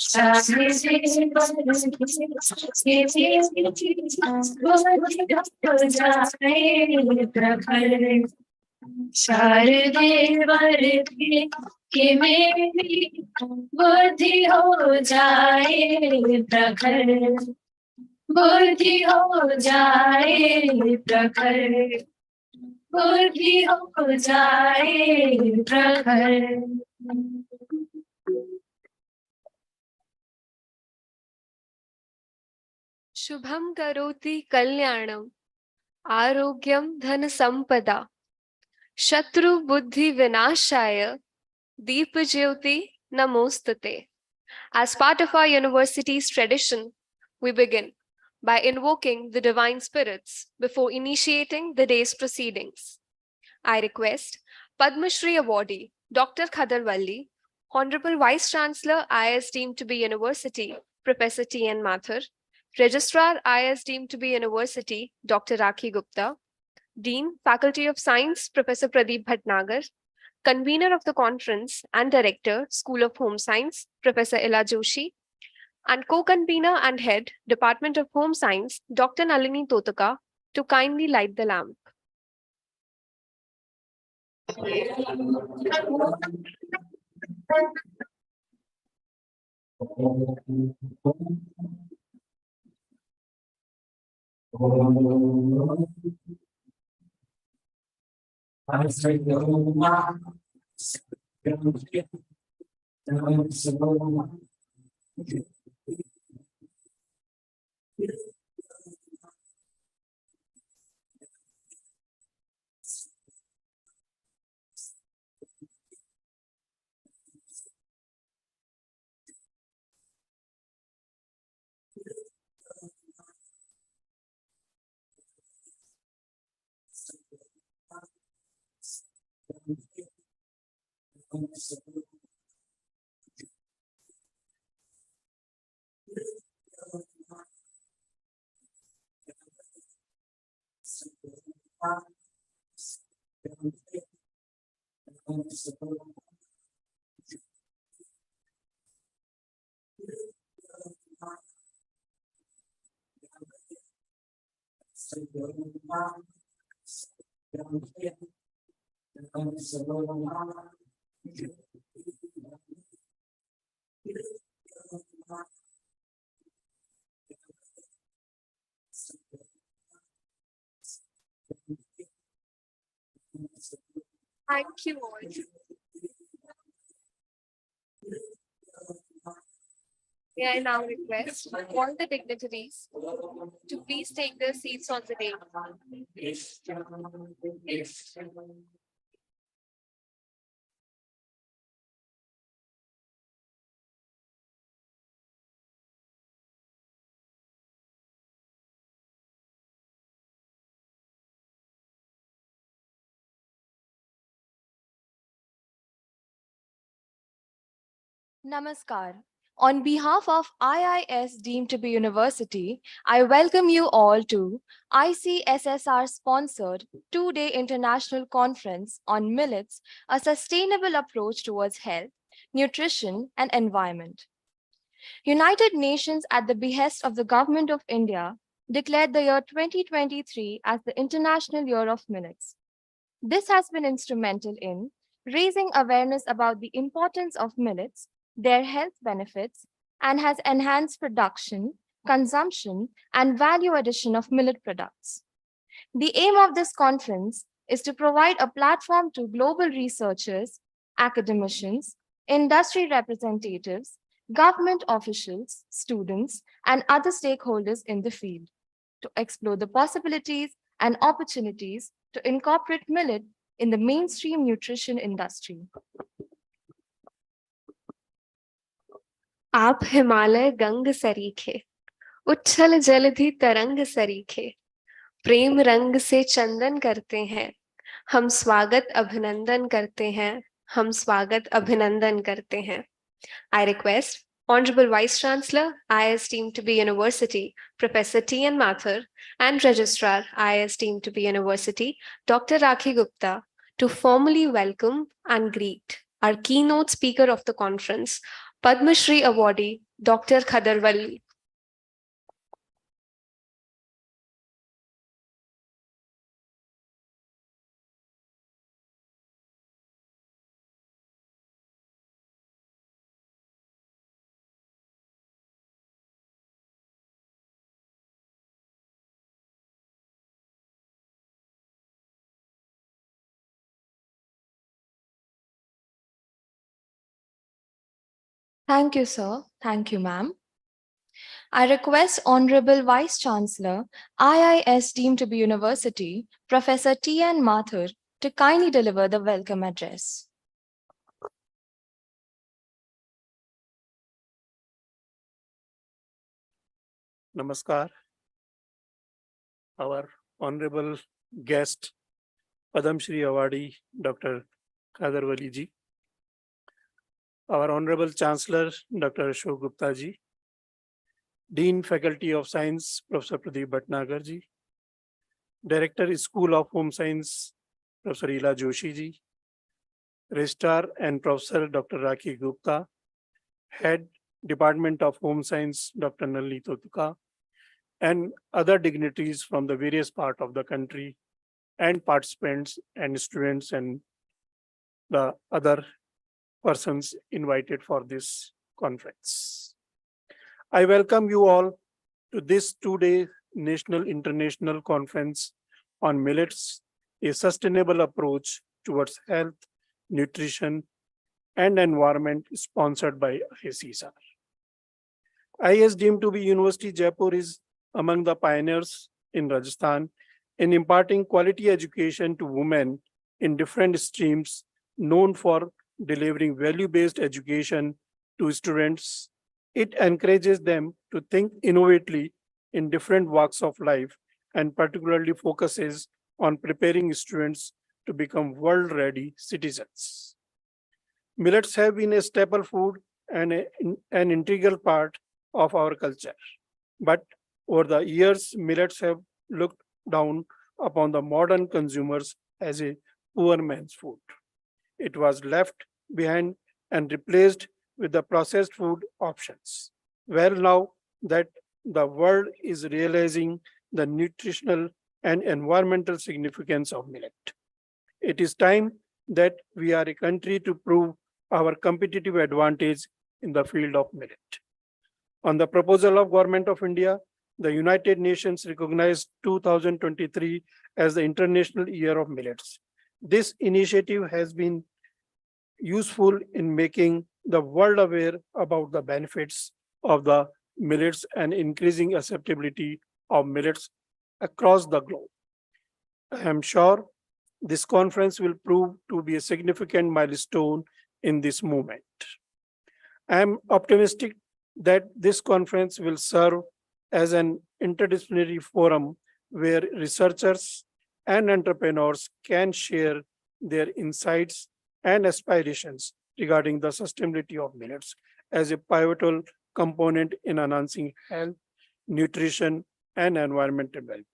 शारदे वरदे कि मेरी बुद्धि हो जाए प्रखर, बुद्धि हो जाए प्रखर, बुद्धि हो जाए प्रखर। शुभम करोति कल्याणम आरोग्यम धन संपदा शत्रु बुद्धि विनाशाय दीप ज्योति नमोस्तुते. As part of our university's tradition, we begin by invoking the divine spirits before initiating the day's proceedings. I request Padma Shri awardee Dr. Khadarwalli, Honorable Vice Chancellor IIS deemed to be University, Professor T.N. Mathur, Registrar IIS deemed to be University, Dr. Rakhi Gupta, Dean, Faculty of Science, Professor Pradeep Bhatnagar, Convener of the conference and Director, School of Home Science, Professor Ella Joshi, and co-convener and head, Department of Home Science, Dr. Nalini Totaka, to kindly light the lamp. Thank you all. May I now request all the dignitaries to please take their seats on the dais. Namaskar. On behalf of IIS deemed to be university, I welcome you all to ICSSR sponsored 2-day international conference on millets, a sustainable approach towards health, nutrition and environment. United Nations at the behest of the Government of India declared the year 2023 as the International Year of Millets. This has been instrumental in raising awareness about the importance of millets, their health benefits, and has enhanced production, consumption, and value addition of millet products. The aim of this conference is to provide a platform to global researchers, academicians, industry representatives, government officials, students, and other stakeholders in the field to explore the possibilities and opportunities to incorporate millet in the mainstream nutrition industry. आप हिमालय गंग सरीखे, उच्छल जलधि तरंग सरीखे, प्रेम रंग से चंदन करते हैं, हम स्वागत अभिनंदन करते हैं, हम स्वागत अभिनंदन करते हैं. I request Honorable Vice Chancellor, IIS deemed to be University, Professor T.N. Mathur, and Registrar, IIS deemed to be University, Dr. Rakhi Gupta, to formally welcome and greet our keynote speaker of the conference, Padma Shri awardee Dr. Khadarwali. Thank you, sir. Thank you, ma'am. I request Honorable Vice Chancellor, IIS deemed to be University, Professor T.N. Mathur, to kindly deliver the welcome address. Namaskar. Our honorable guest, Padam Shri awardee, Dr. Khadarwali ji. Our honorable Chancellor, Dr. Ashok Gupta ji. Dean Faculty of Science, Professor Pradeep Bhatnagar ji. Director, School of Home Science, Professor Ila Joshi ji. Registrar and Professor Dr. Rakhi Gupta. Head, Department of Home Science, Dr. Nalini Totuka. And other dignitaries from the various parts of the country, and participants and students and the other persons invited for this conference. I welcome you all to this two-day National International Conference on Millets, a sustainable approach towards health, nutrition, and environment, sponsored by ICSR. IIS deemed to be University Jaipur is among the pioneers in Rajasthan in imparting quality education to women in different streams, known for delivering value-based education to students. It encourages them to think innovatively in different walks of life and particularly focuses on preparing students to become world-ready citizens. Millets have been a staple food and an integral part of our culture. But over the years, millets have looked down upon the modern consumers as a poor man's food. It was left behind and replaced with the processed food options. Well, now that the world is realizing the nutritional and environmental significance of millet, it is time that we are a country to prove our competitive advantage in the field of millet. On the proposal of Government of India, the United Nations recognized 2023 as the International Year of Millets. This initiative has been useful in making the world aware about the benefits of the millets and increasing acceptability of millets across the globe. I am sure this conference will prove to be a significant milestone in this movement. I am optimistic that this conference will serve as an interdisciplinary forum where researchers and entrepreneurs can share their insights and aspirations regarding the sustainability of millets as a pivotal component in enhancing health, nutrition, and environmental well-being.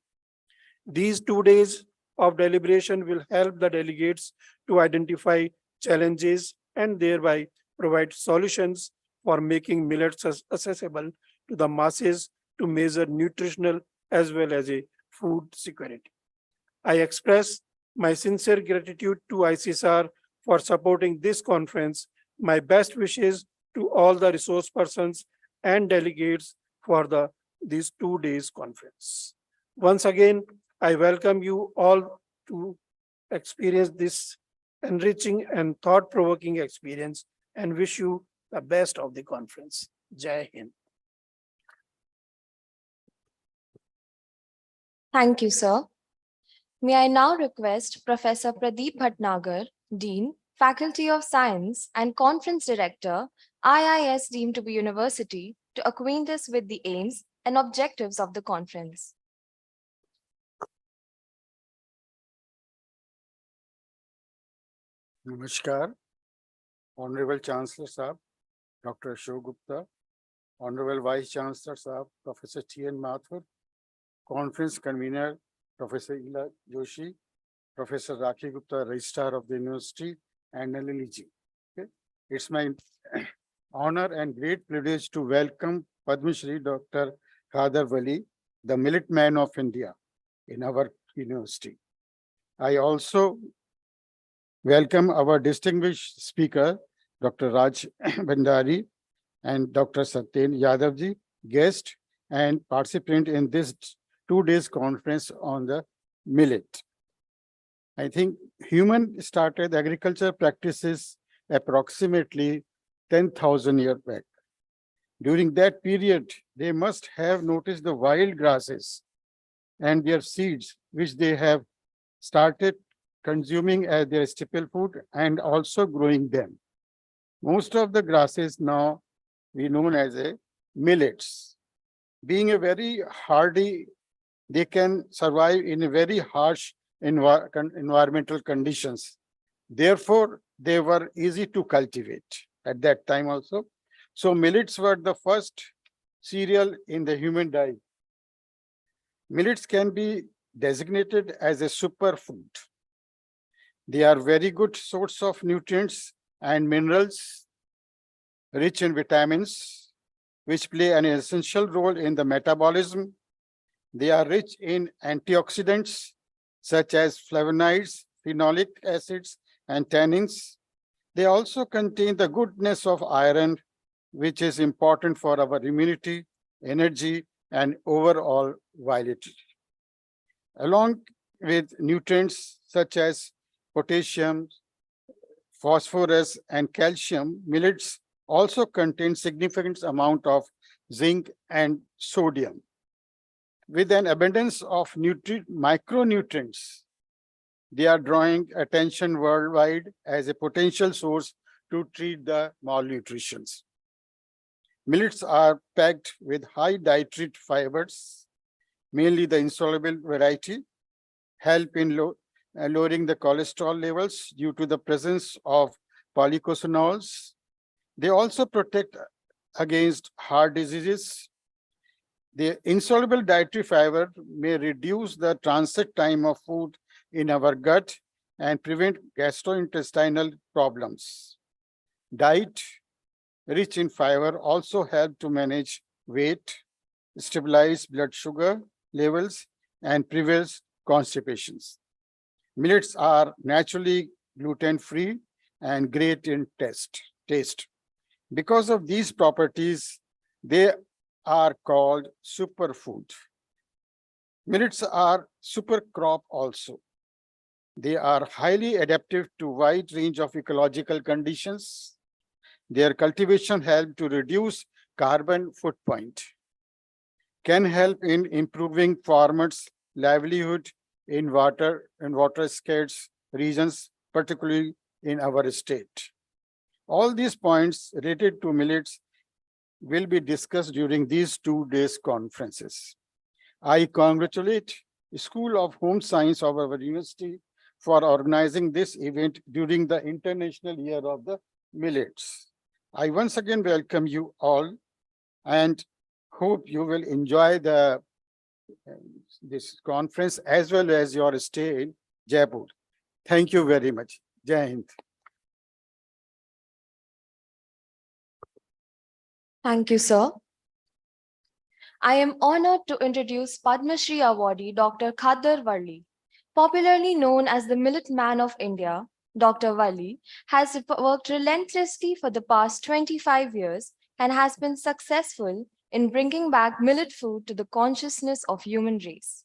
These 2 days of deliberation will help the delegates to identify challenges and thereby provide solutions for making millets accessible to the masses to measure nutritional as well as a food security. I express my sincere gratitude to ICSR for supporting this conference. My best wishes to all the resource persons and delegates for these 2 days conference. Once again, I welcome you all to experience this enriching and thought-provoking experience and wish you the best of the conference. Jai Hind. Thank you, sir. May I now request Professor Pradeep Bhatnagar, Dean, Faculty of Science and Conference Director, IIS deemed to be University, to acquaint us with the aims and objectives of the conference. Namaskar, Honorable Chancellor Sahab, Dr. Ashok Gupta, Honorable Vice Chancellor Sahab, Professor T.N. Mathur, Conference Convener, Professor Ila Joshi, Professor Rakhi Gupta, Registrar of the University, and Nalini ji. Okay. It's my honor and great privilege to welcome Padma Shri Dr. Khadar Wali, the Millet Man of India, in our university. I also welcome our distinguished speaker, Dr. Raj Bhandari and Dr. Satyen Yadavji, guest and participant in this 2 days conference on the millet. I think human started agriculture practices approximately 10,000 years back. During that period, they must have noticed the wild grasses and their seeds, which they have started consuming as their staple food and also growing them. Most of the grasses now we known as a millets. Being a very hardy, they can survive in a very harsh environmental conditions. Therefore, they were easy to cultivate at that time also. So millets were the first cereal in the human diet. Millets can be designated as a superfood. They are very good source of nutrients and minerals, rich in vitamins, which play an essential role in the metabolism. They are rich in antioxidants, such as flavonoids, phenolic acids, and tannins. They also contain the goodness of iron, which is important for our immunity, energy, and overall vitality. Along with nutrients such as potassium, phosphorus, and calcium, millets also contain significant amount of zinc and sodium. With an abundance of micronutrients, they are drawing attention worldwide as a potential source to treat the malnutrition. Millets are packed with high dietary fibers, mainly the insoluble variety, help in lowering the cholesterol levels due to the presence of polyphenols. They also protect against heart diseases. The insoluble dietary fiber may reduce the transit time of food in our gut and prevent gastrointestinal problems. Diet rich in fiber also help to manage weight, stabilize blood sugar levels, and prevent constipations. Millets are naturally gluten-free and great in taste. Because of these properties, they are called superfood. Millets are super crop also. They are highly adaptive to wide range of ecological conditions. Their cultivation helps to reduce carbon footprint, can help in improving farmers' livelihood in water-scarce regions, particularly in our state. All these points related to millets will be discussed during these 2 days conferences. I congratulate the School of Home Science of our university for organizing this event during the International Year of the Millets. I once again welcome you all and hope you will enjoy this conference as well as your stay in Jaipur. Thank you very much. Jai Hind. Thank you, sir. I am honored to introduce Padma Shri awardee Dr. Khadar Wali. Popularly known as the Millet Man of India, Dr. Wali has worked relentlessly for the past 25 years and has been successful in bringing back millet food to the consciousness of human race.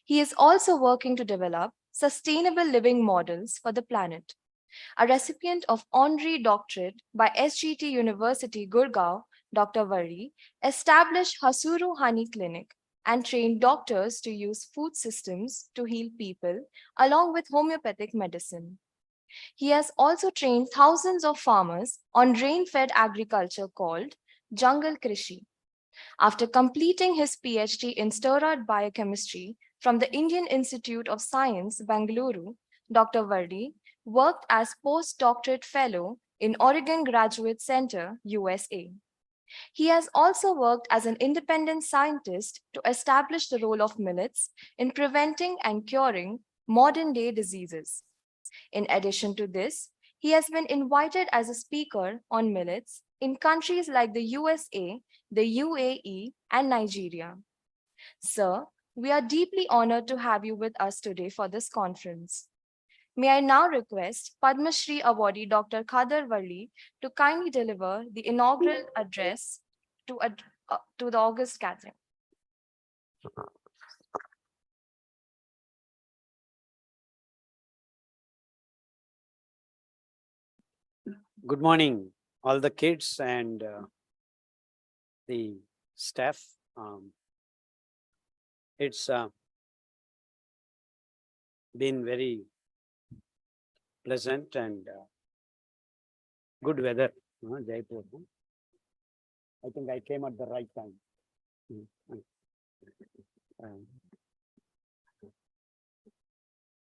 He is also working to develop sustainable living models for the planet. A recipient of honorary doctorate by SGT University, Gurgaon, Dr. Wali established Hasuru Honey Clinic and trained doctors to use food systems to heal people along with homeopathic medicine. He has also trained thousands of farmers on rain-fed agriculture called Jungle Krishi. After completing his PhD in steroid biochemistry from the Indian Institute of Science, Bangalore, Dr. Wali worked as postdoctorate fellow in Oregon Graduate Center, USA. He has also worked as an independent scientist to establish the role of millets in preventing and curing modern-day diseases. In addition to this, He has been invited as a speaker on millets in countries like the USA, the UAE, and Nigeria. Sir, we are deeply honored to have you with us today for this conference. May I now request Padma Shri awardee Dr. Khadar Wali to kindly deliver the inaugural address to the August gathering. Good morning, all the kids and the staff. It's been very pleasant and good weather, Jaipur. I think I came at the right time.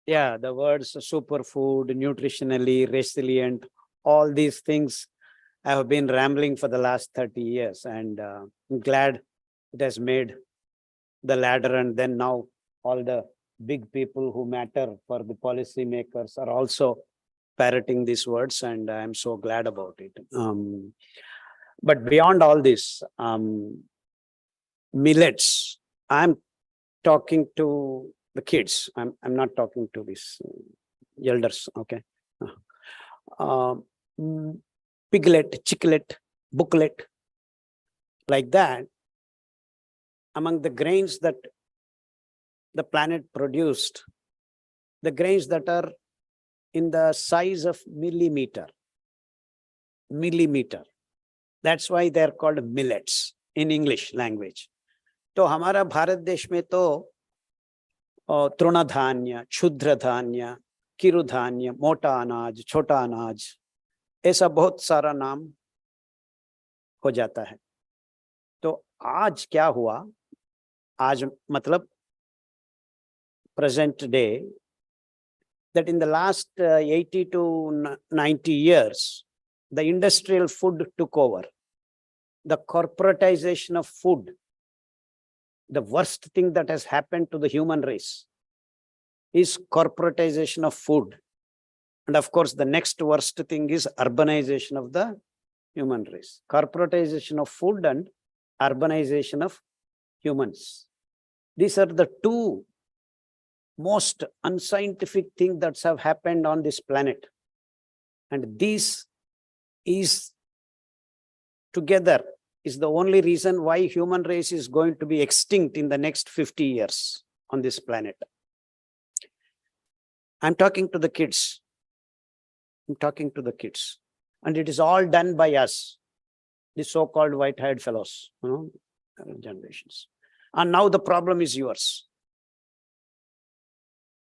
Yeah, the words superfood, nutritionally resilient, all these things I have been rambling for the last 30 years, and I'm glad it has made the ladder. And then now all the big people who matter for the policy makers are also parroting these words, and I'm so glad about it. But beyond all this, millets, I'm talking to the kids. I'm not talking to these elders, okay? Piglet, chicklet, booklet, like that. Among the grains that the planet produced, the grains that are in the size of millimeter. That's why they're called millets in English language. तो हमारा भारत देश में तो तृणधान्य, क्षुद्र धान्य, किरुधान्य, मोटा अनाज, छोटा अनाज, ऐसा बहुत सारा नाम हो जाता है. तो आज क्या हुआ? आज मतलब present day, that in the last 80 to 90 years, the industrial food took over. The corporatization of food, the worst thing that has happened to the human race is corporatization of food. And of course, the next worst thing is urbanization of the human race. Corporatization of food and urbanization of humans. These are the two most unscientific things that have happened on this planet. And this is together is the only reason why human race is going to be extinct in the next 50 years on this planet. I'm talking to the kids. And it is all done by us, the so-called white-haired fellows, generations. And now the problem is yours.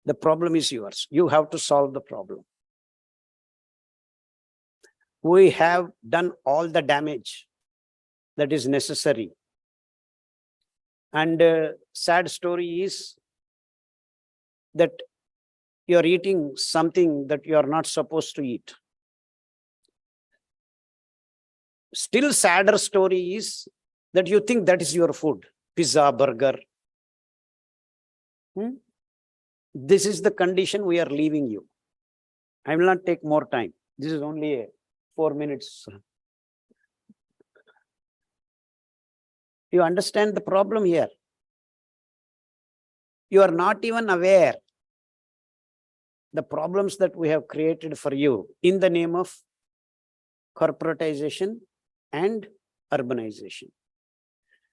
The problem is yours. You have to solve the problem. We have done all the damage that is necessary. And sad story is that you're eating something that you're not supposed to eat. Still sadder story is that you think that is your food, pizza, burger. This is the condition we are leaving you. I will not take more time. This is only 4 minutes. You understand the problem here? You are not even aware the problems that we have created for you in the name of corporatization and urbanization.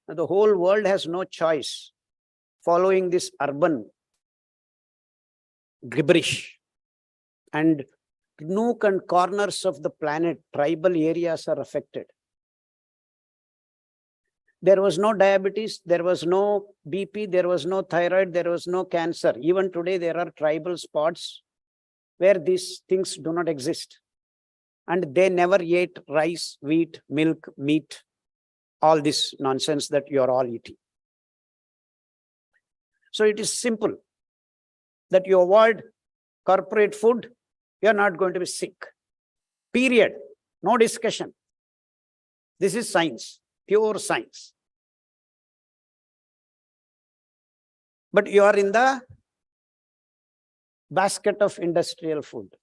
Now, the whole world has no choice following this urban gibberish, and nook and corners of the planet, tribal areas are affected. There was no diabetes, there was no BP, there was no thyroid, there was no cancer. Even today, there are tribal spots where these things do not exist. And they never ate rice, wheat, milk, meat, all this nonsense that you are all eating. So it is simple that you avoid corporate food, you are not going to be sick. Period. No discussion. This is science, pure science. But you are in the basket of industrial food.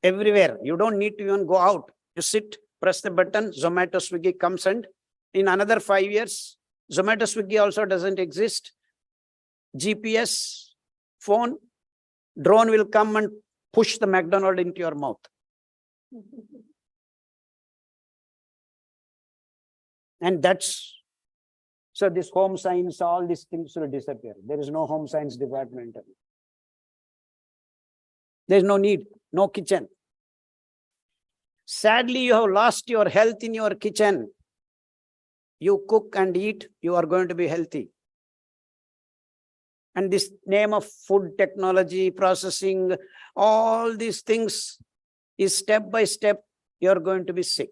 everywhere. You don't need to even go out. You sit, press the button, Zomato, Swiggy comes, and in another 5 years, Zomato, Swiggy also doesn't exist. GPS, phone, drone will come and push the McDonald's into your mouth. And that's, so this home science, all these things will disappear. There is no home science department. There is no need, no kitchen. Sadly, you have lost your health in your kitchen. You cook and eat, you are going to be healthy. And this name of food technology, processing, all these things is step by step, you are going to be sick.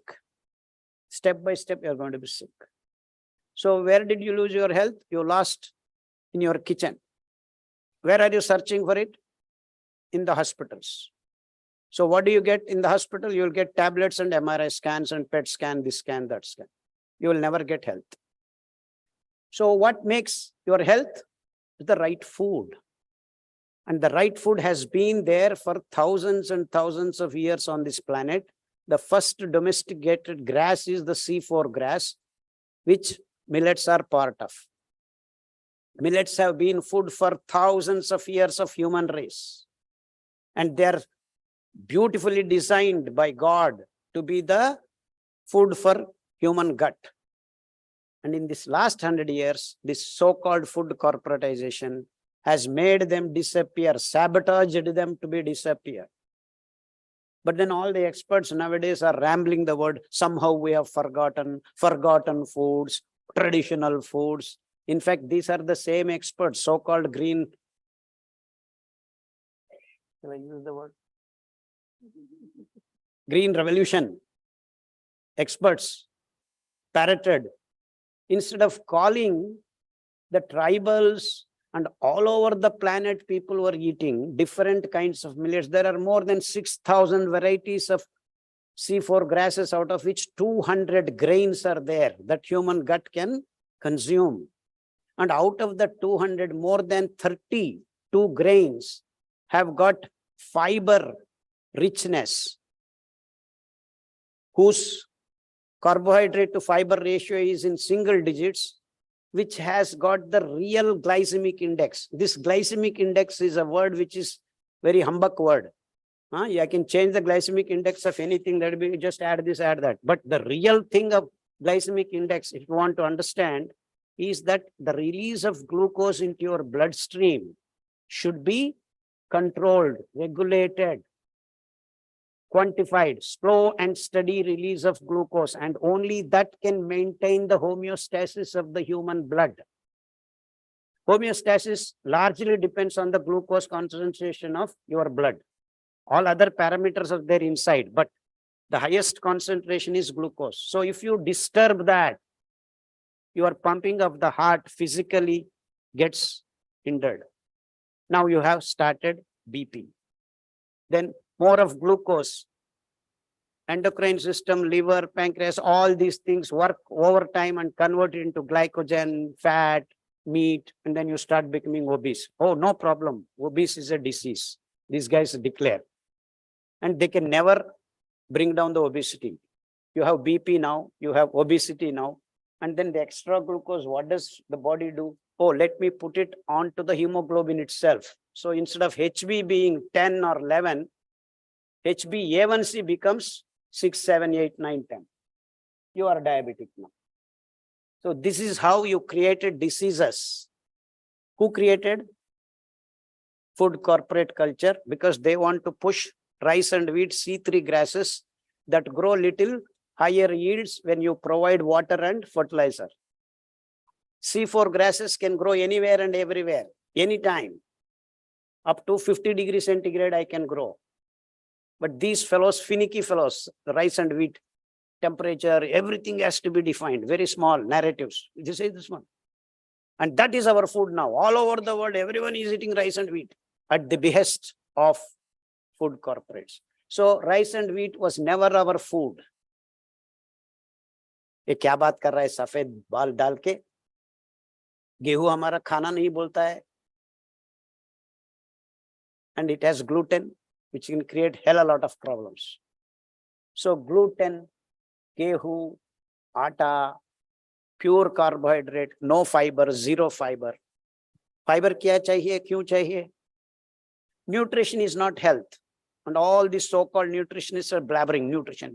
Step by step, you are going to be sick. So where did you lose your health? You lost in your kitchen. Where are you searching for it? In the hospitals. So what do you get in the hospital? You will get tablets and MRI scans and PET scan, this scan, that scan. You will never get health. So what makes your health? The right food. And the right food has been there for thousands and thousands of years on this planet. The first domesticated grass is the C4 grass, which millets are part of. Millets have been food for thousands of years of human race. And they are beautifully designed by God to be the food for human gut. And in this last 100 years, this so-called food corporatization has made them disappear, sabotaged them to be disappear. But then all the experts nowadays are rambling the word, somehow we have forgotten foods, traditional foods. In fact, these are the same experts, so-called green. Shall I use the word? Green revolution experts parroted. Instead of calling the tribals and all over the planet, people were eating different kinds of millets. There are more than 6,000 varieties of C4 grasses, out of which 200 grains are there that human gut can consume. And out of the 200, more than 32 grains have got fiber richness, whose carbohydrate to fiber ratio is in single digits, which has got the real glycemic index. This glycemic index is a word which is very humbug word. I can change the glycemic index of anything, that will be just add this, add that. But the real thing of glycemic index, if you want to understand, is that the release of glucose into your bloodstream should be controlled, regulated, quantified, slow and steady release of glucose, and only that can maintain the homeostasis of the human blood. Homeostasis largely depends on the glucose concentration of your blood. All other parameters are there inside, but the highest concentration is glucose. So if you disturb that, your pumping of the heart physically gets hindered. Now you have started BP. Then more of glucose, endocrine system, liver, pancreas, all these things work overtime and convert it into glycogen, fat, meat, and then you start becoming obese. Oh, no problem. Obese is a disease. These guys declare. And they can never bring down the obesity. You have BP now, you have obesity now, and then the extra glucose, what does the body do? Oh, let me put it onto the hemoglobin itself. So instead of HB being 10 or 11, HbA1c becomes 6, 7, 8, 9, 10. You are diabetic now. So this is how you created diseases. Who created? Food corporate culture, because they want to push rice and wheat C3 grasses that grow little higher yields when you provide water and fertilizer. C4 grasses can grow anywhere and everywhere, anytime. Up to 50 degrees centigrade I can grow. But these fellows, finicky fellows, the rice and wheat, temperature, everything has to be defined, very small narratives. This is this one. And that is our food now. All over the world, everyone is eating rice and wheat at the behest of food corporates. So rice and wheat was never our food. ये क्या बात कर रहा है सफेद बाल डाल के? गेहूं हमारा खाना नहीं बोलता है. And it has gluten. which can create hell a lot of problems. So gluten, gehu, atta, pure carbohydrate, no fiber, zero fiber. Fiber kya chahiye, kyun chahiye? Nutrition is not health. And all these so-called nutritionists are blabbering nutrition.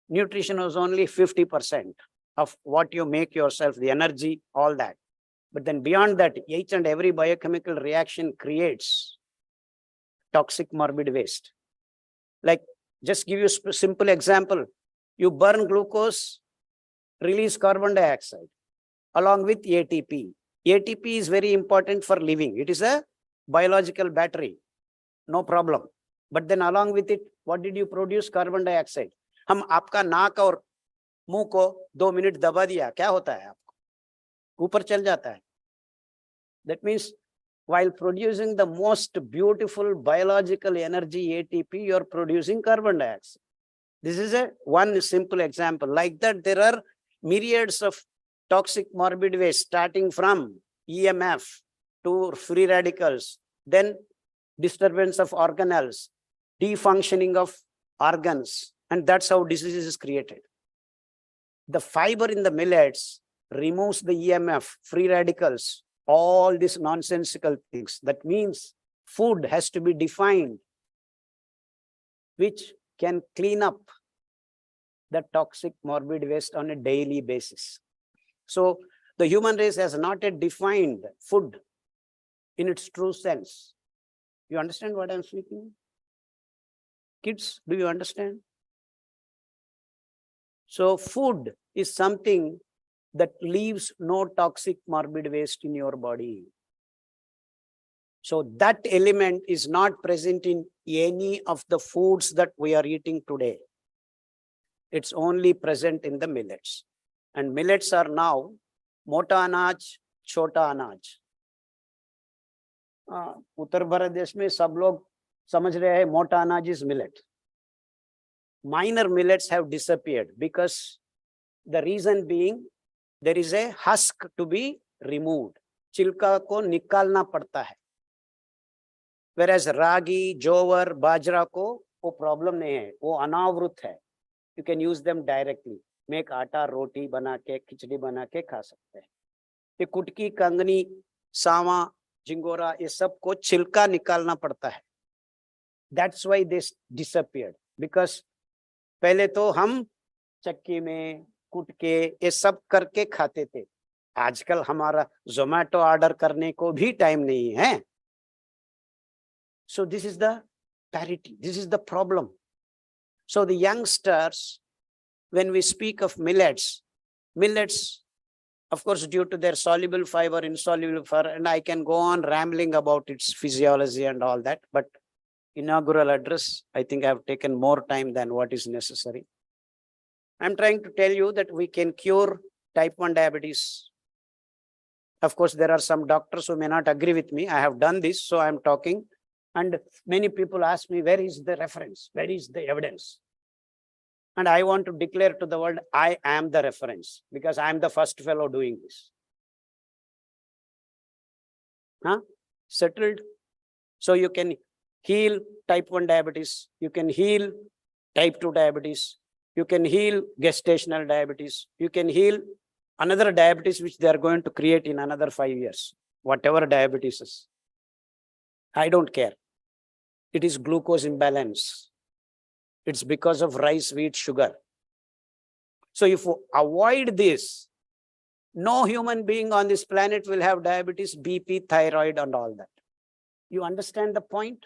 Nutrition was only 50% of what you make yourself, the energy, all that. But then beyond that, each and every biochemical reaction creates toxic morbid waste. Like, just give you a simple example. You burn glucose, release carbon dioxide along with ATP. ATP is very important for living. It is a biological battery, no problem. But then along with it, what did you produce? Carbon dioxide. हम आपका नाक और मुंह को 2 minute दबा दिया, क्या होता है आपको? ऊपर चल जाता है. That means while producing the most beautiful biological energy ATP, you are producing carbon dioxide. This is one simple example. Like that, there are myriads of toxic morbid waste, starting from EMF to free radicals, then disturbance of organelles, defunctioning of organs, and that's how disease is created. The fiber in the millets removes the EMF, free radicals, all these nonsensical things. That means food has to be defined which can clean up the toxic morbid waste on a daily basis. So the human race has not yet defined food in its true sense. You understand what I'm speaking? Kids, do you understand? So food is something that leaves no toxic morbid waste in your body. So that element is not present in any of the foods that we are eating today. It's only present in the millets. And millets are now mota anaj, chota anaj. उत्तर भारत देश में सब लोग समझ रहे हैं मोटा अनाज is millet. Minor millets have disappeared because the reason being there is a husk to be removed. छिलका को निकालना पड़ता है. Whereas ragi, jowar, bajra को वो problem नहीं है, वो अनावृत है. You can use them directly. Make आटा रोटी बना के खिचड़ी बना के खा सकते हैं. ये कुटकी, कंगनी, सावा, झिंगोरा, ये सब को छिलका निकालना पड़ता है. That's why they disappeared. Because पहले तो हम चक्की में कुट के ये सब करके खाते थे. आजकल हमारा जोमेटो ऑर्डर करने को भी टाइम नहीं है. So this is the parity. This is the problem. So the youngsters, when we speak of millets, of course, due to their soluble fiber, insoluble fiber, and I can go on rambling about its physiology and all that, but inaugural address, I think I have taken more time than what is necessary. I'm trying to tell you that we can cure type 1 diabetes. Of course, there are some doctors who may not agree with me. I have done this, so I'm talking. And many people ask me, where is the reference? Where is the evidence? And I want to declare to the world, I am the reference because I'm the first fellow doing this. Settled? So you can heal type 1 diabetes. You can heal type 2 diabetes. You can heal gestational diabetes. You can heal another diabetes which they are going to create in another 5 years. Whatever diabetes is. I don't care. It is glucose imbalance. It's because of rice, wheat, sugar. So if you avoid this, no human being on this planet will have diabetes, BP, thyroid, and all that. You understand the point?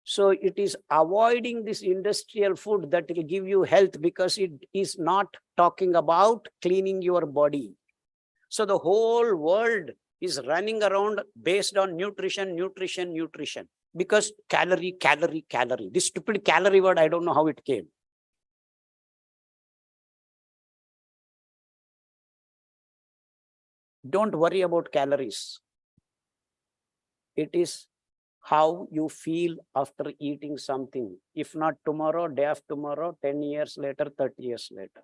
So it is avoiding this industrial food that will give you health because it is not talking about cleaning your body. So the whole world is running around based on nutrition. Because calorie. This stupid calorie word, I don't know how it came. Don't worry about calories. It is how you feel after eating something. If not tomorrow, day after tomorrow, 10 years later, 30 years later.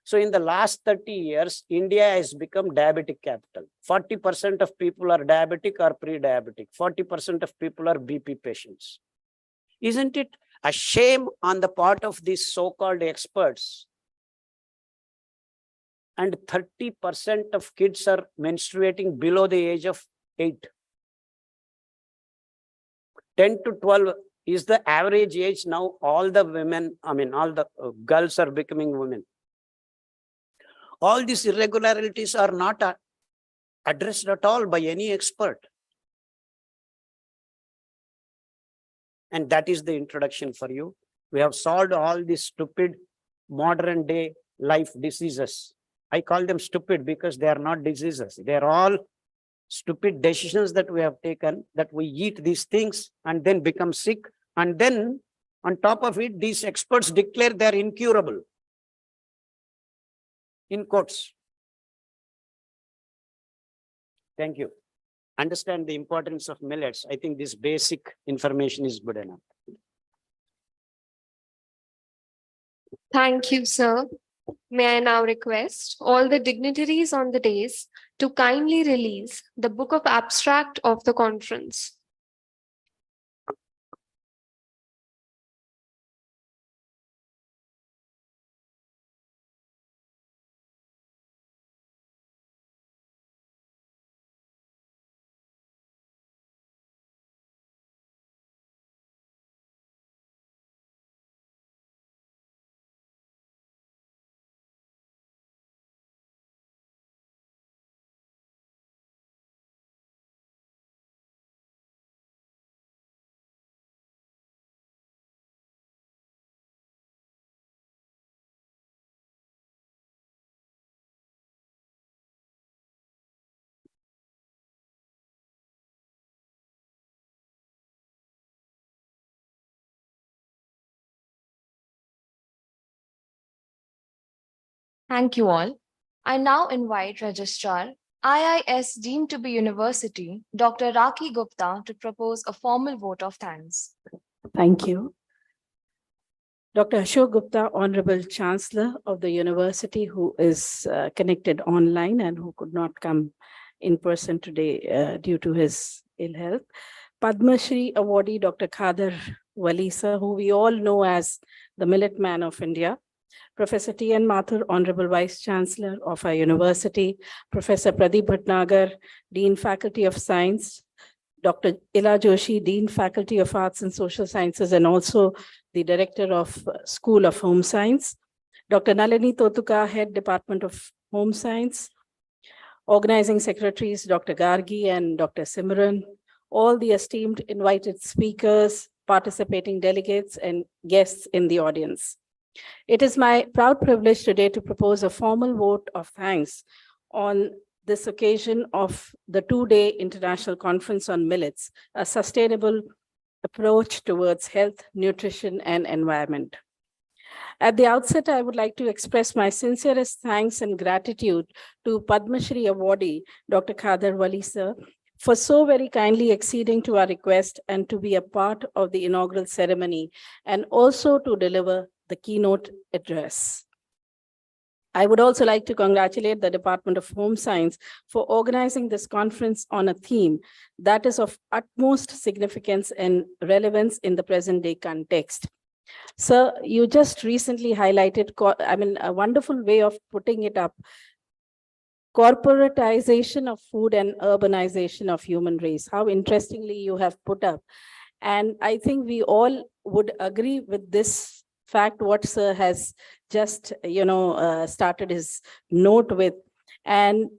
So in the last 30 years, India has become diabetic capital. 40% of people are diabetic or pre-diabetic. 40% of people are BP patients. Isn't it a shame on the part of these so-called experts? And 30% of kids are menstruating below the age of 8. 10 to 12 is the average age now. All the women, all the girls are becoming women. All these irregularities are not addressed at all by any expert. And that is the introduction for you. We have solved all these stupid modern day life diseases. I call them stupid because they are not diseases. They are all stupid decisions that we have taken, that we eat these things and then become sick. And then on top of it, these experts declare they are incurable. In quotes. Thank you. Understand the importance of millets. I think this basic information is good enough. Thank you, sir. May I now request all the dignitaries on the dais to kindly release the book of abstract of the conference. Thank you all. I now invite Registrar, IIS deemed to be University, Dr. Raki Gupta, to propose a formal vote of thanks. Thank you. Dr. Ashok Gupta, Honorable Chancellor of the University, who is connected online and who could not come in person today due to his ill health. Padma Shri awardee Dr. Khadar Walisa, who we all know as the Millet Man of India. Professor T.N. Mathur, Honorable Vice Chancellor of our university. Professor Pradeep Bhatnagar, Dean Faculty of Science. Dr. Ila Joshi, Dean Faculty of Arts and Social Sciences, and also the Director of School of Home Science. Dr. Nalini Totuka, Head Department of Home Science. Organizing Secretaries, Dr. Gargi and Dr. Simran. All the esteemed invited speakers, participating delegates, and guests in the audience. It is my proud privilege today to propose a formal vote of thanks on this occasion of the two-day International Conference on Millets, a sustainable approach towards health, nutrition, and environment. At the outset, I would like to express my sincerest thanks and gratitude to Padma Shri awardee, Dr. Khadar Walisa, for so very kindly acceding to our request and to be a part of the inaugural ceremony, and also to deliver the keynote address. I would also like to congratulate the Department of Home Science for organizing this conference on a theme that is of utmost significance and relevance in the present day context. Sir, you just recently highlighted, a wonderful way of putting it up, corporatization of food and urbanization of human race. How interestingly you have put up. And I think we all would agree with this fact, what sir has just, started his note with. And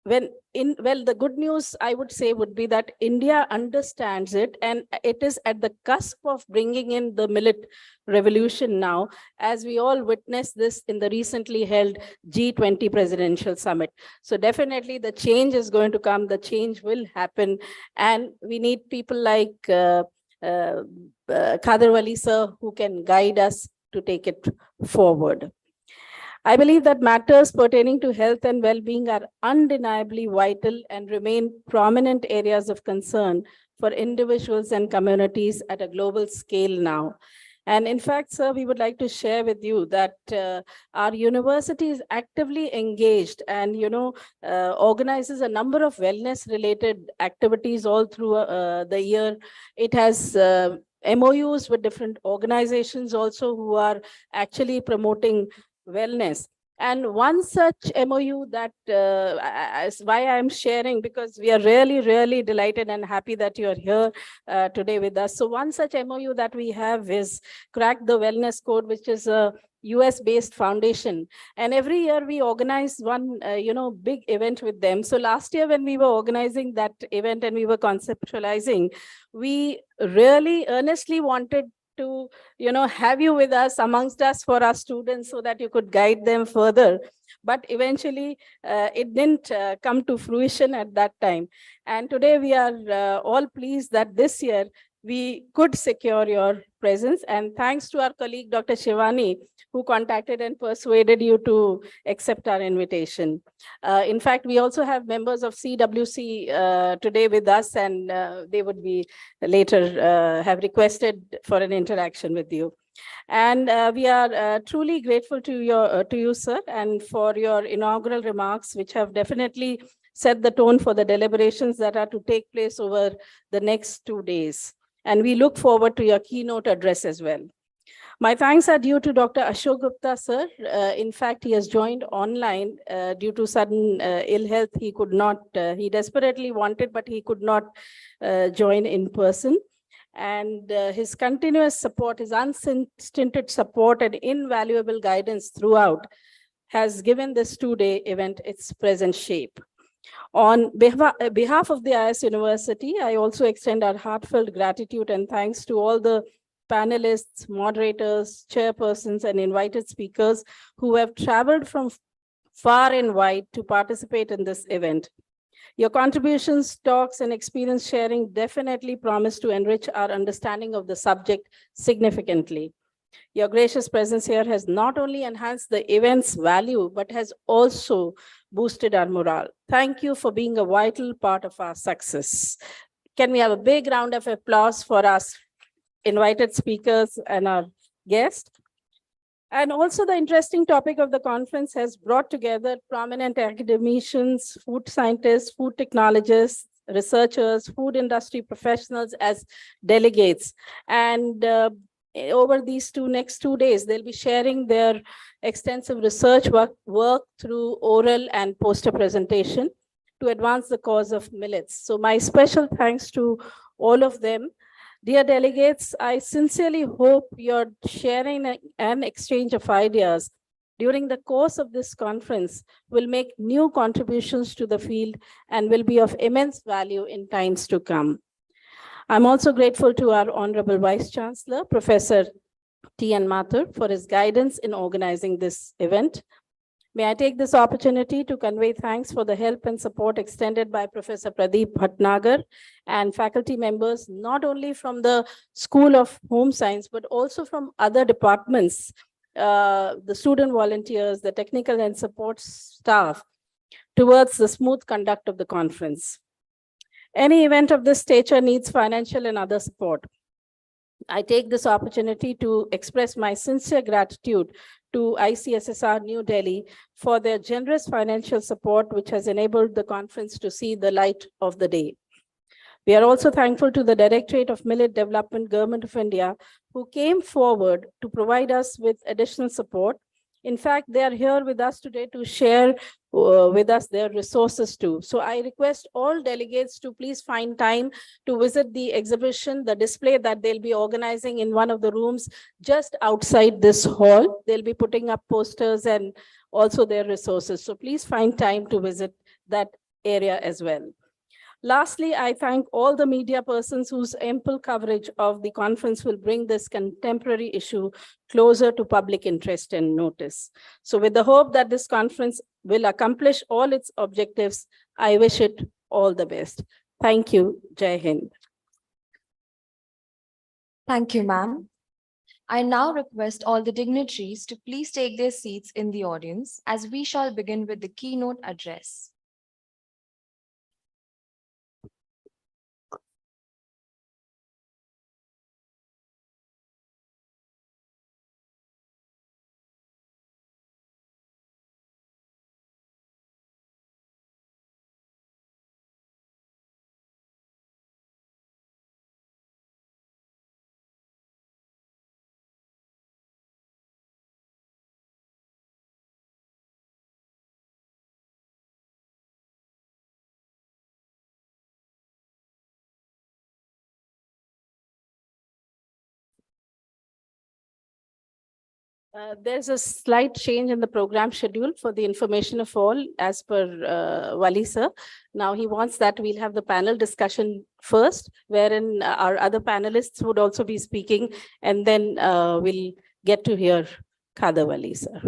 the good news I would say would be that India understands it, and it is at the cusp of bringing in the millet revolution now, as we all witnessed this in the recently held G20 presidential summit. So definitely the change is going to come, the change will happen, and we need people like Khadar Wali sir, who can guide us to take it forward. I believe that matters pertaining to health and well-being are undeniably vital and remain prominent areas of concern for individuals and communities at a global scale now. And in fact, sir, we would like to share with you that our university is actively engaged and, organizes a number of wellness related activities all through the year. It has MOUs with different organizations also who are actually promoting wellness. And one such MOU that is why I'm sharing, because we are really, really delighted and happy that you're here today with us. So one such MOU that we have is Crack the Wellness Code, which is a US-based foundation. And every year we organize one, big event with them. So last year when we were organizing that event and we were conceptualizing, we really earnestly wanted to have you with us, amongst us, for our students, so that you could guide them further. But eventually it didn't come to fruition at that time. And today we are all pleased that this year we could secure your presence. And thanks to our colleague, Dr. Shivani, who contacted and persuaded you to accept our invitation. In fact, we also have members of CWC today with us, and they would be later have requested for an interaction with you. And we are truly grateful to you, sir, and for your inaugural remarks, which have definitely set the tone for the deliberations that are to take place over the next 2 days. And we look forward to your keynote address as well. My thanks are due to Dr. Ashok Gupta, sir. In fact, he has joined online due to sudden ill health. He could not, he desperately wanted, but he could not join in person. And his continuous support, his unstinted support and invaluable guidance throughout has given this 2-day event its present shape. On behalf of the IS University, I also extend our heartfelt gratitude and thanks to all the panelists, moderators, chairpersons, and invited speakers who have traveled from far and wide to participate in this event. Your contributions, talks, and experience sharing definitely promise to enrich our understanding of the subject significantly. Your gracious presence here has not only enhanced the event's value, but has also boosted our morale. Thank you for being a vital part of our success. Can we have a big round of applause for us invited speakers and our guests? And also the interesting topic of the conference has brought together prominent academicians, food scientists, food technologists, researchers, food industry professionals as delegates. And over these next 2 days, they'll be sharing their extensive research work through oral and poster presentation to advance the cause of millets. So my special thanks to all of them. Dear delegates, I sincerely hope your sharing and exchange of ideas during the course of this conference will make new contributions to the field and will be of immense value in times to come. I'm also grateful to our Honorable Vice Chancellor, Professor T.N. Mathur, for his guidance in organizing this event. May I take this opportunity to convey thanks for the help and support extended by Professor Pradeep Bhatnagar and faculty members, not only from the School of Home Science, but also from other departments, the student volunteers, the technical and support staff, towards the smooth conduct of the conference. Any event of this stature needs financial and other support. I take this opportunity to express my sincere gratitude to ICSSR New Delhi for their generous financial support, which has enabled the conference to see the light of the day. We are also thankful to the Directorate of Millet Development, Government of India, who came forward to provide us with additional support. In fact, they are here with us today to share with us their resources too. So I request all delegates to please find time to visit the exhibition, the display that they'll be organizing in one of the rooms just outside this hall. They'll be putting up posters and also their resources. So please find time to visit that area as well. Lastly, I thank all the media persons whose ample coverage of the conference will bring this contemporary issue closer to public interest and notice. So with the hope that this conference will accomplish all its objectives, I wish it all the best. Thank you. Jai Hind. Thank you, ma'am. I now request all the dignitaries to please take their seats in the audience as we shall begin with the keynote address. There's a slight change in the program schedule for the information of all as per Wali sir. Now he wants that we'll have the panel discussion first, wherein our other panelists would also be speaking, and then we'll get to hear Khadar Wali sir.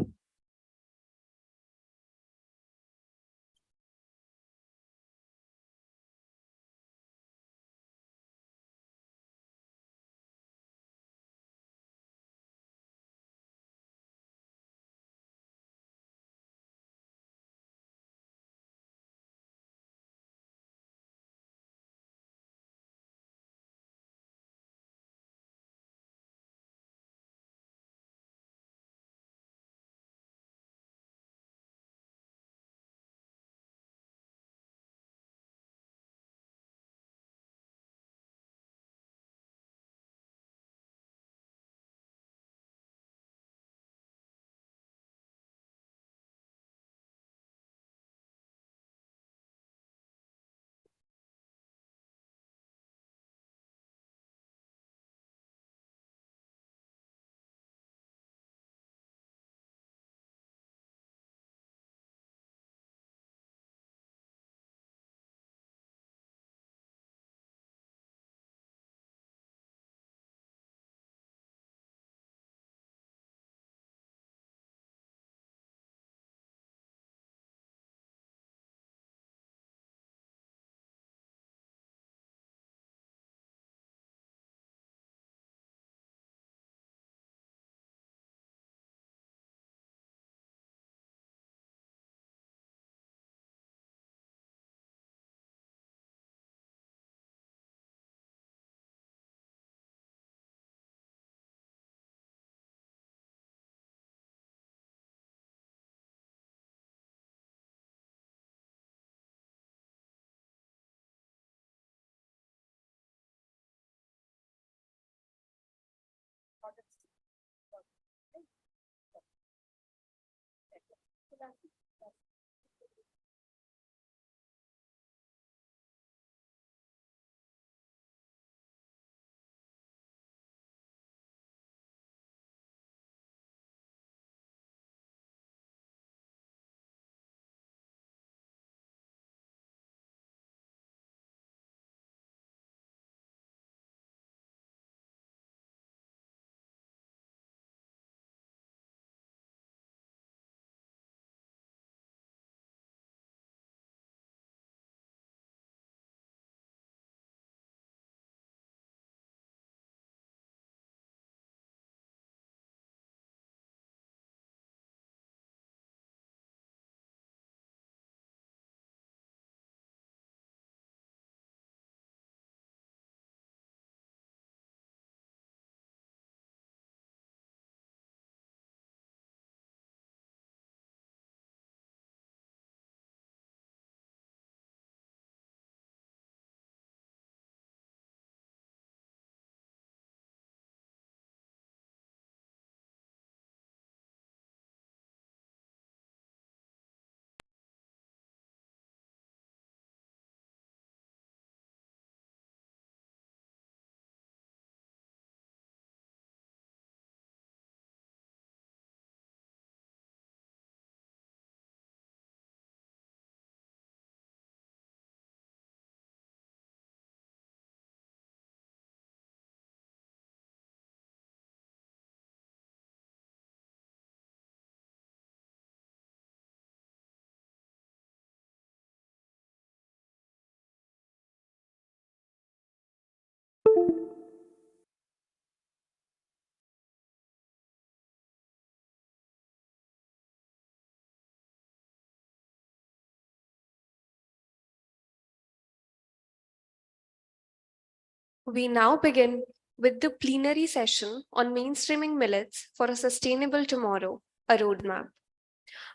We now begin with the plenary session on mainstreaming millets for a sustainable tomorrow, a roadmap.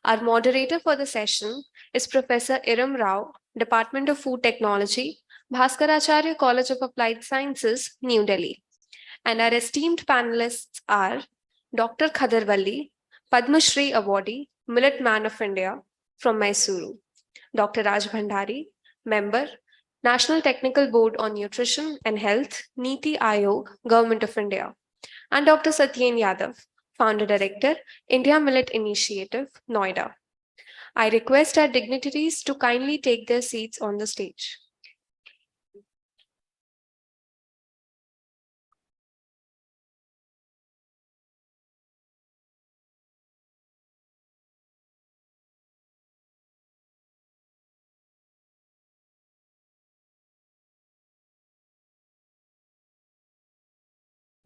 Our moderator for the session is Professor Iram Rao, Department of Food Technology, Bhaskaracharya College of Applied Sciences, New Delhi. And our esteemed panelists are Dr. Khadar Wali, Padma Shri Awardee, Millet Man of India from Mysuru, Dr. Raj Bhandari, Member, National Technical Board on Nutrition and Health, Niti Aayog, Government of India, and Dr. Satyen Yadav, Founder Director, India Millet Initiative, Noida. I request our dignitaries to kindly take their seats on the stage.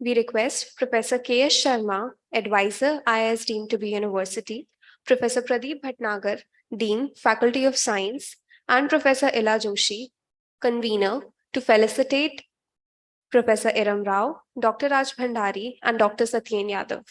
We request Professor K.S. Sharma, Advisor, IIS Deemed to be University, Professor Pradeep Bhatnagar, Dean, Faculty of Science, and Professor Ila Joshi, Convener, to felicitate Professor Iram Rao, Dr. Raj Bhandari, and Dr. Satyen Yadav.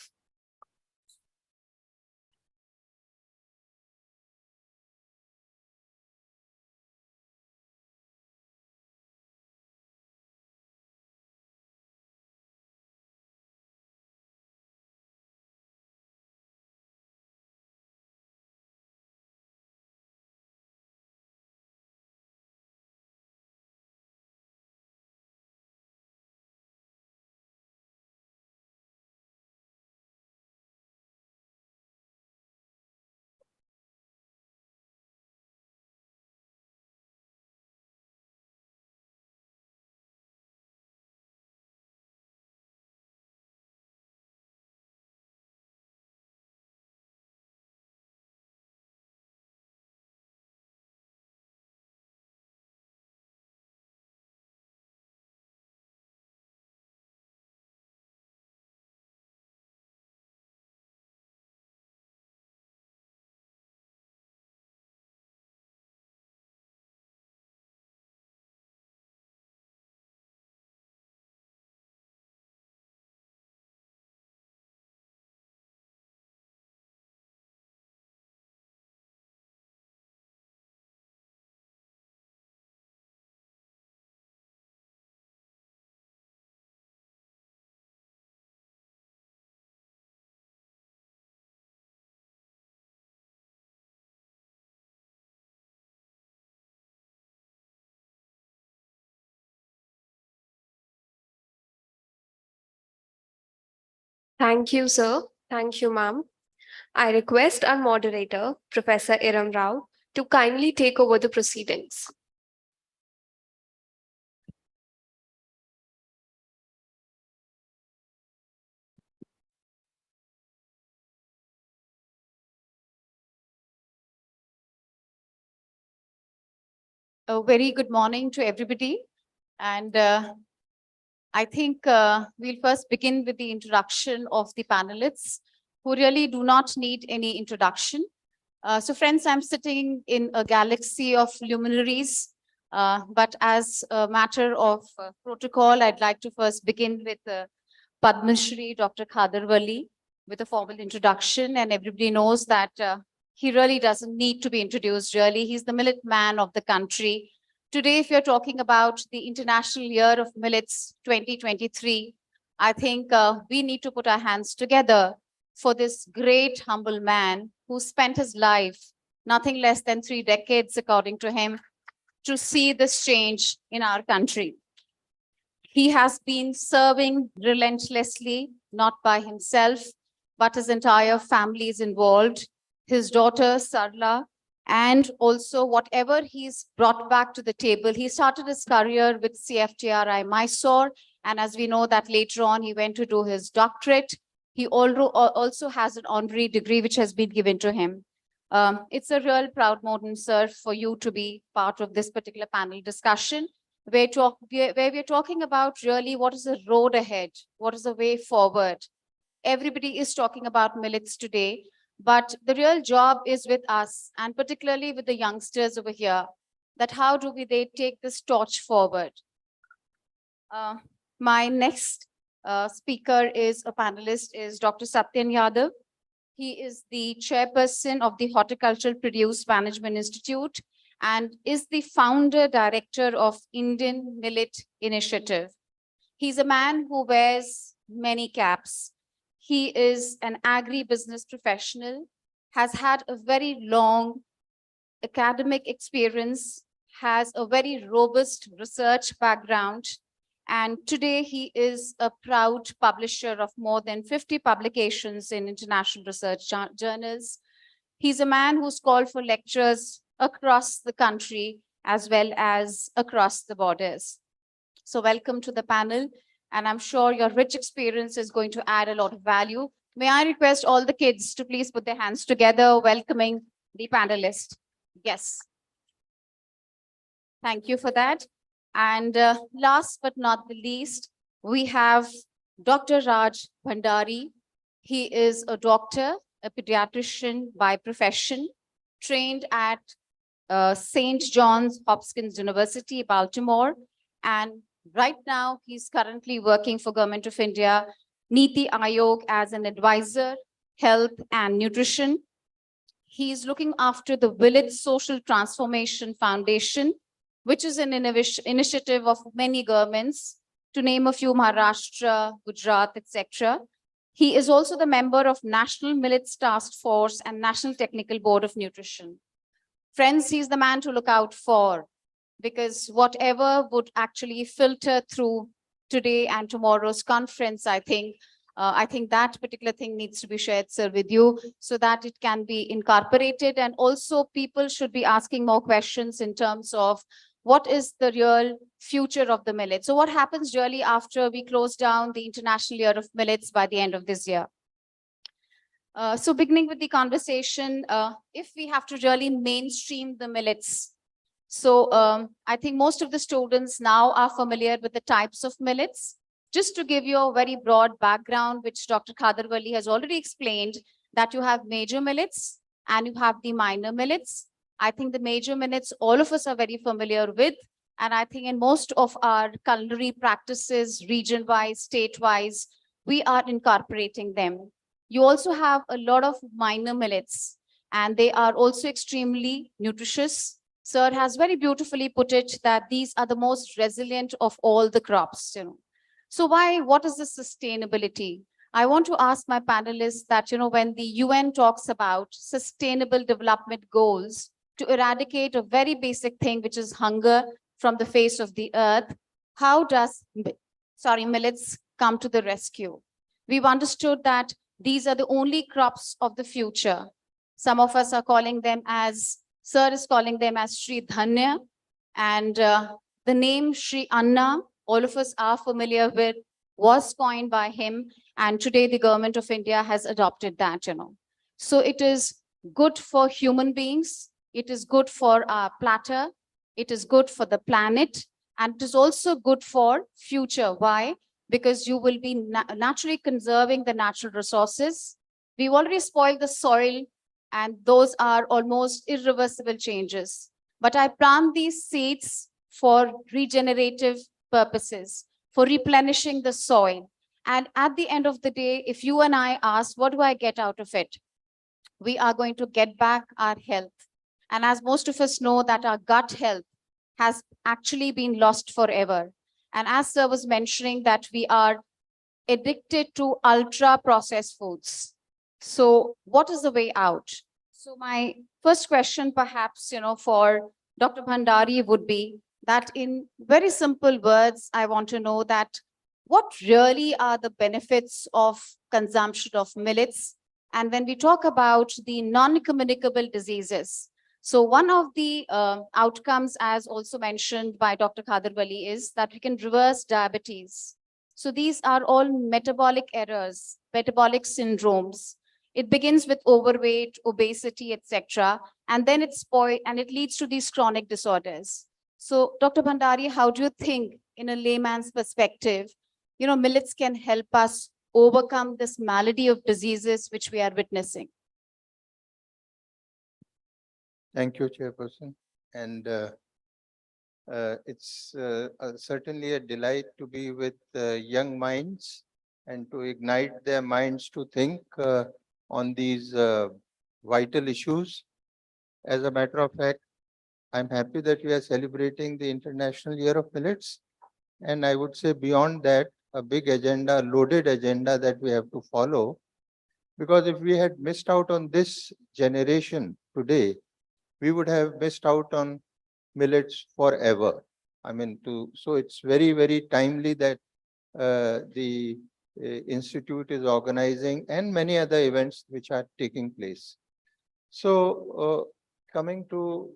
Thank you, sir. Thank you, ma'am. I request our moderator, Professor Iram Rao, to kindly take over the proceedings. A very good morning to everybody. And I think we'll first begin with the introduction of the panelists who really do not need any introduction. So friends, I'm sitting in a galaxy of luminaries, but as a matter of protocol, I'd like to first begin with Padma Shri Dr. Khadar Wali with a formal introduction, and everybody knows that he really doesn't need to be introduced, really. He's the millet man of the country. Today, if you're talking about the International Year of Millets 2023, I think we need to put our hands together for this great, humble man who spent his life, nothing less than 3 decades, according to him, to see this change in our country. He has been serving relentlessly, not by himself, but his entire family is involved. His daughter, Sarla, and also whatever he's brought back to the table. He started his career with CFTRI Mysore, and as we know that later on, he went to do his doctorate. He also has an honorary degree which has been given to him. It's a real proud moment, sir, for you to be part of this particular panel discussion, where we're talking about really what is the road ahead, what is the way forward. Everybody is talking about millets today, but the real job is with us, and particularly with the youngsters over here, that how do they take this torch forward? My next speaker is a panelist, is Dr. Satyen Yadav. He is the chairperson of the Horticultural Produce Management Institute and is the founder director of Indian Millet Initiative. He's a man who wears many caps. He is an agri-business professional, has had a very long academic experience, has a very robust research background, And today he is a proud publisher of more than 50 publications in international research journals. He's a man who's called for lectures across the country as well as across the borders. So welcome to the panel, and I'm sure your rich experience is going to add a lot of value. May I request all the kids to please put their hands together, welcoming the panelists. Yes. Thank you for that. And last but not the least, we have Dr. Raj Bhandari. He is a doctor, a pediatrician by profession, trained at St. John's Hopkins University, Baltimore. And right now, he's currently working for Government of India, Niti Aayog as an advisor, health and nutrition. He's looking after the Village Social Transformation Foundation, which is an initiative of many governments, to name a few: Maharashtra, Gujarat, etc. He is also the member of National Millets Task Force and National Technical Board of Nutrition. Friends, he's the man to look out for, because whatever would actually filter through today and tomorrow's conference, I think that particular thing needs to be shared, sir, with you, so that it can be incorporated. And also people should be asking more questions in terms of what is the real future of the millet. So what happens really after we close down the International Year of Millets by the end of this year? So beginning with the conversation, if we have to really mainstream the millets, so I think most of the students now are familiar with the types of millets. Just to give you a very broad background, which Dr. Khadarwali has already explained, that you have major millets and you have the minor millets. I think the major millets, all of us are very familiar with. And I think in most of our culinary practices, region-wise, state-wise, we are incorporating them. You also have a lot of minor millets, and they are also extremely nutritious. Sir has very beautifully put it that these are the most resilient of all the crops. So what is the sustainability? I want to ask my panelists that, when the UN talks about sustainable development goals to eradicate a very basic thing, which is hunger from the face of the earth, how does, millets come to the rescue? We've understood that these are the only crops of the future. Some of us are calling them as, Sir is calling them as Sri Dhanya, and the name Sri Anna, all of us are familiar with, was coined by him, and today the Government of India has adopted that, So it is good for human beings, it is good for our platter, it is good for the planet, and it is also good for future. Why? Because you will be naturally conserving the natural resources. We've already spoiled the soil, and those are almost irreversible changes. But I plant these seeds for regenerative purposes, for replenishing the soil. And at the end of the day, if you and I ask, what do I get out of it? We are going to get back our health. And as most of us know, that our gut health has actually been lost forever. And as Sir was mentioning, that we are addicted to ultra processed foods. So what is the way out? So my first question, perhaps, for Dr. Bhandari would be that, in very simple words, I want to know that what really are the benefits of consumption of millets? And when we talk about the non-communicable diseases, so one of the outcomes, as also mentioned by Dr. Khadarwali, is that we can reverse diabetes. So these are all metabolic errors, metabolic syndromes. It begins with overweight, obesity, etc. And then it leads to these chronic disorders. So Dr. Bhandari, how do you think, in a layman's perspective, millets can help us overcome this malady of diseases which we are witnessing? Thank you, Chairperson. And it's certainly a delight to be with young minds and to ignite their minds to think on these vital issues. As a matter of fact, I'm happy that we are celebrating the International Year of Millets. And I would say beyond that, a big agenda, loaded agenda that we have to follow. Because if we had missed out on this generation today, we would have missed out on millets forever. I mean, so it's very, very timely that the institute is organizing and many other events which are taking place. So coming to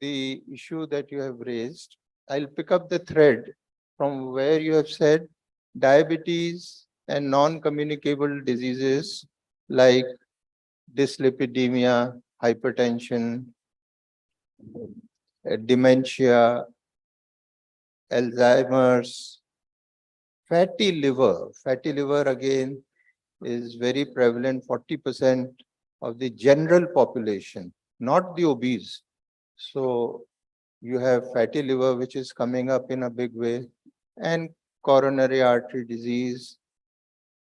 the issue that you have raised, I'll pick up the thread from where you have said diabetes and non-communicable diseases like dyslipidemia, hypertension, dementia, Alzheimer's, fatty liver. Fatty liver again is very prevalent, 40% of the general population, not the obese. So you have fatty liver, which is coming up in a big way, and coronary artery disease.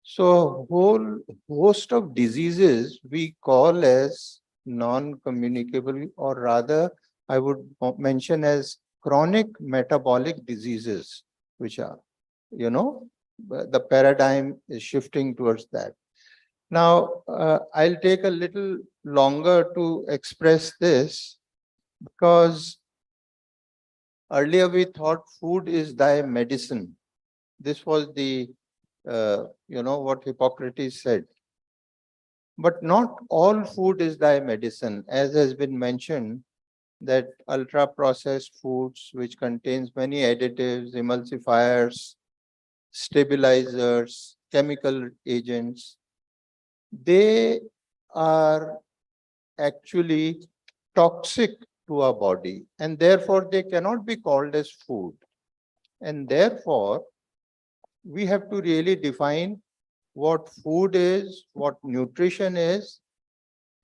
So whole host of diseases we call as non-communicable, or rather I would mention as chronic metabolic diseases, which are, the paradigm is shifting towards that. Now, I'll take a little longer to express this because earlier we thought food is thy medicine. This was the, what Hippocrates said. But not all food is thy medicine, as has been mentioned, that ultra processed foods, which contains many additives, emulsifiers, stabilizers, chemical agents, they are actually toxic to our body, and therefore they cannot be called as food. And therefore, we have to really define what food is, what nutrition is,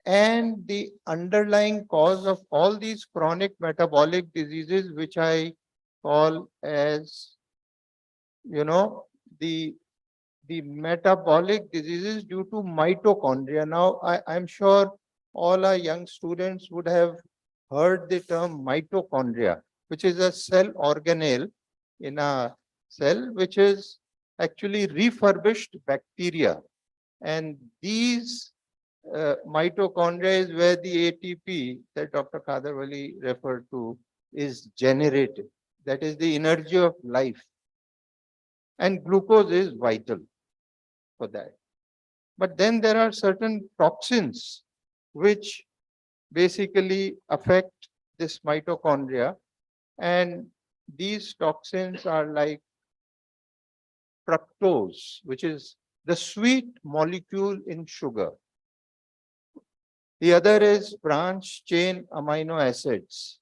and the underlying cause of all these chronic metabolic diseases, which I call as, the metabolic diseases due to mitochondria. Now, I'm sure all our young students would have heard the term mitochondria, which is a cell organelle in a cell, which is actually refurbished bacteria. And these mitochondria is where the ATP that Dr. Kadarwali referred to is generated. That is the energy of life. And glucose is vital for that. But then there are certain toxins which basically affect this mitochondria. And these toxins are like fructose, which is the sweet molecule in sugar. The other is branch chain amino acids,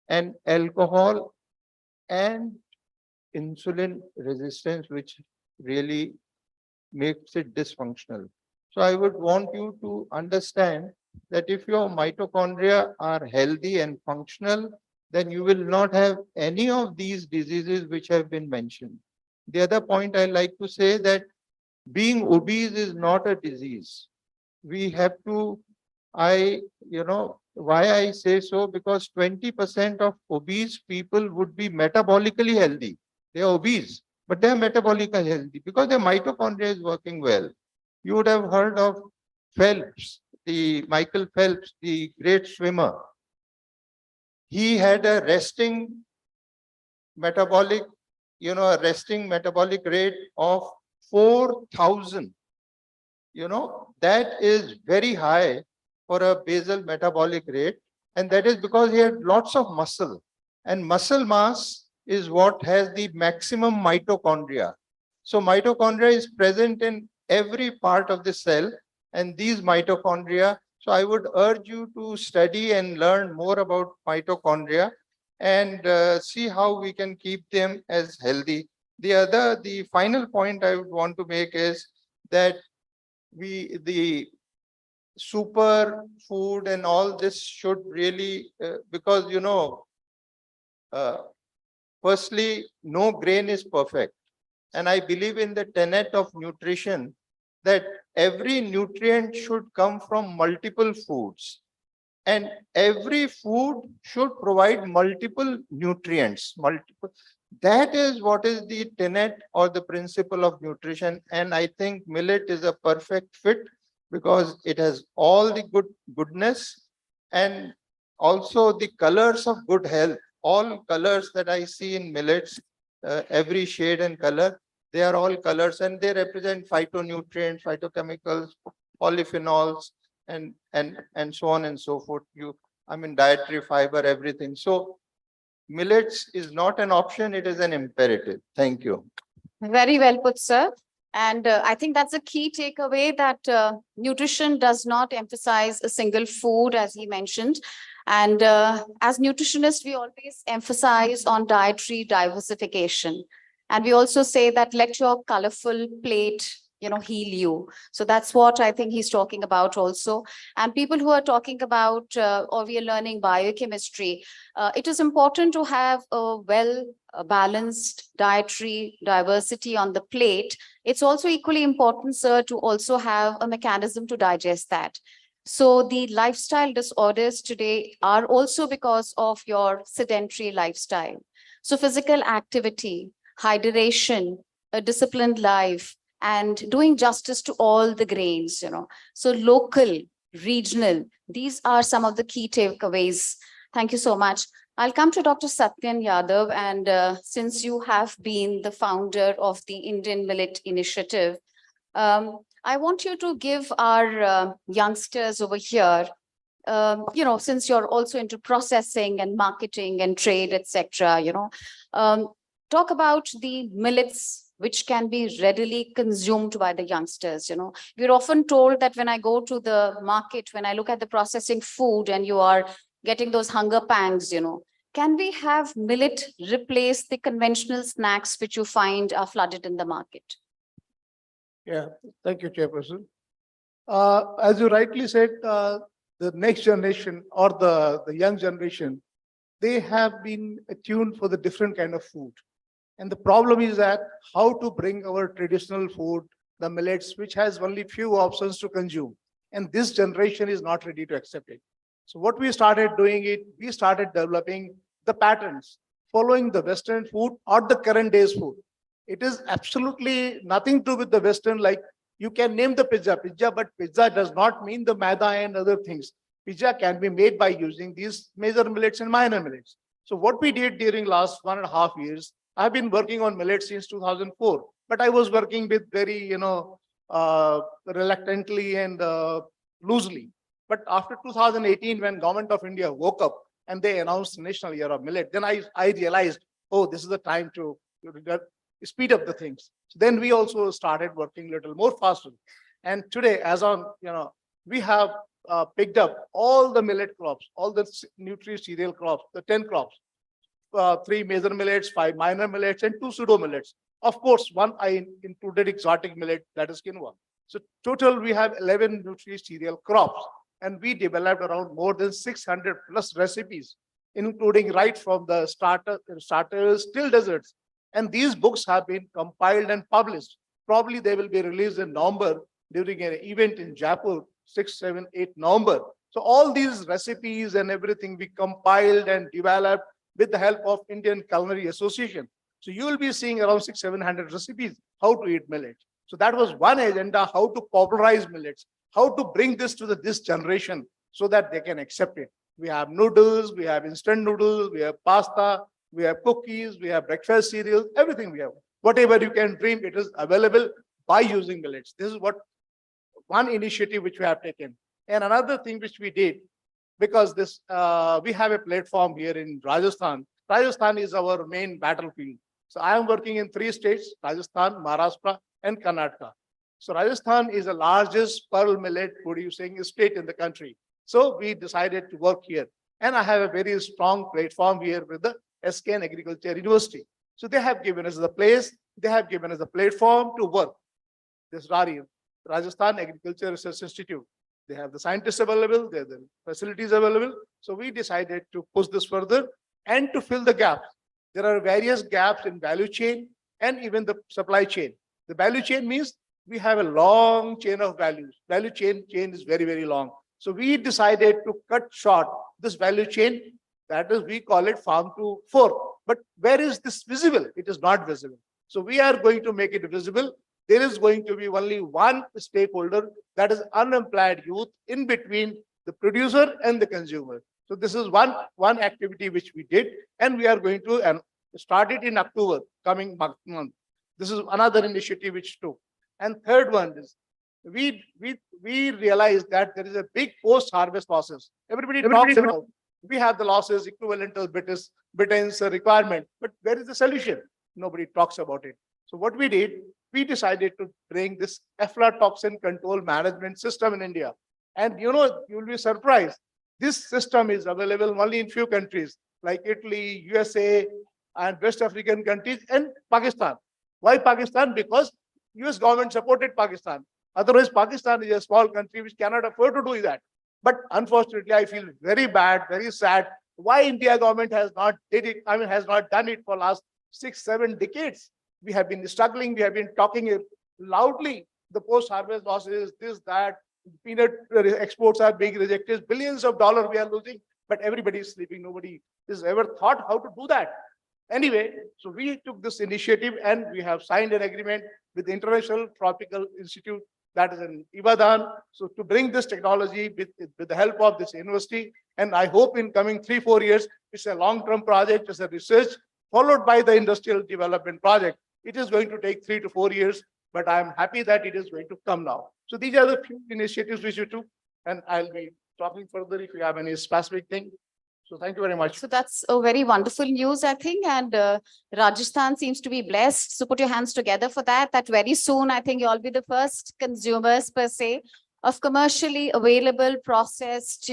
and alcohol and insulin resistance, which really makes it dysfunctional. So I would want you to understand that if your mitochondria are healthy and functional, then you will not have any of these diseases which have been mentioned. The other point I like to say that being obese is not a disease. We have to, why I say so, because 20% of obese people would be metabolically healthy. They are obese, but they are metabolically healthy because their mitochondria is working well. You would have heard of Phelps, Michael Phelps, the great swimmer. He had a resting metabolic rate of 4,000. That is very high for a basal metabolic rate. And that is because he had lots of muscle. And muscle mass is what has the maximum mitochondria. So mitochondria is present in every part of the cell, and these mitochondria. So I would urge you to study and learn more about mitochondria and see how we can keep them as healthy. The final point I would want to make is that the super food and all this should really, because, firstly, no grain is perfect. And I believe in the tenet of nutrition that every nutrient should come from multiple foods. And every food should provide multiple nutrients, That is what is the tenet or the principle of nutrition. And I think millet is a perfect fit because it has all the goodness and also the colors of good health all colors that I see in millets, every shade and color, they are all colors and they represent phytonutrients, phytochemicals, polyphenols, and so on and so forth. I mean, dietary fiber, everything. So millets is not an option, it is an imperative. Thank you. Very well put, sir. And I think that's a key takeaway, that nutrition does not emphasize a single food, as he mentioned. And as nutritionists, we always emphasize on dietary diversification. And we also say that let your colorful plate, heal you. So that's what I think he's talking about also. And people who are talking about, or we are learning biochemistry, it is important to have a balanced dietary diversity on the plate. It's also equally important, sir, to also have a mechanism to digest that. So the lifestyle disorders today are also because of your sedentary lifestyle. So physical activity, hydration, a disciplined life, and doing justice to all the grains, So local, regional, these are some of the key takeaways. Thank you so much. I'll come to Dr. Satyan Yadav, and since you have been the founder of the Indian Millet Initiative, I want you to give our youngsters over here, since you're also into processing and marketing and trade, etc., talk about the millets which can be readily consumed by the youngsters. We're often told that when I go to the market, when I look at the processing food and you are getting those hunger pangs, can we have millet replace the conventional snacks which you find are flooded in the market? Yeah, thank you, Chairperson. As you rightly said, the next generation or the young generation, they have been attuned for the different kind of food. And the problem is that how to bring our traditional food, the millets, which has only few options to consume. And this generation is not ready to accept it. So what we started doing we started developing the patterns, following the Western food or the current day's food. It is absolutely nothing to do with the Western, like you can name the pizza, but pizza does not mean the maida and other things. Pizza can be made by using these major millets and minor millets. So what we did during last 1.5 years, I've been working on millets since 2004, but I was working with very, reluctantly and loosely. But after 2018, when Government of India woke up and they announced National Year of Millet, then I realized, oh, this is the time to speed up the things. So then we also started working a little more faster. And today, as on, we have picked up all the millet crops, all the nutri-cereal crops, the 10 crops. 3 major millets, 5 minor millets, and 2 pseudo millets. Of course, one I included exotic millet, that is quinoa. So total, we have 11 nutri-cereal crops, and we developed around more than 600 plus recipes, including right from the starters till desserts. And these books have been compiled and published. Probably they will be released in November during an event in Jaipur, 6, 7, 8 November. So all these recipes and everything we compiled and developed with the help of Indian Culinary Association. So you will be seeing around 600-700 recipes, how to eat millet. So that was one agenda, how to popularize millets, how to bring this to this generation so that they can accept it. We have noodles, we have instant noodles, we have pasta, we have cookies, we have breakfast cereals, everything we have. Whatever you can dream, it is available by using millets. This is what one initiative which we have taken. And another thing which we did, because this we have a platform here in Rajasthan. Rajasthan is our main battlefield. So I am working in 3 states, Rajasthan, Maharashtra, and Karnataka. So Rajasthan is the largest pearl millet producing state in the country. So we decided to work here. And I have a very strong platform here with the SKN Agriculture University. So they have given us the place, they have given us the platform to work. This Rajasthan Agriculture Research Institute. They have the scientists available, they have the facilities available. So we decided to push this further and to fill the gaps. There are various gaps in value chain and even the supply chain. The value chain means we have a long chain of values. Value chain is very, very long. So we decided to cut short this value chain. That is, we call it farm to fork. But where is this visible? It is not visible. So we are going to make it visible. There is going to be only one stakeholder, that is unemployed youth, in between the producer and the consumer. So this is one activity which we did, and we are going to start it in October, coming month. This is another initiative which took. And third one is we realized that there is a big post-harvest losses. Everybody talks about we have the losses equivalent to Britain's requirement, but where is the solution? Nobody talks about it. So what we did, we decided to bring this aflatoxin control management system in India. And you'll be surprised. This system is available only in few countries like Italy, USA, and West African countries, and Pakistan. Why Pakistan? Because US government supported Pakistan. Otherwise, Pakistan is a small country which cannot afford to do that. But unfortunately, I feel very bad, very sad. Why India government has not has not done it for last 6-7 decades. We have been struggling. We have been talking loudly. The post-harvest losses, this, that, peanut exports are being rejected. Billions of dollars we are losing, but everybody is sleeping. Nobody has ever thought how to do that. Anyway, so we took this initiative and we have signed an agreement with the International Tropical Institute, that is in Ibadan. So to bring this technology with the help of this university, and I hope in coming 3-4 years, it's a long-term project, it's a research followed by the industrial development project. It is going to take 3 to 4 years, but I'm happy that it is going to come now. So these are the few initiatives which we took, and I'll be talking further if you have any specific thing. So thank you very much. So that's a very wonderful news, I think. And Rajasthan seems to be blessed. So put your hands together for that. That very soon, I think you'll be the first consumers per se of commercially available, processed,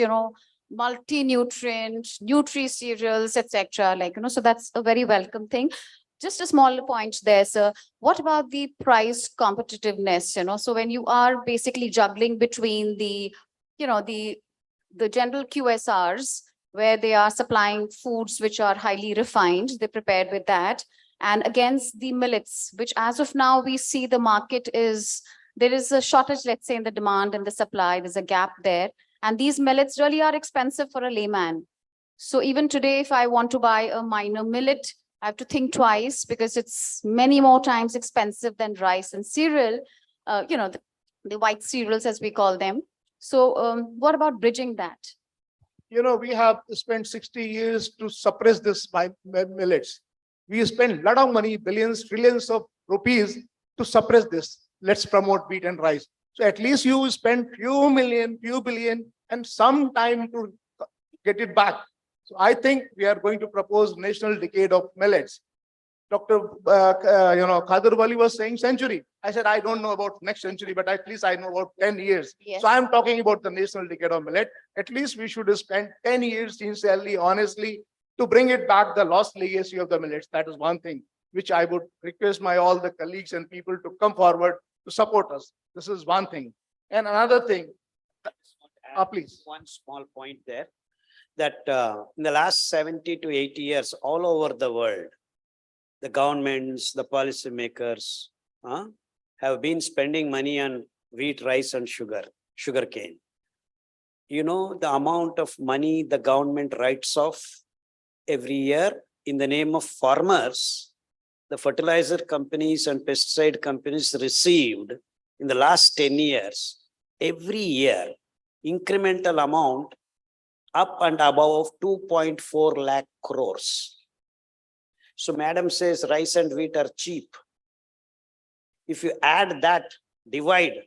multi-nutrient, nutri-cereals, etc. So that's a very welcome thing. Just a small point there, sir. What about the price competitiveness? So when you are basically juggling between the general QSRs, where they are supplying foods which are highly refined, they prepared with that, and against the millets, which as of now we see the market there is a shortage, let's say, in the demand and the supply, there's a gap there. And these millets really are expensive for a layman. So even today, if I want to buy a minor millet, I have to think twice because it's many more times expensive than rice and cereal, the white cereals as we call them. So what about bridging that? We have spent 60 years to suppress this millets. We spent a lot of money, billions, trillions of rupees to suppress this. Let's promote wheat and rice. So at least you spend few million, few billion, and some time to get it back. So I think we are going to propose national decade of millets. Dr. Khader Wali was saying century. I said, I don't know about next century, but at least I know about 10 years. Yes. So I'm talking about the national decade of millet. At least we should spend 10 years sincerely, honestly, to bring it back, the lost legacy of the millets. That is one thing which I would request all the colleagues and people to come forward to support us. This is one thing. And another thing, please. One small point there, that in the last 70 to 80 years, all over the world, the governments, the policymakers have been spending money on wheat, rice, and sugarcane. The amount of money the government writes off every year in the name of farmers, the fertilizer companies and pesticide companies received in the last 10 years, every year, incremental amount up and above 2.4 lakh crores. So madam says rice and wheat are cheap. If you add that, divide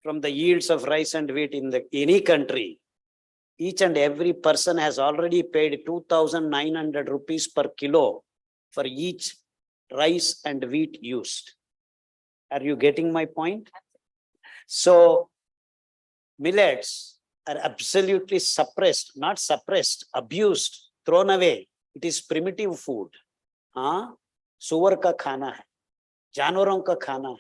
from the yields of rice and wheat in any country, each and every person has already paid 2,900 rupees per kilo for each rice and wheat used. Are you getting my point? So millets are absolutely suppressed, not suppressed, abused, thrown away. It is primitive food. सुअर का खाना है, जानवरों का खाना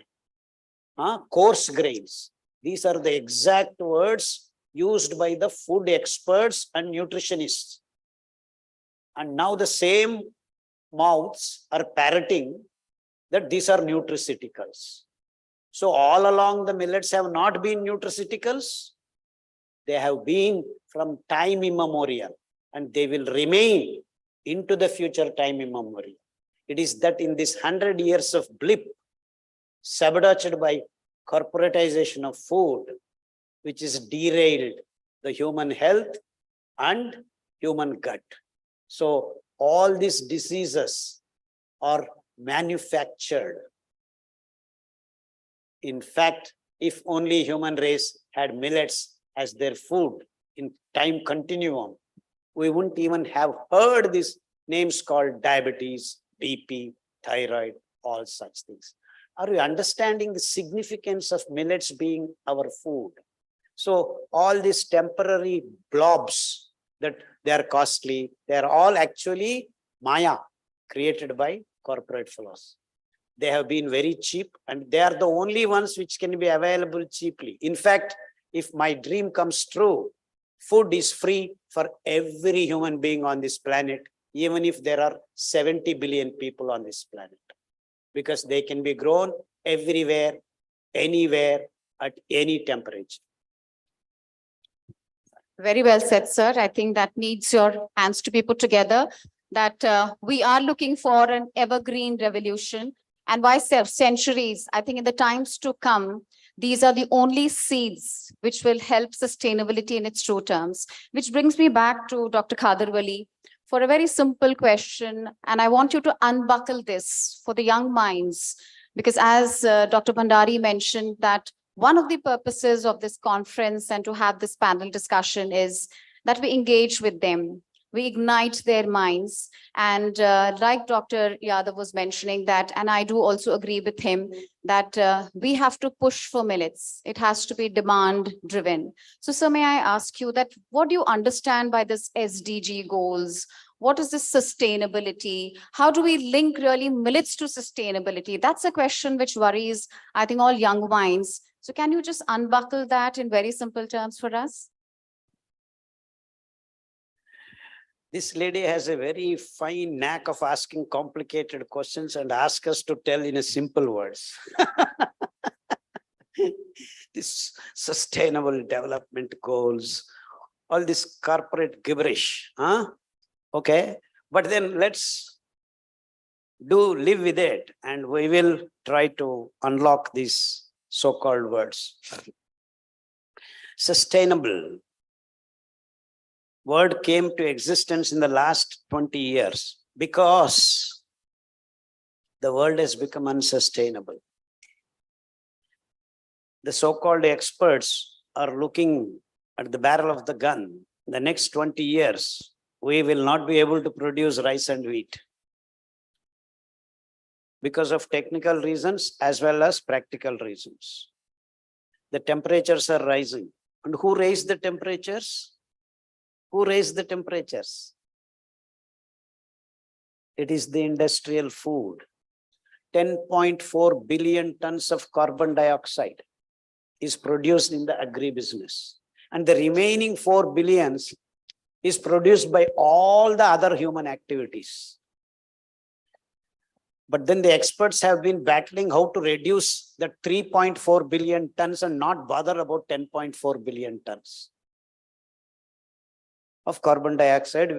है, coarse grains. These are the exact words used by the food experts and nutritionists. And now the same mouths are parroting that these are nutraceuticals. So all along the millets have not been nutraceuticals. They have been from time immemorial, and they will remain into the future time immemorial. It is that in this 100 years of blip, sabotaged by corporatization of food, which is derailed the human health and human gut. So all these diseases are manufactured. In fact, if only human race had millets as their food in time continuum, we wouldn't even have heard these names called diabetes, BP, thyroid, all such things. Are you understanding the significance of millets being our food? So all these temporary blobs that they are costly, they are all actually Maya created by corporate fellows. They have been very cheap and they are the only ones which can be available cheaply. In fact, if my dream comes true, food is free for every human being on this planet, even if there are 70 billion people on this planet, because they can be grown everywhere, anywhere, at any temperature. Very well said, sir. I think that needs your hands to be put together, that we are looking for an evergreen revolution. And why centuries? I think in the times to come, these are the only seeds which will help sustainability in its true terms. Which brings me back to Dr. Khadarwali for a very simple question. And I want you to unbuckle this for the young minds, because as Dr. Bhandari mentioned, that one of the purposes of this conference and to have this panel discussion is that we engage with them, we ignite their minds. And like Dr. Yadav was mentioning that, and I do also agree with him, that we have to push for millets. It has to be demand driven. So, sir, may I ask you that what do you understand by this SDG goals? What is this sustainability? How do we link really millets to sustainability? That's a question which worries, I think, all young minds. So can you just unbuckle that in very simple terms for us? This lady has a very fine knack of asking complicated questions and ask us to tell in a simple words. This sustainable development goals, all this corporate gibberish, huh? Okay, but then let's live with it, and we will try to unlock these so-called words. Sustainable word came to existence in the last 20 years because the world has become unsustainable. The so-called experts are looking at the barrel of the gun. In the next 20 years, we will not be able to produce rice and wheat because of technical reasons as well as practical reasons. The temperatures are rising. And who raised the temperatures? Who raised the temperatures? It is the industrial food. 10.4 billion tons of carbon dioxide is produced in the agribusiness. And the remaining 4 billions is produced by all the other human activities. But then the experts have been battling how to reduce the 3.4 billion tons and not bother about 10.4 billion tons of carbon dioxide,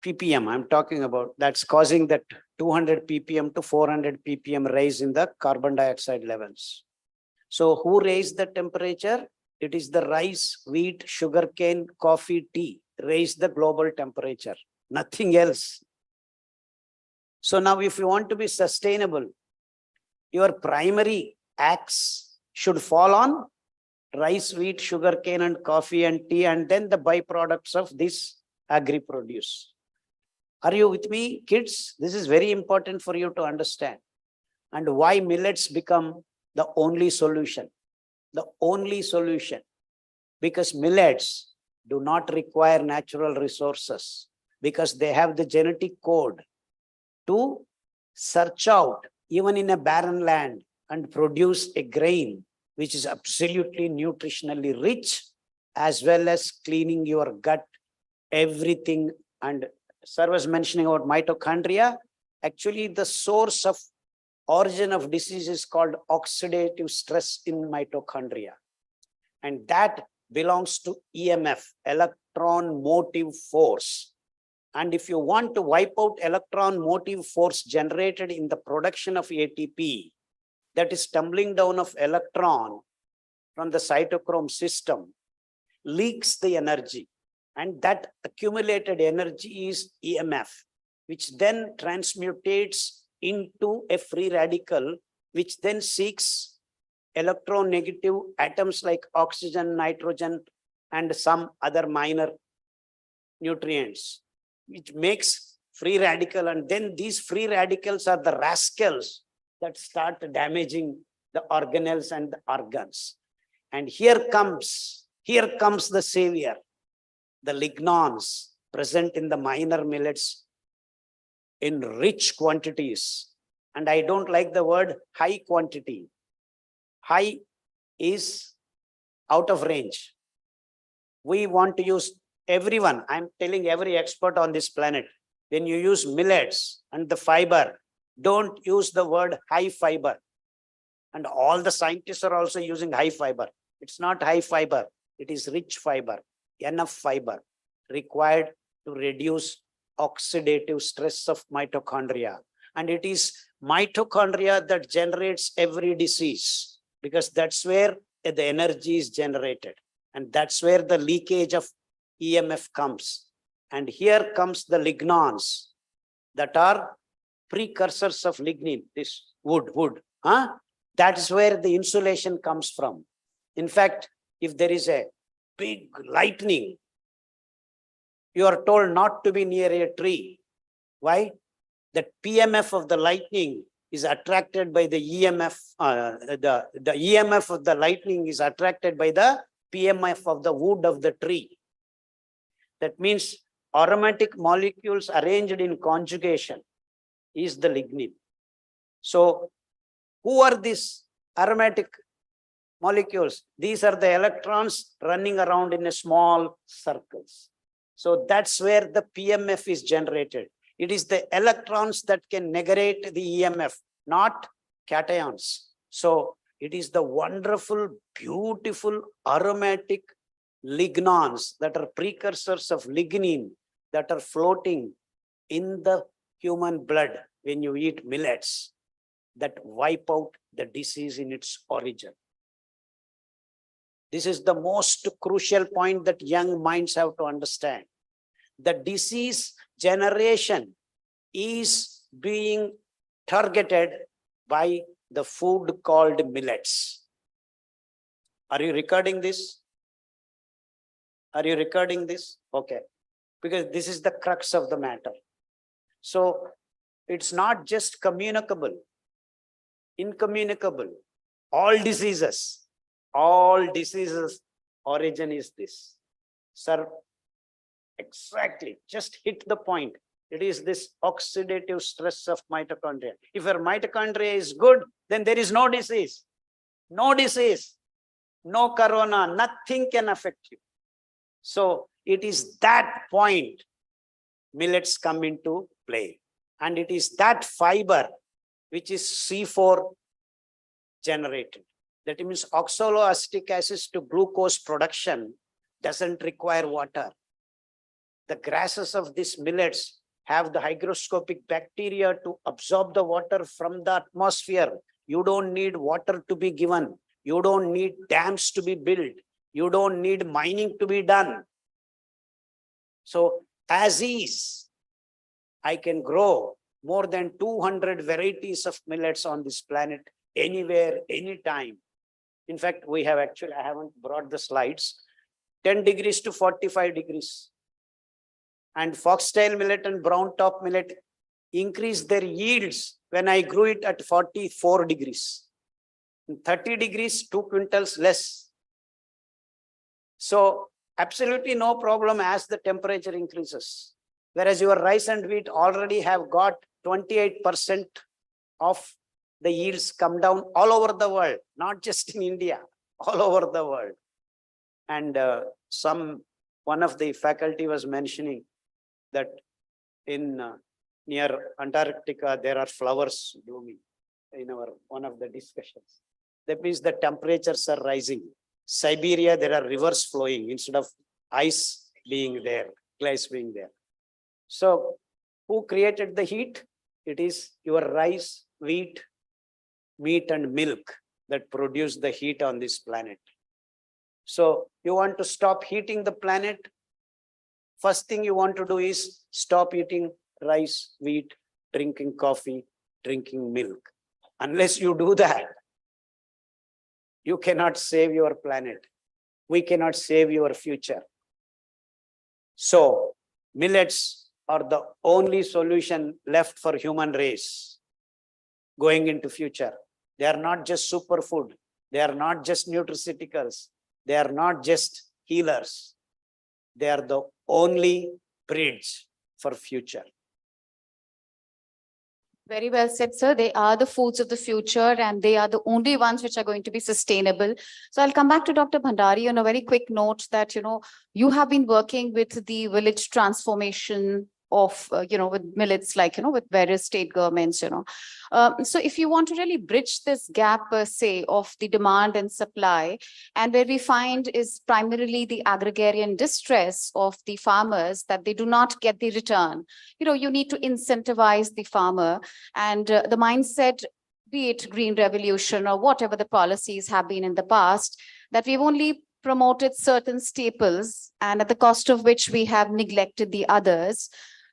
ppm I'm talking about, that's causing that 200 ppm to 400 ppm rise in the carbon dioxide levels. So who raised the temperature? It is the rice, wheat, sugarcane, coffee, tea raised the global temperature, nothing else. So now if you want to be sustainable, your primary axe should fall on rice, wheat, sugarcane, and coffee and tea, and then the byproducts of this agri-produce. Are you with me, kids? This is very important for you to understand. And why millets become the only solution. The only solution. Because millets do not require natural resources, because they have the genetic code to search out even in a barren land and produce a grain which is absolutely nutritionally rich, as well as cleaning your gut, everything. And sir was mentioning about mitochondria. Actually, the source of origin of disease is called oxidative stress in mitochondria. And that belongs to EMF, electron motive force. And if you want to wipe out electron motive force generated in the production of ATP, that is tumbling down of electron from the cytochrome system, leaks the energy. And that accumulated energy is EMF, which then transmutates into a free radical, which then seeks electronegative atoms like oxygen, nitrogen, and some other minor nutrients, which makes free radical. And then these free radicals are the rascals that start damaging the organelles and the organs. And here comes the savior, the lignans present in the minor millets in rich quantities. And I don't like the word high quantity. High is out of range. We want to use everyone. I'm telling every expert on this planet, when you use millets and the fiber, don't use the word high fiber. And all the scientists are also using high fiber. It's not high fiber. It is rich fiber, enough fiber required to reduce oxidative stress of mitochondria. And it is mitochondria that generates every disease, because that's where the energy is generated. And that's where the leakage of EMF comes. And here comes the lignans that are precursors of lignin, this wood. That is where the insulation comes from. In fact, if there is a big lightning, you are told not to be near a tree. Why? The PMF of the lightning is attracted by the EMF. The EMF of the lightning is attracted by the PMF of the wood of the tree. That means aromatic molecules arranged in conjugation is the lignin. So who are these aromatic molecules? These are the electrons running around in a small circles. So that's where the PMF is generated. It is the electrons that can negate the EMF, not cations. So it is the wonderful, beautiful aromatic lignans that are precursors of lignin that are floating in the human blood when you eat millets that wipe out the disease in its origin. This is the most crucial point that young minds have to understand. The disease generation is being targeted by the food called millets. Are you recording this? Are you recording this? Okay. Because this is the crux of the matter. So it's not just communicable, incommunicable. All diseases origin is this. Sir, exactly, just hit the point. It is this oxidative stress of mitochondria. If your mitochondria is good, then there is no disease. No disease, no corona, nothing can affect you. So it is that point millets come into play. And it is that fiber which is C4 generated. That means oxaloacetic acid to glucose production doesn't require water. The grasses of these millets have the hygroscopic bacteria to absorb the water from the atmosphere. You don't need water to be given. You don't need dams to be built. You don't need mining to be done. So as is, I can grow more than 200 varieties of millets on this planet, anywhere, anytime. In fact, we have actually, I haven't brought the slides, 10 degrees to 45 degrees. And foxtail millet and brown top millet increased their yields when I grew it at 44 degrees. In 30 degrees, 2 quintals less. So absolutely no problem as the temperature increases. Whereas your rice and wheat already have got 28% of the yields come down all over the world, not just in India, all over the world. And one of the faculty was mentioning that in near Antarctica, there are flowers blooming in one of the discussions. That means the temperatures are rising. Siberia, there are rivers flowing instead of ice being there, glass being there. So who created the heat? It is your rice, wheat, meat and milk that produce the heat on this planet. So you want to stop heating the planet? First thing you want to do is stop eating rice, wheat, drinking coffee, drinking milk. Unless you do that, you cannot save your planet. We cannot save your future. So millets are the only solution left for human race going into future. They are not just superfood. They are not just nutraceuticals. They are not just healers. They are the only bridge for future. Very well said, sir. They are the foods of the future and they are the only ones which are going to be sustainable. So I'll come back to Dr. Bhandari on a very quick note that, you have been working with the village transformation of, with millets, like, with various state governments, So if you want to really bridge this gap, per se, of the demand and supply, and where we find is primarily the agrarian distress of the farmers, that they do not get the return. You need to incentivize the farmer, and the mindset, be it green revolution or whatever the policies have been in the past, that we've only promoted certain staples and at the cost of which we have neglected the others.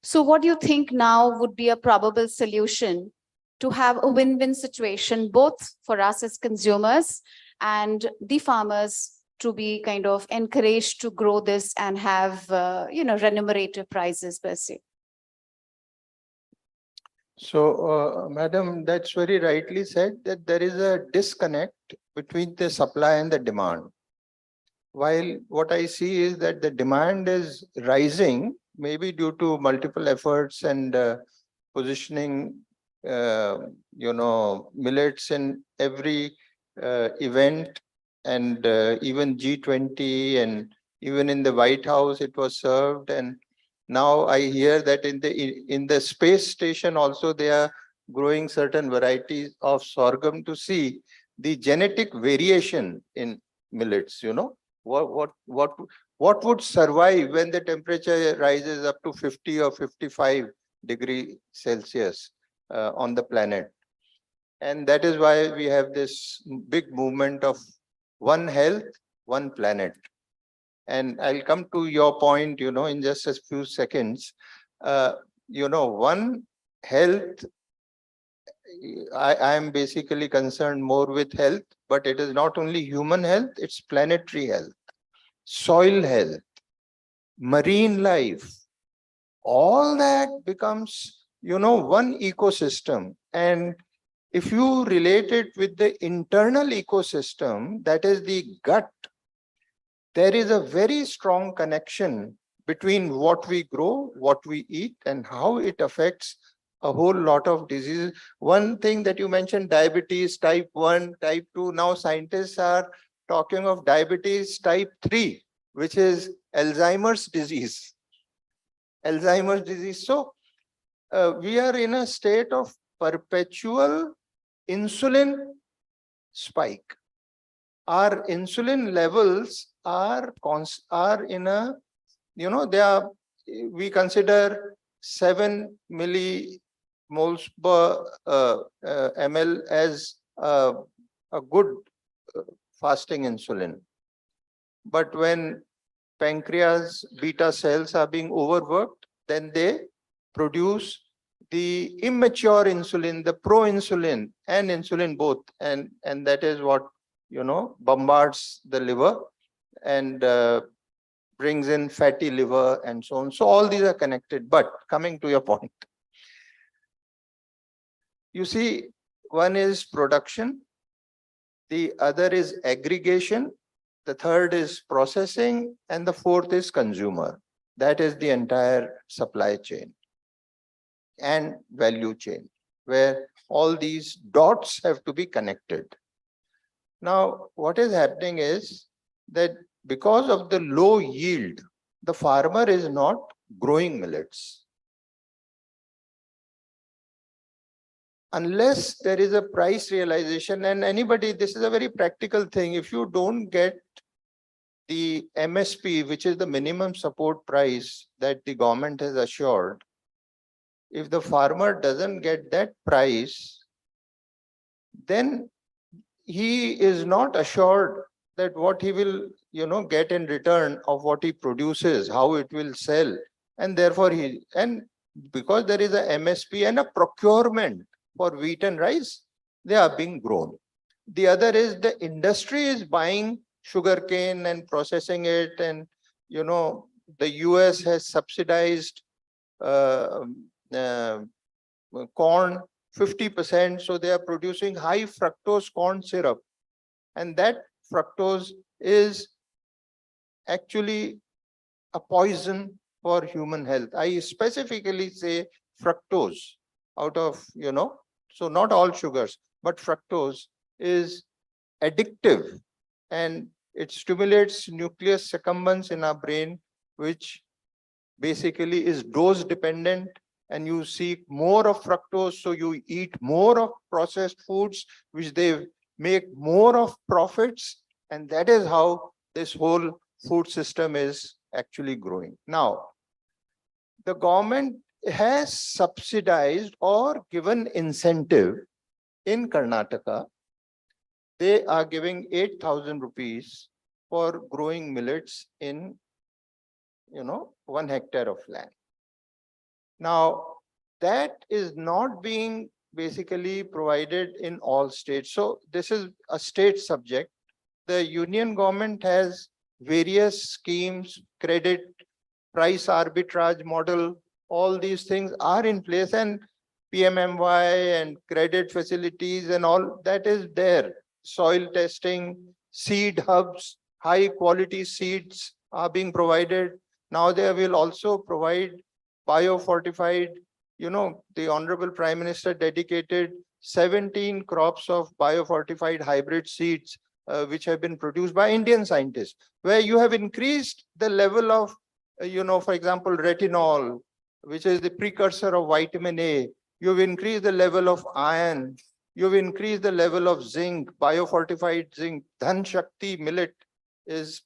So what do you think now would be a probable solution to have a win-win situation, both for us as consumers and the farmers, to be kind of encouraged to grow this and have, remunerative prices per se? So, Madam, that's very rightly said that there is a disconnect between the supply and the demand. While what I see is that the demand is rising, maybe due to multiple efforts and positioning, millets in every event, and even G20, and even in the White House it was served. And now I hear that in the space station also they are growing certain varieties of sorghum to see the genetic variation in millets. What would survive when the temperature rises up to 50 or 55 degrees Celsius on the planet? And that is why we have this big movement of one health, one planet. And I'll come to your point, in just a few seconds. One health, I am basically concerned more with health, but it is not only human health, it's planetary health, soil health, marine life. All that becomes, one ecosystem. And if you relate it with the internal ecosystem, that is the gut, there is a very strong connection between what we grow, what we eat, and how it affects a whole lot of diseases. One thing that you mentioned, diabetes type 1, type 2, now scientists are talking of diabetes type 3, which is Alzheimer's disease. Alzheimer's disease. So we are in a state of perpetual insulin spike. Our insulin levels are in a, we consider 7 millimoles per ml as a good fasting insulin. But when pancreas beta cells are being overworked, then they produce the immature insulin, the proinsulin and insulin both, and that is what bombards the liver and brings in fatty liver and so on. So all these are connected. But coming to your point, you see, one is production, the other is aggregation, the third is processing, and the fourth is consumer. That is the entire supply chain and value chain, where all these dots have to be connected. Now, what is happening is that because of the low yield, the farmer is not growing millets. Unless there is a price realization, and anybody, this is a very practical thing, if you don't get the MSP, which is the minimum support price that the government has assured, if the farmer doesn't get that price, then he is not assured that what he will get in return of what he produces, how it will sell. And therefore because there is a MSP and a procurement for wheat and rice, they are being grown. The other is the industry is buying sugarcane and processing it, and the US has subsidized corn 50%, so they are producing high fructose corn syrup, and that fructose is actually a poison for human health. I specifically say fructose out of, so not all sugars, but fructose is addictive, and it stimulates nucleus accumbens in our brain, which basically is dose dependent, and you seek more of fructose, so you eat more of processed foods, which they make more of profits, and that is how this whole food system is actually growing. Now, the government has subsidized or given incentive in Karnataka. They are giving 8,000 rupees for growing millets in 1 hectare of land. Now, that is not being basically provided in all states. So this is a state subject. The union government has various schemes, credit, price arbitrage model, all these things are in place, and PMMY and credit facilities and all that is there. Soil testing, seed hubs, high quality seeds are being provided. Now they will also provide biofortified, the Honorable Prime Minister dedicated 17 crops of biofortified hybrid seeds, which have been produced by Indian scientists, where you have increased the level of, for example, retinol, which is the precursor of vitamin A. You've increased the level of iron. You've increased the level of zinc, biofortified zinc. Dhan Shakti millet is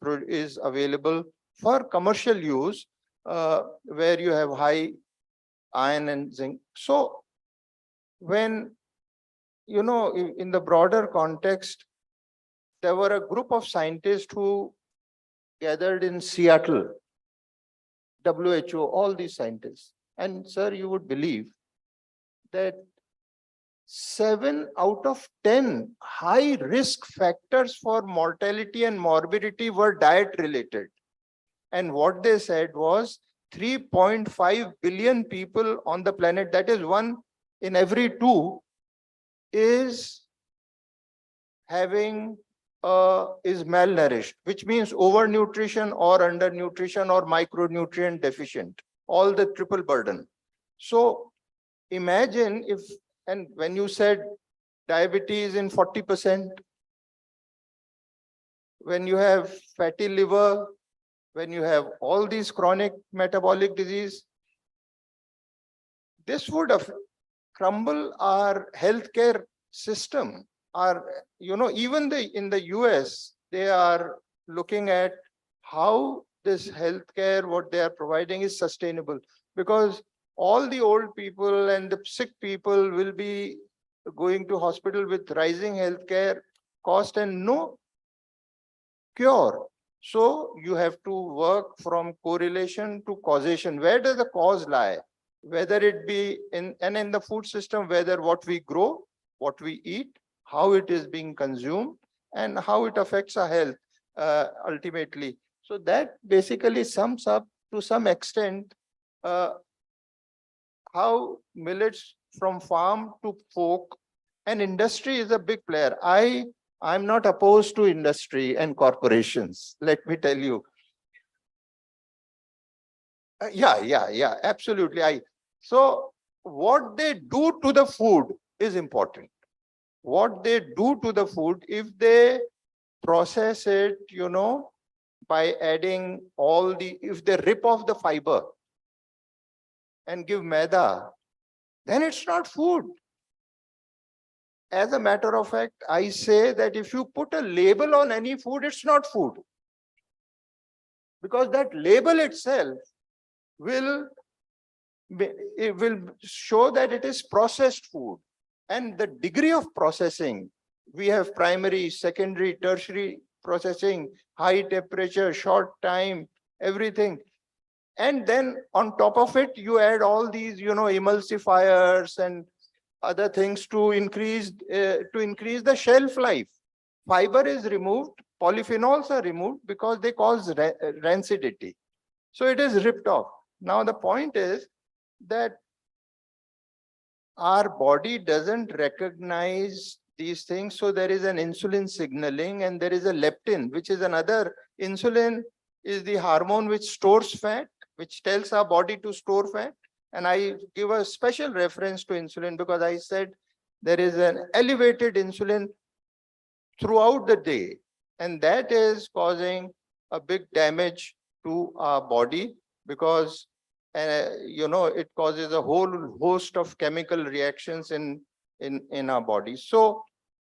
available for commercial use, where you have high iron and zinc. So when, in the broader context, there were a group of scientists who gathered in Seattle, WHO, all these scientists. And sir, you would believe that 7 out of 10 high risk factors for mortality and morbidity were diet related. And what they said was 3.5 billion people on the planet, that is 1 in every 2, is malnourished, which means overnutrition or undernutrition or micronutrient deficient, all the triple burden. So imagine if, and when you said diabetes in 40%, when you have fatty liver, when you have all these chronic metabolic disease, this would crumble our healthcare system. Even in the US, they are looking at how this healthcare, what they are providing is sustainable, because all the old people and the sick people will be going to hospital with rising healthcare cost and no cure. So you have to work from correlation to causation. Where does the cause lie? Whether it be in the food system, whether what we grow, what we eat, how it is being consumed, and how it affects our health ultimately. So that basically sums up to some extent how millets from farm to fork, and industry is a big player. I'm not opposed to industry and corporations, let me tell you. Yeah, absolutely. So what they do to the food is important. What they do to the food, if they process it, by adding if they rip off the fiber and give maida, then it's not food. As a matter of fact, I say that if you put a label on any food, it's not food. Because that label itself will show that it is processed food. And the degree of processing, we have primary, secondary, tertiary processing, high temperature, short time, everything. And then on top of it, you add all these, emulsifiers and other things to increase the shelf life. Fiber is removed, polyphenols are removed because they cause rancidity. So it is ripped off. Now the point is that our body doesn't recognize these things. So there is an insulin signaling and there is a leptin, which is another. Insulin is the hormone which stores fat, which tells our body to store fat. And I give a special reference to insulin because I said there is an elevated insulin throughout the day, and that is causing a big damage to our body because it causes a whole host of chemical reactions in our body. So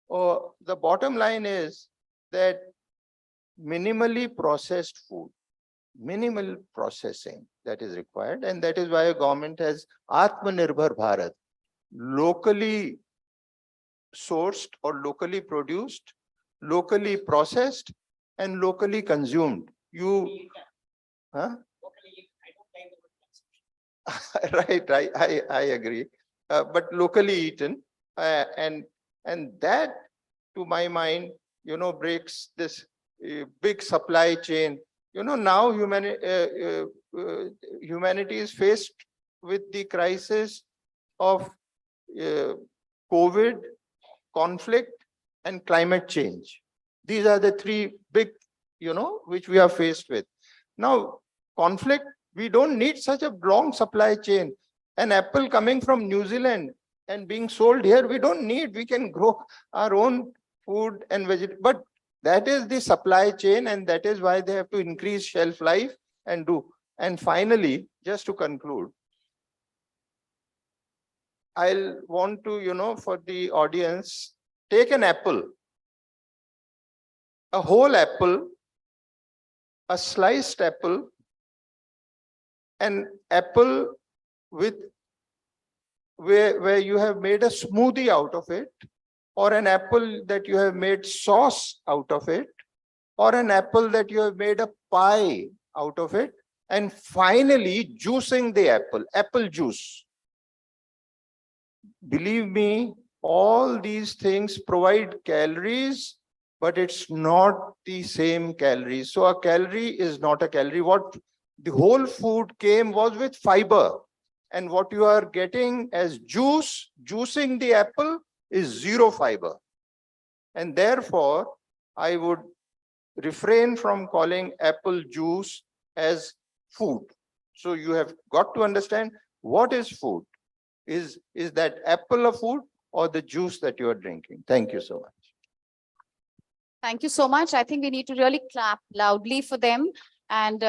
the bottom line is that minimally processed food, minimal processing that is required, and that is why a government has Atmanirbhar Bharat, locally sourced or locally produced, locally processed, and locally consumed. Right, I agree. But locally eaten, and that, to my mind, breaks this big supply chain. Now humanity is faced with the crisis of COVID, conflict, and climate change. These are the three big, which we are faced with. Now, conflict, we don't need such a long supply chain. An apple coming from New Zealand and being sold here, we don't need. We can grow our own food and vegetables. But that is the supply chain, and that is why they have to increase shelf life and do. And finally, just to conclude, I'll want to, for the audience, take an apple, a whole apple, a sliced apple, an apple with where you have made a smoothie out of it, or an apple that you have made sauce out of it, or an apple that you have made a pie out of it, and finally juicing the apple juice. Believe me, all these things provide calories, but it's not the same calories. So a calorie is not a calorie. What the whole food came was with fiber. And what you are getting as juicing the apple, is zero fiber. And therefore, I would refrain from calling apple juice as food. So you have got to understand what is food. Is that apple a food or the juice that you are drinking? Thank you so much. Thank you so much. I think we need to really clap loudly for them. And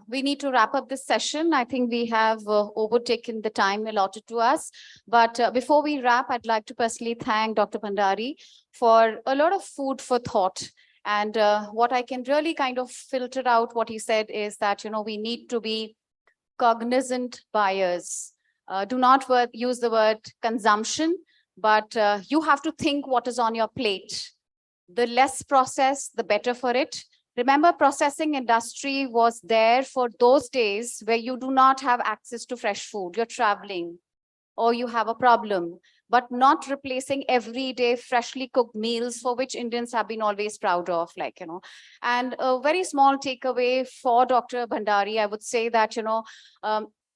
we need to wrap up this session. I think we have overtaken the time allotted to us. But before we wrap, I'd like to personally thank Dr. Bhandari for a lot of food for thought. And what I can really kind of filter out what he said is that, we need to be cognizant buyers. Do not use the word consumption, but you have to think what is on your plate. The less processed, the better for it. Remember, processing industry was there for those days where you do not have access to fresh food. You're traveling or you have a problem, but not replacing everyday freshly cooked meals for which Indians have been always proud of, And a very small takeaway for Dr. Bhandari, I would say that,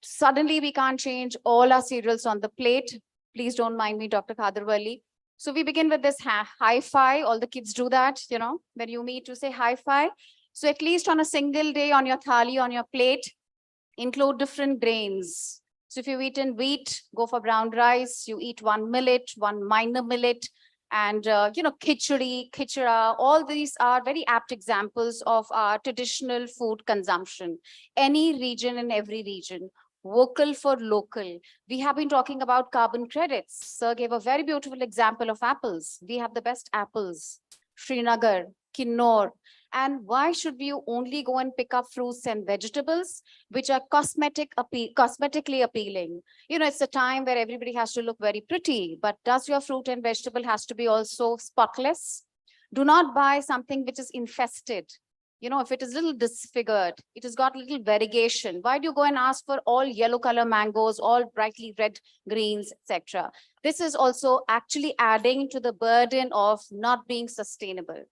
suddenly we can't change all our cereals on the plate. Please don't mind me, Dr. Kadarwali. So we begin with this hi-fi. All the kids do that, when you meet to say hi-fi. So at least on a single day on your thali, on your plate, include different grains. So if you eat in wheat, go for brown rice. You eat one millet, one minor millet, and khichdi, khichda. All these are very apt examples of our traditional food consumption. Any region in every region. Vocal for local. We have been talking about carbon credits. Sir gave a very beautiful example of apples. We have the best apples. Srinagar, quinoa. And why should you only go and pick up fruits and vegetables which are cosmetically appealing? You know, it's a time where everybody has to look very pretty, but does your fruit and vegetable has to be also spotless? Do not buy something which is infested. You know, if it is a little disfigured, it has got a little variegation. Why do you go and ask for all yellow color mangoes, all brightly red greens, etc.? This is also actually adding to the burden of not being sustainable.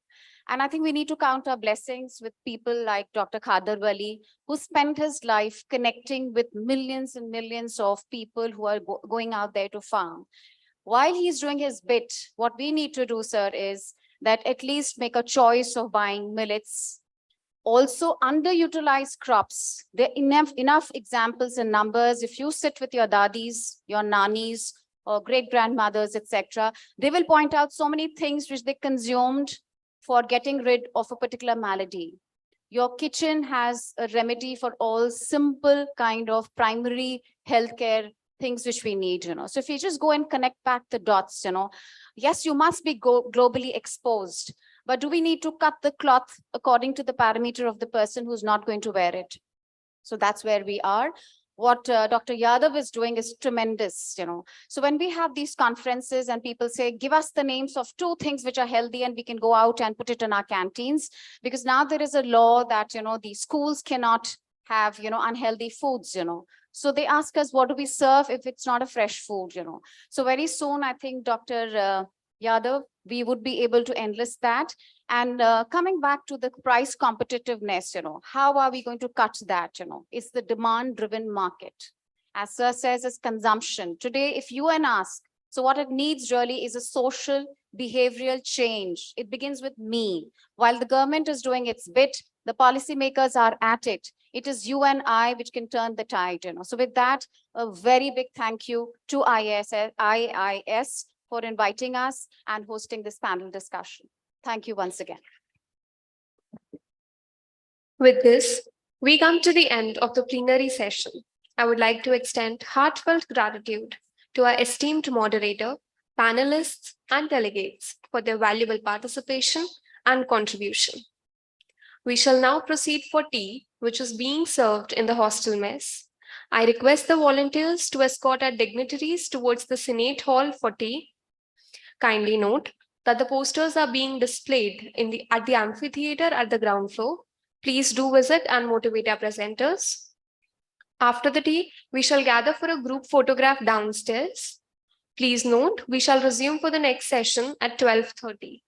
And I think we need to count our blessings with people like Dr. Khadar Wali, who spent his life connecting with millions and millions of people who are going out there to farm. While he's doing his bit, what we need to do, sir, is that at least make a choice of buying millets. Also, underutilized crops. There are enough examples and numbers. If you sit with your dadis, your nannies, or great grandmothers, etc., they will point out so many things which they consumed for getting rid of a particular malady. Your kitchen has a remedy for all simple kind of primary healthcare things which we need, you know. So if you just go and connect back the dots, you know, yes, you must be globally exposed, but do we need to cut the cloth according to the parameter of the person who's not going to wear it? So that's where we are. What Dr. Yadav is doing is tremendous, you know. So when we have these conferences and people say, give us the names of 2 things which are healthy and we can go out and put it in our canteens, because now there is a law that, you know, the schools cannot have, you know, unhealthy foods, you know. So they ask us, what do we serve if it's not a fresh food, you know? So very soon, I think Dr. Yadav, we would be able to enlist that. And coming back to the price competitiveness, you know, how are we going to cut that? You know, it's the demand driven market. As Sir says, it's consumption. Today, if you and ask, so what it needs really is a social behavioral change. It begins with me. While the government is doing its bit, the policymakers are at it. It is you and I which can turn the tide, you know. So with that, a very big thank you to IIS for inviting us and hosting this panel discussion. Thank you once again. With this, we come to the end of the plenary session. I would like to extend heartfelt gratitude to our esteemed moderator, panelists, and delegates for their valuable participation and contribution. We shall now proceed for tea, which is being served in the hostel mess. I request the volunteers to escort our dignitaries towards the Senate Hall for tea. Kindly note that the posters are being displayed at the amphitheater at the ground floor. Please do visit and motivate our presenters. After the tea, we shall gather for a group photograph downstairs. Please note, we shall resume for the next session at 12:30.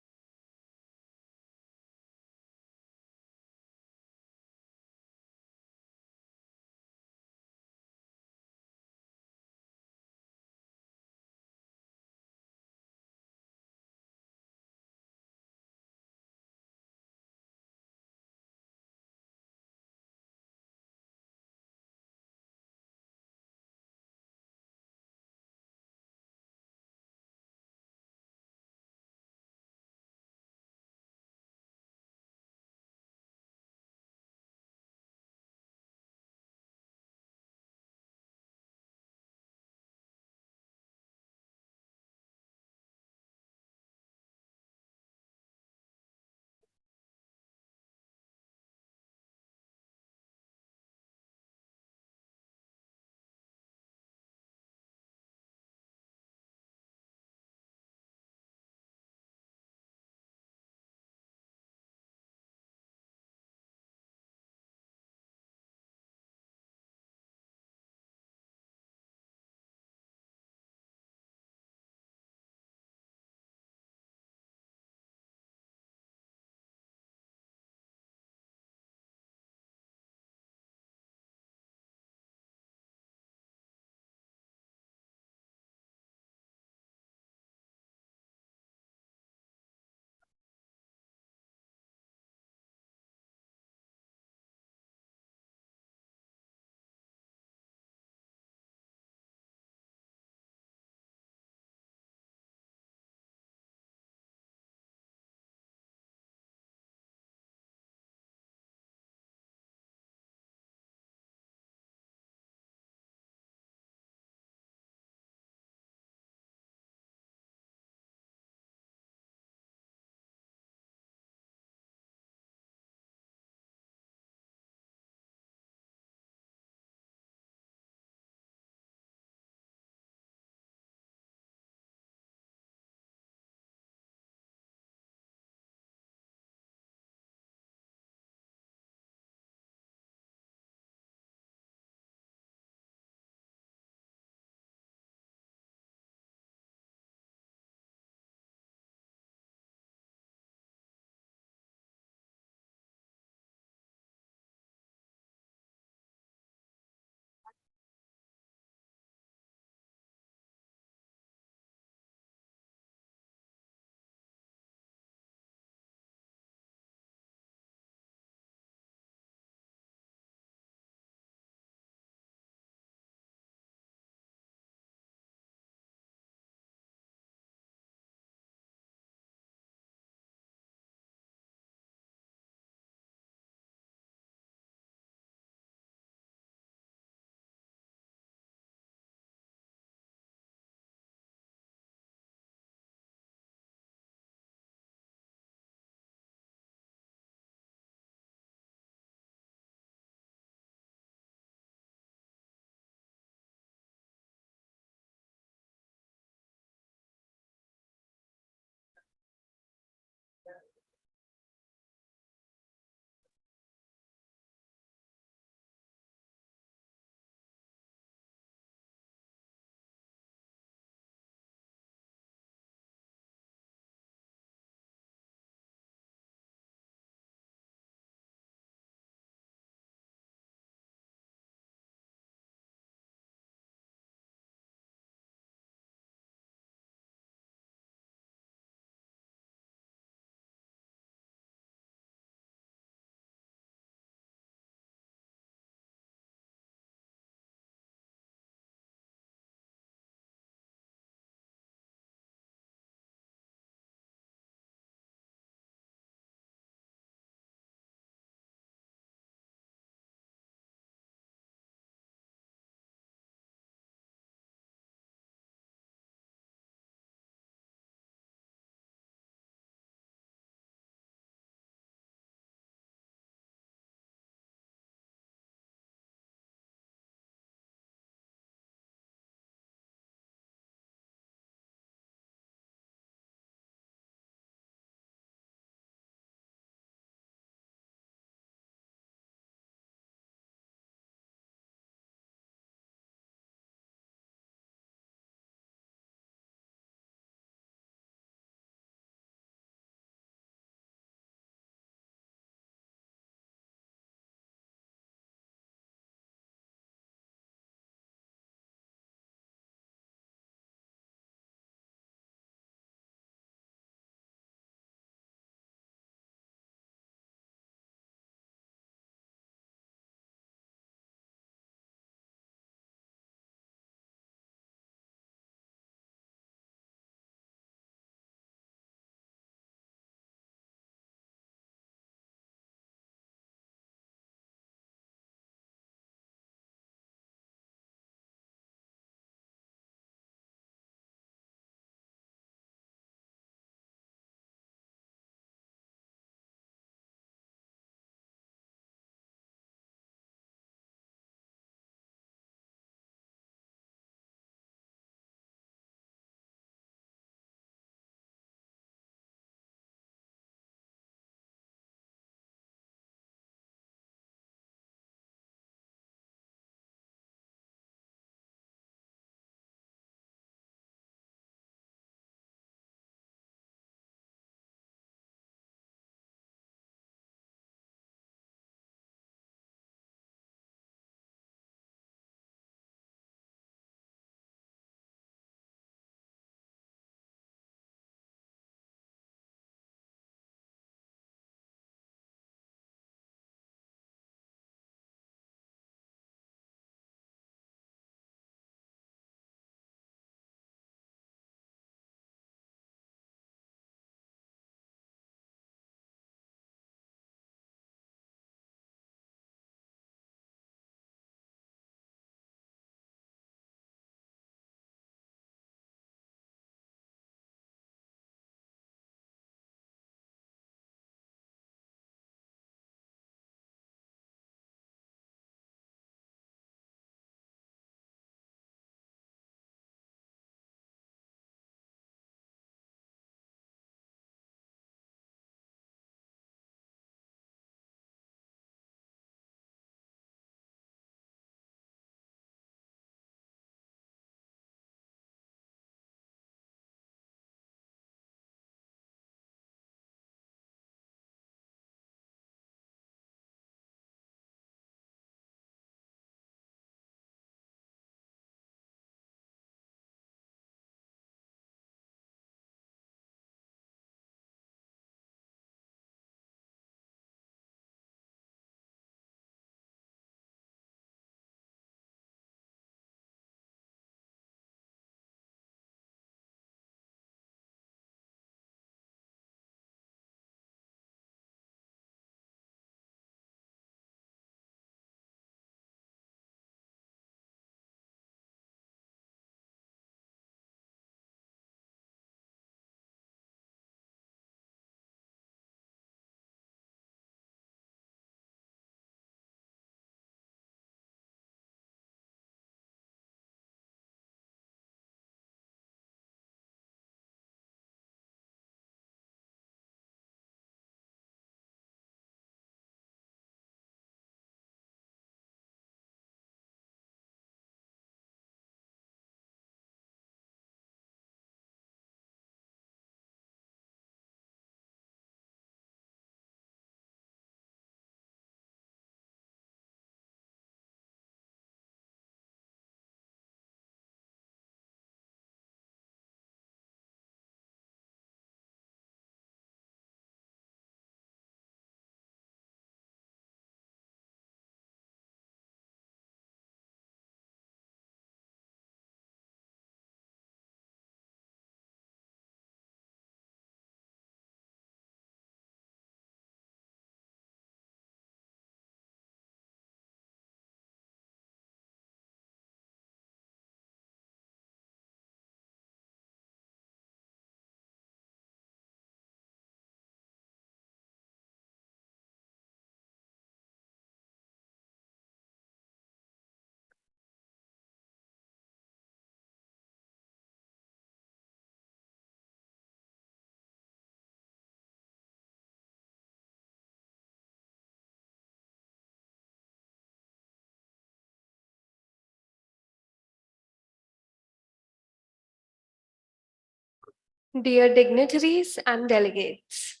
Dear dignitaries and delegates,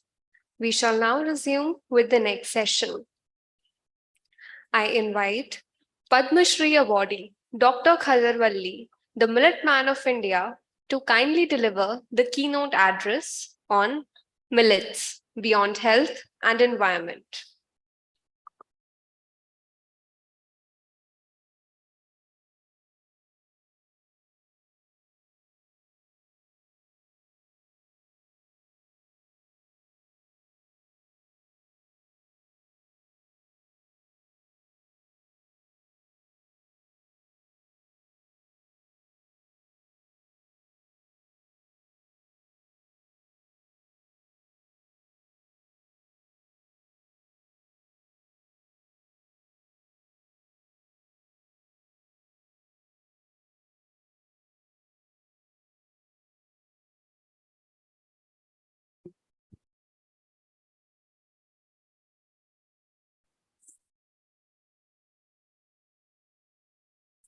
we shall now resume with the next session. I invite Padma Shri awardee Dr. Khadarvalli, the Millet Man of India, to kindly deliver the keynote address on millets beyond health and environment.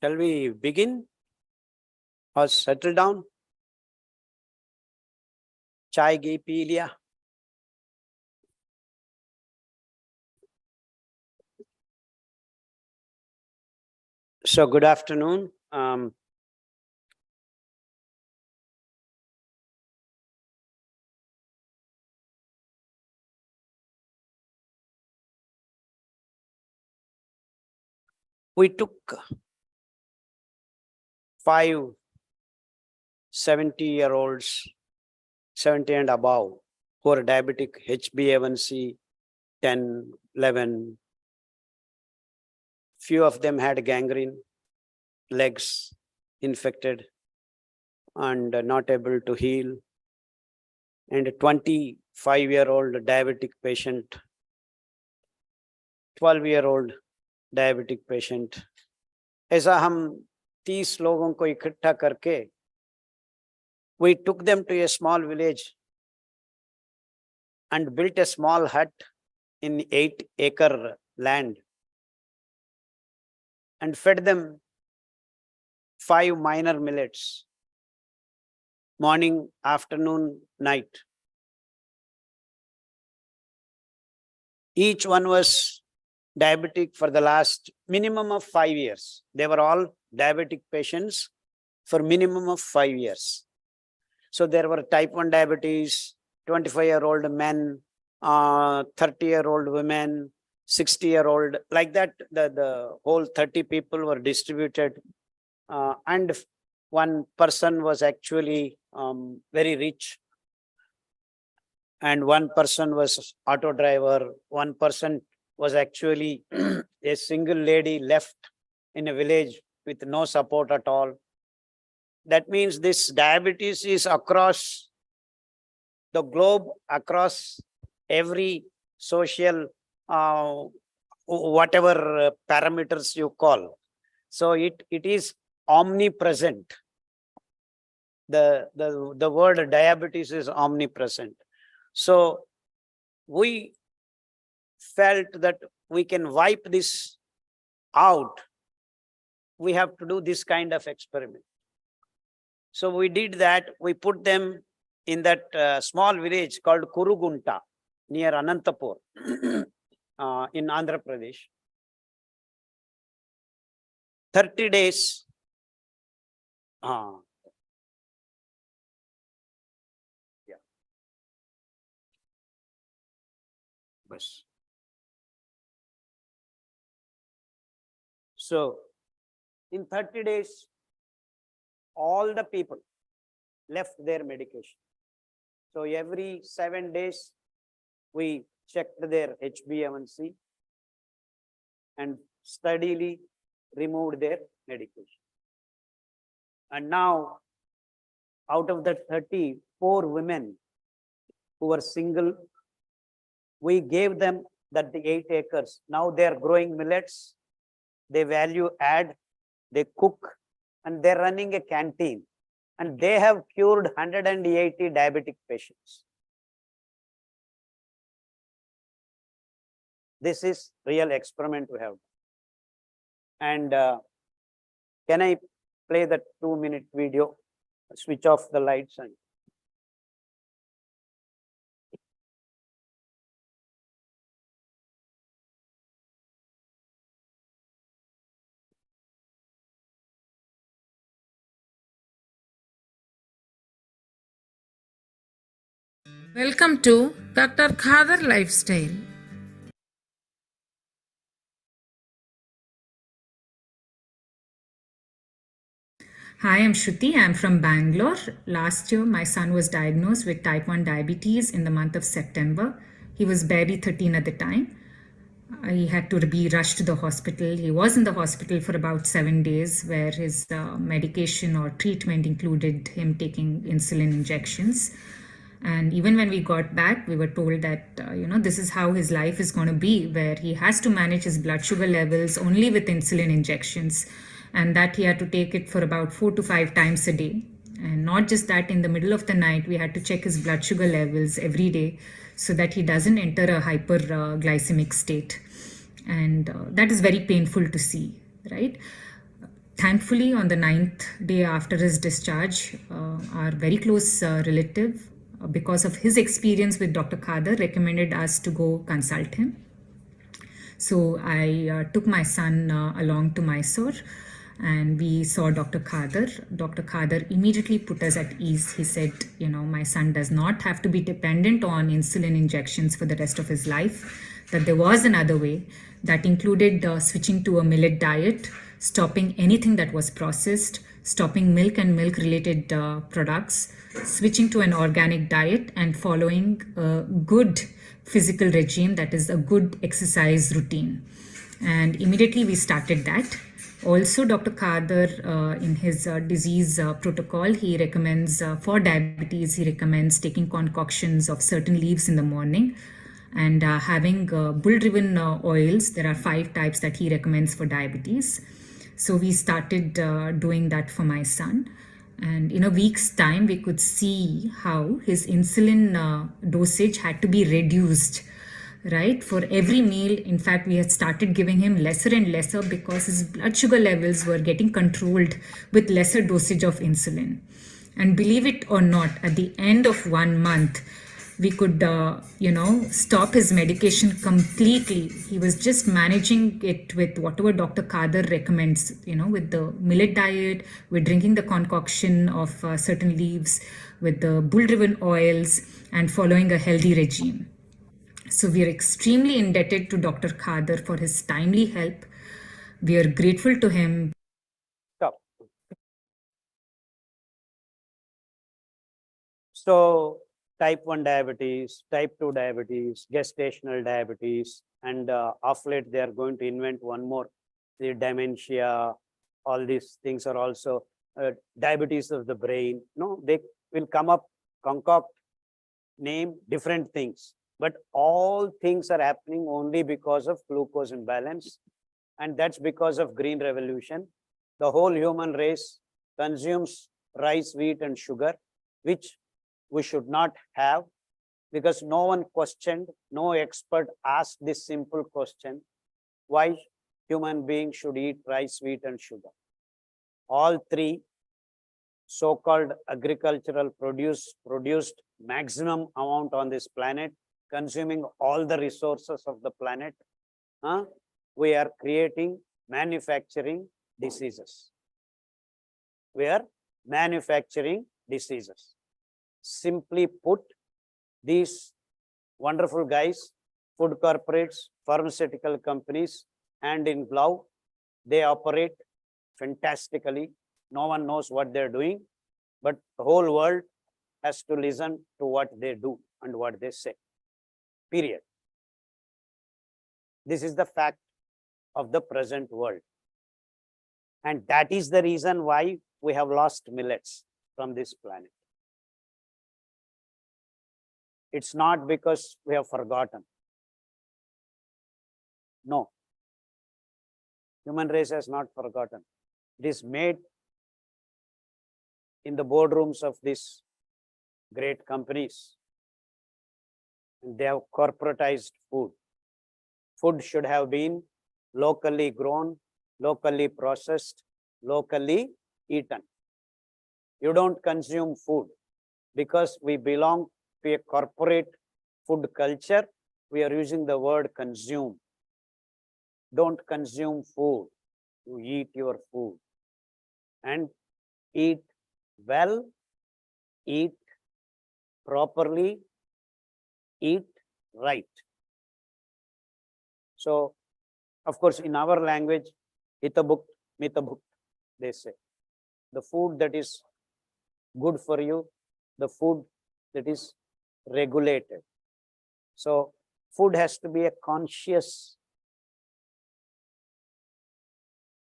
Shall we begin or settle down? Chai ghee pee liya? So good afternoon. We took 5 70-year-olds, 70 and above, who are diabetic, HbA1c 10, 11. Few of them had gangrene, legs infected and not able to heal. And a 25-year-old diabetic patient, 12-year-old diabetic patient. ऐसा हम 30 लोगों को इकट्ठा करके we took them to a small village and built a small hut in 8-acre land and fed them 5 minor millets, morning, afternoon, night. Each one was diabetic for the last minimum of 5 years. They were all diabetic patients for minimum of 5 years. So there were type 1 diabetes, 25-year-old men, 30-year-old women, 60-year-old, like that. The whole 30 people were distributed. And one person was actually very rich. And one person was auto driver. One person was actually a single lady left in a village with no support at all. That means this diabetes is across the globe, across every social, whatever parameters you call. So it is omnipresent. The word diabetes is omnipresent. So we felt that we can wipe this out. We have to do this kind of experiment. So we did that. We put them in that small village called Kurugunta near Anantapur in Andhra Pradesh. 30 days. Yeah. Bas. So in 30 days, all the people left their medication. So every 7 days, we checked their HbA1c and steadily removed their medication. And now, out of the 34 women who were single, we gave them that the 8 acres. Now they are growing millets, they value add, they cook, and they're running a canteen. And they have cured 180 diabetic patients. This is real experiment we have. And can I play the 2-minute video? Switch off the lights and Welcome to Dr. Khader Lifestyle. Hi, I'm Shruti. I'm from Bangalore. Last year, my son was diagnosed with type 1 diabetes in the month of September. He was barely 13 at the time. He had to be rushed to the hospital. He was in the hospital for about 7 days, where his medication or treatment included him taking insulin injections. And even when we got back, we were told that, this is how his life is going to be, where he has to manage his blood sugar levels only with insulin injections, and that he had to take it for about 4 to 5 times a day. And not just that, in the middle of the night, we had to check his blood sugar levels every day so that he doesn't enter a hyperglycemic state. And that is very painful to see, right? Thankfully, on the 9th day after his discharge, our very close relative, because of his experience with Dr. Khader, recommended us to go consult him. So I took my son along to Mysore, and we saw Dr. Khader. Dr. Khader immediately put us at ease. He said, my son does not have to be dependent on insulin injections for the rest of his life, that there was another way that included switching to a millet diet, stopping anything that was processed, stopping milk and milk related products, switching to an organic diet, and following a good physical regime, that is a good exercise routine. And immediately we started that. Also, Dr. Khader, in his disease protocol, he recommends for diabetes, he recommends taking concoctions of certain leaves in the morning and having bull-driven oils. There are 5 types that he recommends for diabetes. So we started doing that for my son. And in a week's time, we could see how his insulin dosage had to be reduced, right? For every meal, in fact, we had started giving him lesser and lesser because his blood sugar levels were getting controlled with lesser dosage of insulin. And believe it or not, at the end of 1 month, we could, stop his medication completely. He was just managing it with whatever Dr. Khader recommends, with the millet diet, with drinking the concoction of certain leaves, with the bull-driven oils, and following a healthy regime. So we are extremely indebted to Dr. Khader for his timely help. We are grateful to him. Stop. So type 1 diabetes, type 2 diabetes, gestational diabetes, and of late they are going to invent one more, the dementia. All these things are also diabetes of the brain. No, they will come up, concoct, name different things, but all things are happening only because of glucose imbalance, and that's because of green revolution. The whole human race consumes rice, wheat, and sugar, which we should not have, because no one questioned, no expert asked this simple question: why human beings should eat rice, wheat, and sugar? All 3 so-called agricultural produced maximum amount on this planet, consuming all the resources of the planet. We are creating manufacturing diseases. We are manufacturing diseases. Simply put, these wonderful guys, food corporates, pharmaceutical companies, hand in glove, they operate fantastically. No one knows what they're doing, but the whole world has to listen to what they do and what they say. Period. This is the fact of the present world. And that is the reason why we have lost millets from this planet. It's not because we have forgotten. No. Human race has not forgotten. It is made in the boardrooms of these great companies. And they have corporatized food. Food should have been locally grown, locally processed, locally eaten. You don't consume food because we belong to a corporate food culture. We are using the word consume. Don't consume food. You eat your food. And eat well, eat properly, eat right. So, of course, in our language, hitabhukt, mitabhukt, they say. The food that is good for you, the food that is regulated. So, food has to be a conscious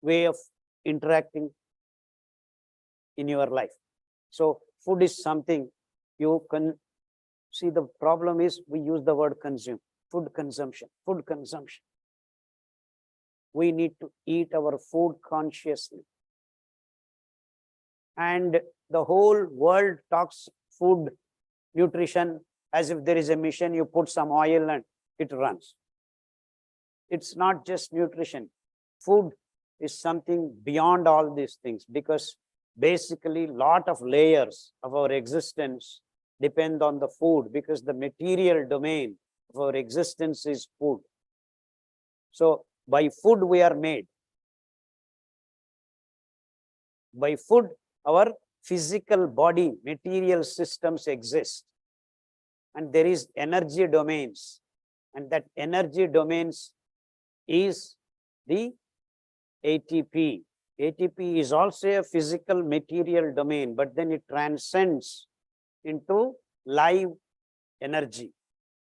way of interacting in your life. So, food is something you can see. The problem is we use the word consume, food consumption, food consumption. We need to eat our food consciously. And the whole world talks food, nutrition, as if there is a mission, you put some oil and it runs. It's not just nutrition. Food is something beyond all these things, because basically lot of layers of our existence depend on the food, because the material domain of our existence is food. So by food we are made. By food, our physical body, material systems exist. And there is energy domains. And that energy domains is the ATP. ATP is also a physical material domain, but then it transcends into live energy.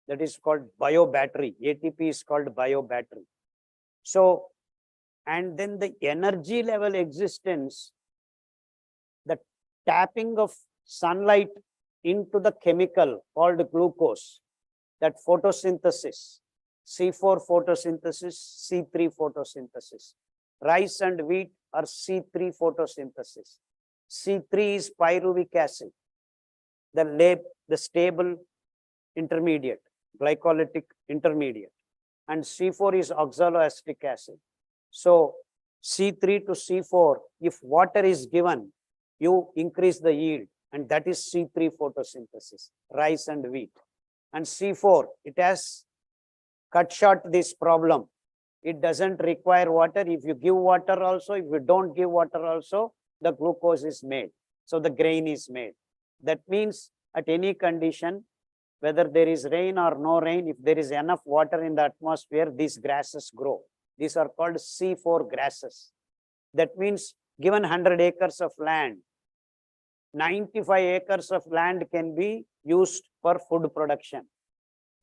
That is called biobattery. ATP is called biobattery. So, and then the energy level existence, the tapping of sunlight into the chemical called glucose, that photosynthesis, C4 photosynthesis, C3 photosynthesis. Rice and wheat are C3 photosynthesis. C3 is pyruvic acid, the stable intermediate, glycolytic intermediate. And C4 is oxaloacetic acid. So C3 to C4, if water is given, you increase the yield, and that is C3 photosynthesis, rice and wheat. And C4, it has cut short this problem. It doesn't require water. If you give water also, if you don't give water also, the glucose is made. So the grain is made. That means at any condition, whether there is rain or no rain, if there is enough water in the atmosphere, these grasses grow. These are called C4 grasses. That means given 100 acres of land, 95 acres of land can be used for food production.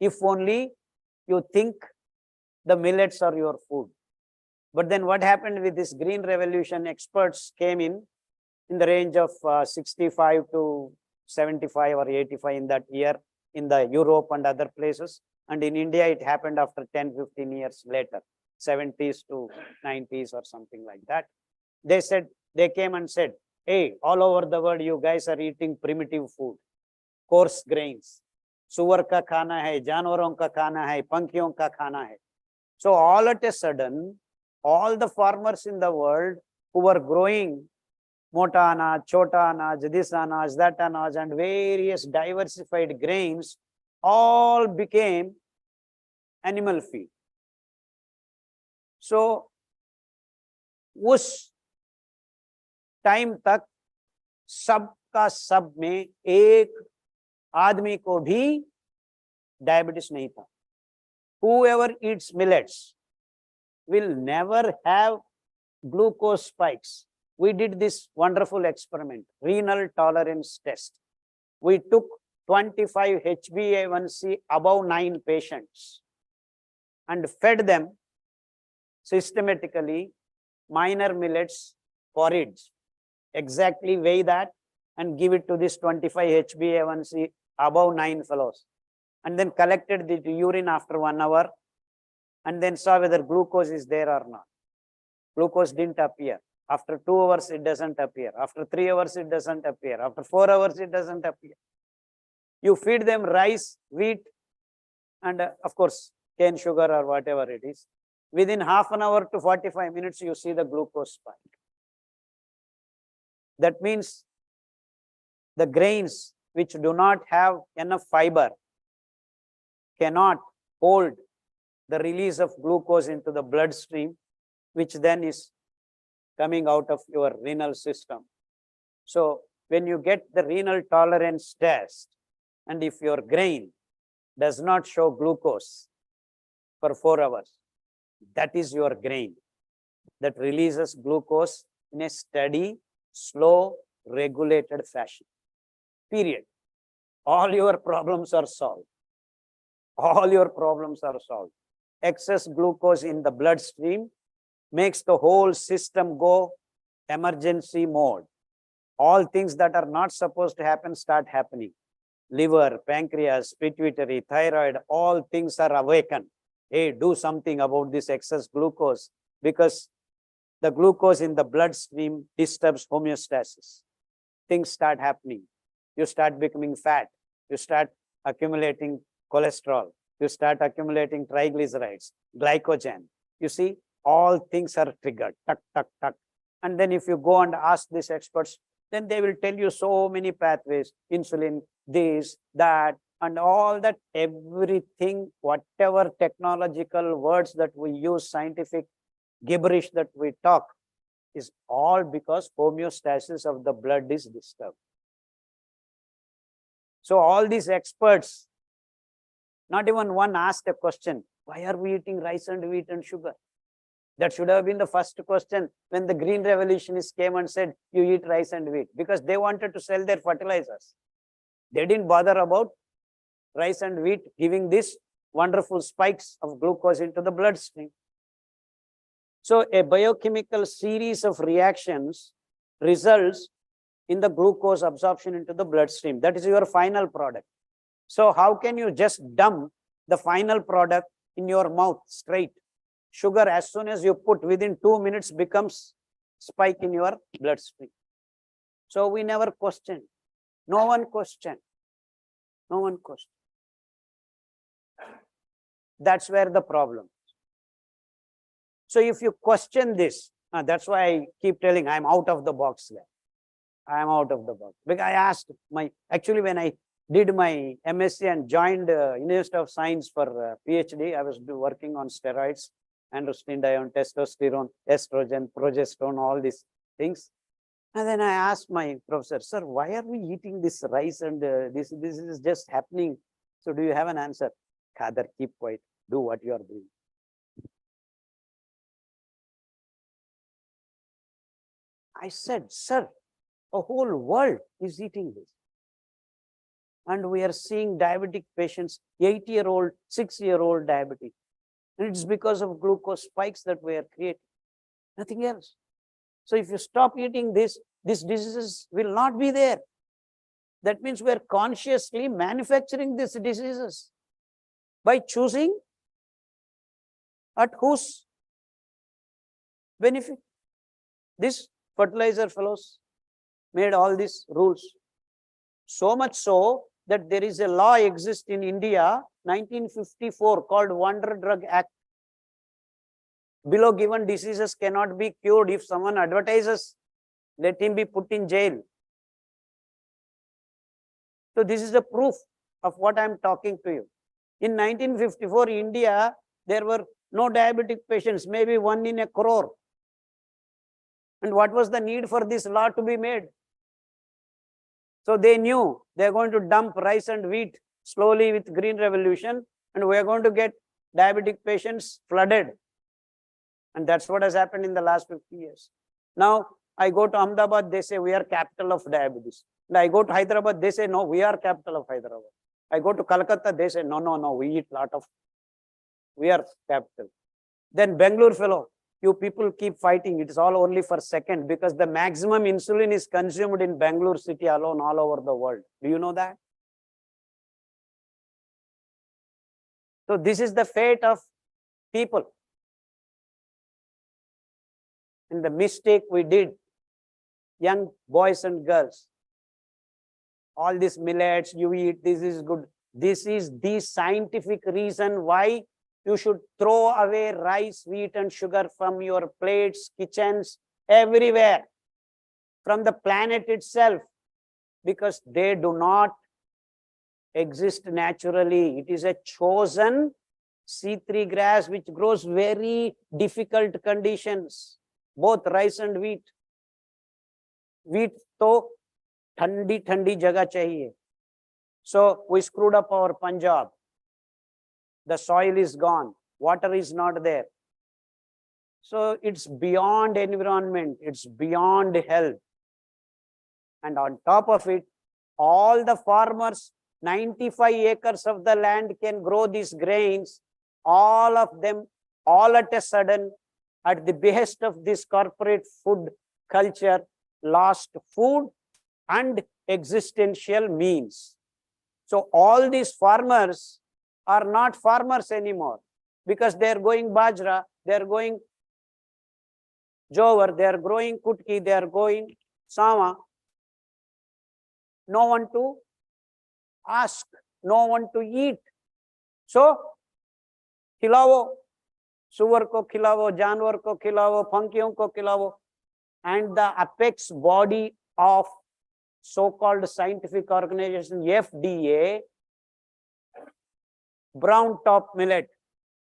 If only you think the millets are your food. But then what happened with this green revolution? Experts came in the range of 65 to 75 or 85 in that year in the Europe and other places. And in India, it happened after 10, 15 years later, 70s to 90s or something like that. They came and said, hey, all over the world, you guys are eating primitive food, coarse grains. Suwar ka khana hai, janwaron ka khana hai, pankhiyon ka khana hai. So all at a sudden, all the farmers in the world who were growing mota anaj, chota anaj, this anaj, that anaj, and various diversified grains, all became animal feed. So उस time तक सबका सब में एक आदमी को भी diabetes नहीं था. Whoever eats millets will never have glucose spikes. We did this wonderful experiment, renal tolerance test. We took 25 HbA1c above 9 patients and fed them systematically minor millets porridge. Exactly weigh that and give it to this 25 HbA1c above 9 fellows. And then collected the urine after 1 hour and then saw whether glucose is there or not. Glucose didn't appear. After 2 hours, it doesn't appear. After 3 hours, it doesn't appear. After 4 hours, it doesn't appear. You feed them rice, wheat, and of course, cane sugar or whatever it is. Within half an hour to 45 minutes, you see the glucose spike. That means the grains which do not have enough fiber cannot hold the release of glucose into the bloodstream, which then is coming out of your renal system. So when you get the renal tolerance test, and if your grain does not show glucose for 4 hours, that is your grain that releases glucose in a steady, slow, regulated fashion. Period. All your problems are solved. All your problems are solved. Excess glucose in the bloodstream makes the whole system go emergency mode. All things that are not supposed to happen start happening. Liver, pancreas, pituitary, thyroid, all things are awakened. Hey, do something about this excess glucose, because the glucose in the bloodstream disturbs homeostasis. Things start happening. You start becoming fat. You start accumulating cholesterol. You start accumulating triglycerides, glycogen. You see, all things are triggered. Tuck, tuck, tuck. And then if you go and ask these experts, then they will tell you so many pathways, insulin, this, that, and all that, everything, whatever technological words that we use, scientific gibberish that we talk, is all because homeostasis of the blood is disturbed. So all these experts, not even one asked a question, why are we eating rice and wheat and sugar? That should have been the first question when the green revolutionists came and said, you eat rice and wheat, because they wanted to sell their fertilizers. They didn't bother about rice and wheat giving these wonderful spikes of glucose into the bloodstream. So a biochemical series of reactions results in the glucose absorption into the bloodstream. That is your final product. So how can you just dump the final product in your mouth straight? Sugar, as soon as you put, within 2 minutes becomes spike in your bloodstream. So we never questioned. No one questioned. No one questioned. That's where the problem. So if you question this, that's why I keep telling I'm out of the box there. I am out of the box. Because I asked actually when I did my MSc and joined University of Science for PhD, I was working on steroids, androstenedione, testosterone, estrogen, progesterone, all these things. And then I asked my professor, sir, why are we eating this rice and this is just happening? So do you have an answer? Khader, keep quiet, do what you are doing. I said, sir, a whole world is eating this. And we are seeing diabetic patients, 8-year-old, 6-year-old diabetes. And it's because of glucose spikes that we are creating, nothing else. So if you stop eating this, these diseases will not be there. That means we are consciously manufacturing these diseases by choosing at whose benefit. This fertilizer fellows made all these rules. So much so that there is a law exists in India, 1954, called Wonder Drug Act. Below given diseases cannot be cured. If someone advertises, let him be put in jail. So this is a proof of what I am talking to you. In 1954, India, there were no diabetic patients, maybe 1 in a crore. And what was the need for this law to be made? So they knew they're going to dump rice and wheat slowly with green revolution, and we're going to get diabetic patients flooded. And that's what has happened in the last 50 years. Now, I go to Ahmedabad, they say we are capital of diabetes. And I go to Hyderabad, they say, no, we are capital of Hyderabad. I go to Calcutta, they say, no, we eat we are capital. Then Bangalore fellow, you people keep fighting. It is all only for second, because the maximum insulin is consumed in Bangalore city alone all over the world. Do you know that? So this is the fate of people. And the mistake we did, young boys and girls, all these millets, you eat, this is good. This is the scientific reason why you should throw away rice, wheat, and sugar from your plates, kitchens, everywhere, from the planet itself, because they do not exist naturally. It is a chosen C3 grass which grows very difficult conditions, both rice and wheat. Wheat to thandi jagah chahiye. So we screwed up our Punjab. The soil is gone. Water is not there. So it's beyond environment. It's beyond health. And on top of it, all the farmers, 95 acres of the land can grow these grains. All of them, all at a sudden, at the behest of this corporate food culture, lost food and existential means. So all these farmers are not farmers anymore because they're going bajra, they're going jowar, they're growing kutki, they're going sama. No one to ask, no one to eat. So, खिलाओ, सुअर को खिलाओ, जानवर को खिलाओ, पंखियों को खिलाओ. And the apex body of so-called scientific organization FDA, brown top millet,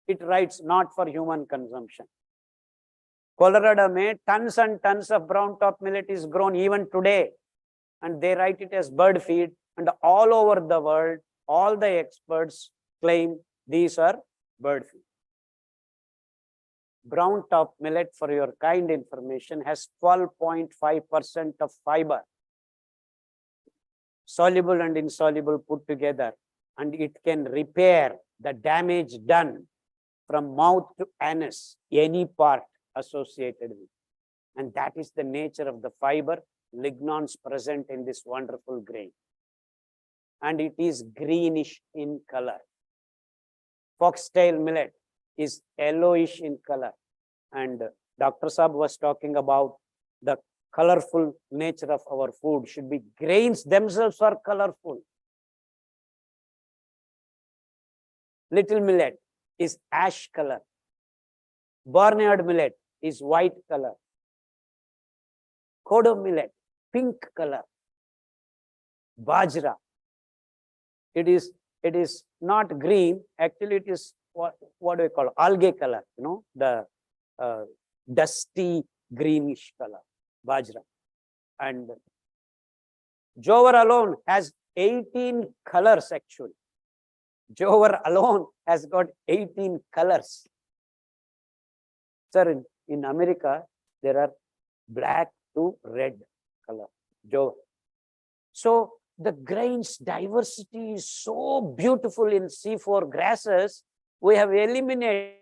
it writes not for human consumption. Colorado में tons and tons of brown top millet is grown even today, and they write it as bird feed, and all over the world, all the experts claim these are bird feed. Brown top millet, for your kind information, has 12.5% of fiber, soluble and insoluble put together, and it can repair the damage done from mouth to anus, any part associated with. And that is the nature of the fiber, lignons present in this wonderful grain. And it is greenish in color. Foxtail millet is yellowish in color. And Dr. Saab was talking about the colorful nature of our food. Should be grains themselves are colorful. Little millet is ash color. Barnyard millet is white color. Kodo millet, pink color. Bajra, it is not green. Actually, it is what do we call algae color? You know, the dusty greenish color. Bajra, and jowar alone has 18 colors. Actually, jowar alone has got 18 colors. Sir, in America, there are black to red color, jowar. So the grains diversity is so beautiful in C4 grasses. We have eliminated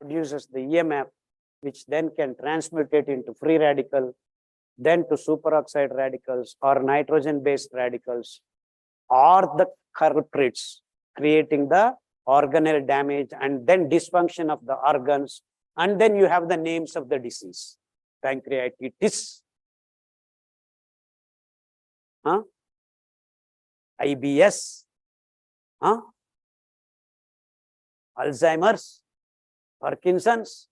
produces the EMF, which then can transmute it into free radical, then to superoxide radicals or nitrogen-based radicals, or the culprits creating the organelle damage and then dysfunction of the organs. And then you have the names of the disease: pancreatitis, IBS, Alzheimer's, Parkinson's.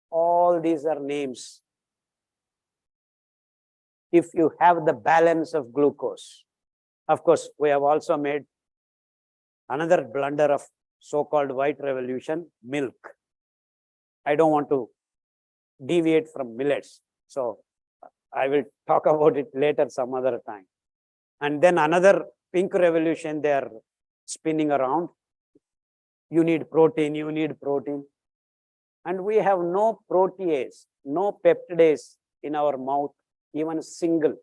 All these are names. If you have the balance of glucose. Of course, we have also made another blunder of so-called white revolution, milk. I don't want to deviate from millets, so I will talk about it later some other time. And then another pink revolution they are spinning around. You need protein, you need protein. And we have no protease, no peptidase in our mouth, even single.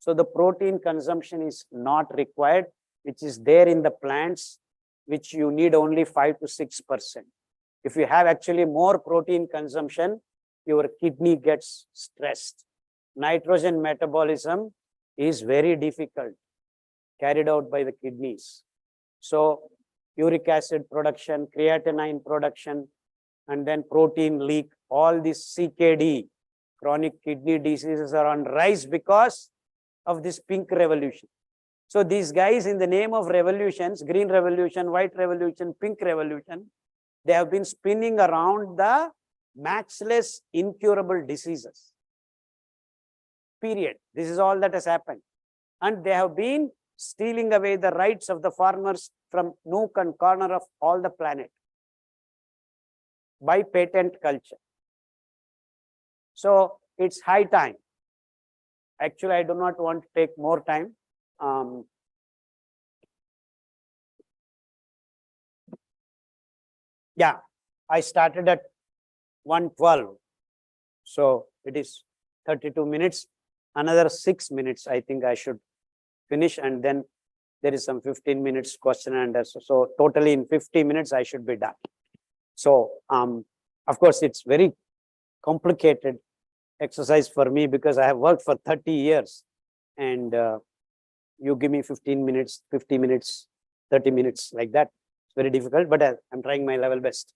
So the protein consumption is not required, which is there in the plants, which you need only 5 to 6%. If you have actually more protein consumption, your kidney gets stressed. Nitrogen metabolism is very difficult, carried out by the kidneys. So uric acid production, creatinine production, and then protein leak, all these CKD, chronic kidney diseases, are on rise because of this pink revolution. So these guys, in the name of revolutions, green revolution, white revolution, pink revolution, they have been spinning around the matchless incurable diseases. Period. This is all that has happened. And they have been stealing away the rights of the farmers from nook and corner of all the planet by patent culture. So it's high time. Actually, I do not want to take more time. Yeah, I started at 1:12. So it is 32 minutes. Another 6 minutes, I think I should finish. And then there is some 15 minutes question and answer. So totally in 50 minutes, I should be done. So, of course, it's very complicated exercise for me because I have worked for 30 years and you give me 15 minutes, 50 minutes, 30 minutes like that. It's very difficult, but I'm trying my level best.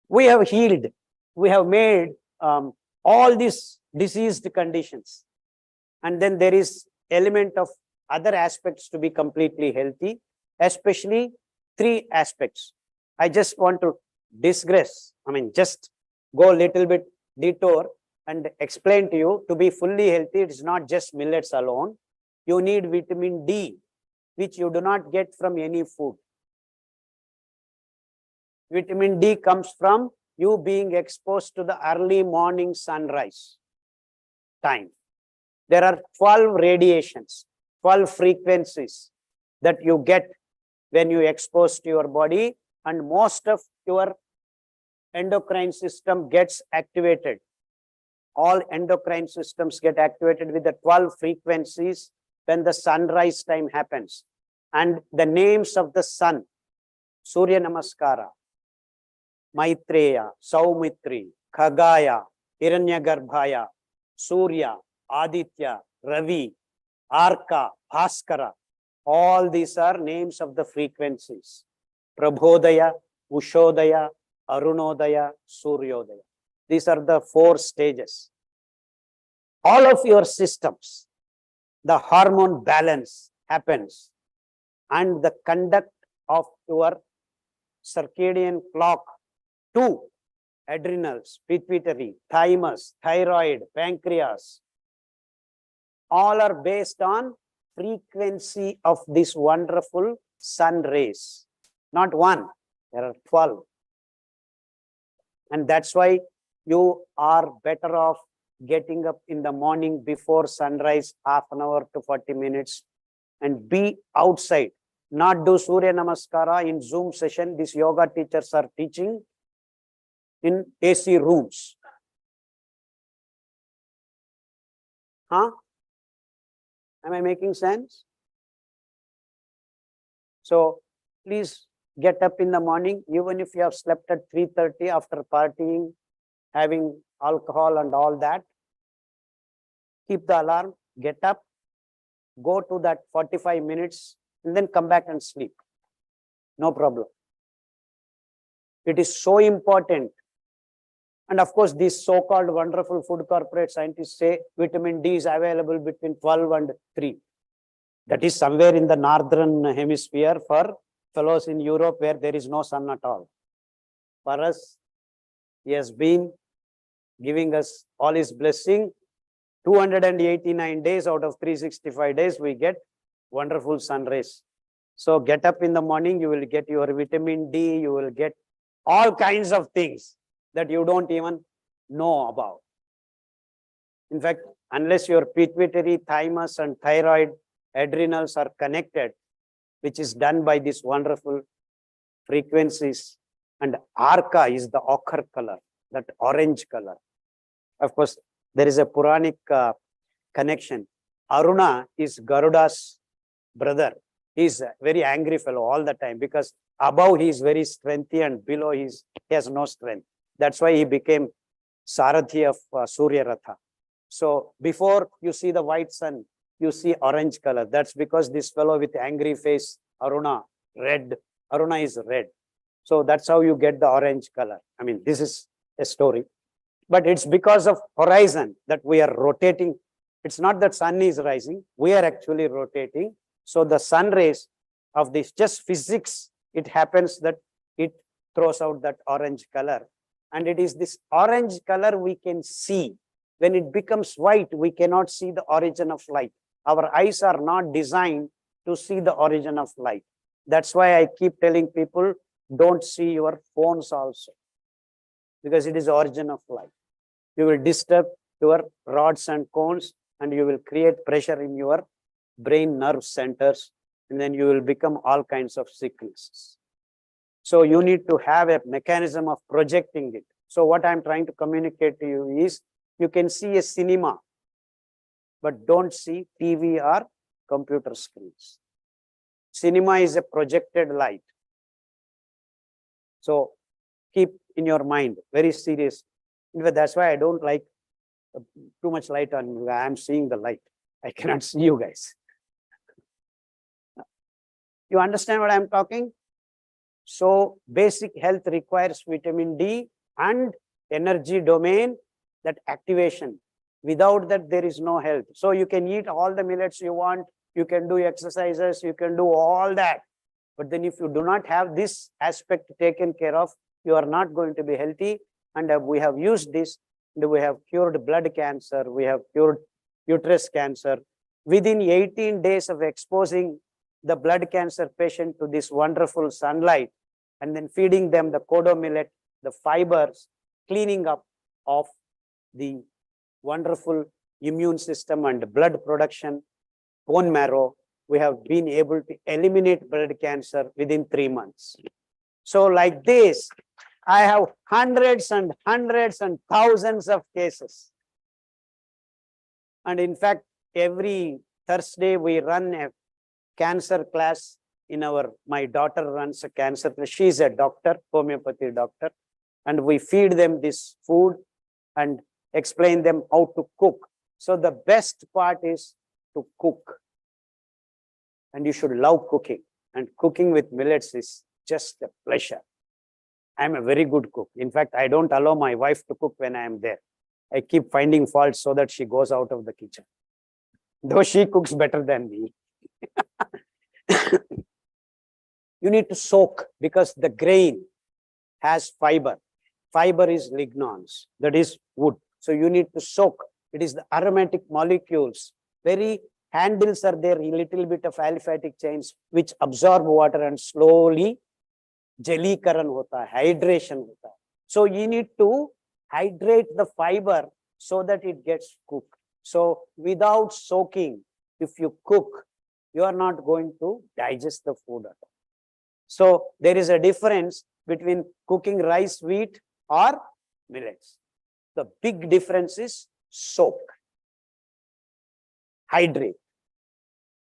We have healed, we have made all these diseased conditions. And then there is element of other aspects to be completely healthy, especially 3 aspects. I just want to digress, just go a little bit detour and explain to you, to be fully healthy, it is not just millets alone. You need vitamin D, which you do not get from any food. Vitamin D comes from you being exposed to the early morning sunrise time. There are 12 radiations, 12 frequencies that you get when you expose to your body, and most of your endocrine system gets activated. All endocrine systems get activated with the 12 frequencies when the sunrise time happens. And the names of the sun: Surya Namaskara, Maitreya, Saumitri, Khagaya, Hiranyagarbhaya, Surya, Aditya, Ravi, Arka, Bhaskara. All these are names of the frequencies. Prabhodaya, Ushodaya, Arunodaya, Suryodaya. These are the 4 stages. All of your systems, the hormone balance happens, and the conduct of your circadian clock to adrenals, pituitary, thymus, thyroid, pancreas, all are based on frequency of this wonderful sun rays. Not one, there are 12. And that's why you are better off getting up in the morning before sunrise, half an hour to 40 minutes, and be outside. Not do Surya Namaskara in Zoom session. These yoga teachers are teaching in AC rooms. Am I making sense? So please get up in the morning, even if you have slept at 3:30 after partying, having alcohol and all that, keep the alarm, get up, go to that 45 minutes, and then come back and sleep. No problem. It is so important. And of course, these so-called wonderful food corporate scientists say vitamin D is available between 12 and 3. That is somewhere in the northern hemisphere for fellows in Europe where there is no sun at all. For us, he has been giving us all his blessing. 289 days out of 365 days, we get wonderful sun rays. So get up in the morning, you will get your vitamin D, you will get all kinds of things that you don't even know about. In fact, unless your pituitary, thymus, and thyroid adrenals are connected, which is done by these wonderful frequencies, and Arca is the ochre color, that orange color. Of course, there is a Puranic connection. Aruna is Garuda's brother. He's a very angry fellow all the time because above he is very strengthy and below he has no strength. That's why he became Sarathi of Surya Ratha. So before you see the white sun, you see orange color. That's because this fellow with angry face, Aruna, red. Aruna is red. So that's how you get the orange color. I mean, this is a story. But it's because of horizon that we are rotating. It's not that sun is rising. We are actually rotating. So the sun rays of this, just physics, it happens that it throws out that orange color. And it is this orange color we can see. When it becomes white, we cannot see the origin of light. Our eyes are not designed to see the origin of light. That's why I keep telling people, don't see your phones also, because it is the origin of light. You will disturb your rods and cones, and you will create pressure in your brain nerve centers, and then you will become all kinds of sicknesses. So you need to have a mechanism of projecting it. So what I'm trying to communicate to you is, you can see a cinema, but don't see TV or computer screens. Cinema is a projected light. So keep in your mind, very serious. In fact, that's why I don't like too much light on me. I'm seeing the light. I cannot see you guys. You understand what I'm talking? So basic health requires vitamin D and energy domain, that activation. Without that, there is no health. So you can eat all the millets you want. You can do exercises. You can do all that. But then if you do not have this aspect taken care of, you are not going to be healthy. And we have used this. And we have cured blood cancer. We have cured uterus cancer. Within 18 days of exposing the blood cancer patient to this wonderful sunlight, and then feeding them the kodo millet, the fibers, cleaning up of the wonderful immune system and blood production, bone marrow, we have been able to eliminate blood cancer within 3 months. So like this, I have hundreds and hundreds and thousands of cases. And in fact, every Thursday we run a cancer class in my daughter runs a cancer class. She's a doctor, homeopathy doctor, and we feed them this food and explain them how to cook. So the best part is to cook. And you should love cooking. And cooking with millets is just a pleasure. I'm a very good cook. In fact, I don't allow my wife to cook when I am there. I keep finding faults so that she goes out of the kitchen. Though she cooks better than me. You need to soak, because the grain has fiber. Fiber is lignans, that is wood. So you need to soak. It is the aromatic molecules. Very handles are there, a little bit of aliphatic chains which absorb water and slowly jelikaran hota hai, hydration hota hai. So you need to hydrate the fiber so that it gets cooked. So without soaking, if you cook, you are not going to digest the food at all. So there is a difference between cooking rice, wheat or millets. The big difference is soak, hydrate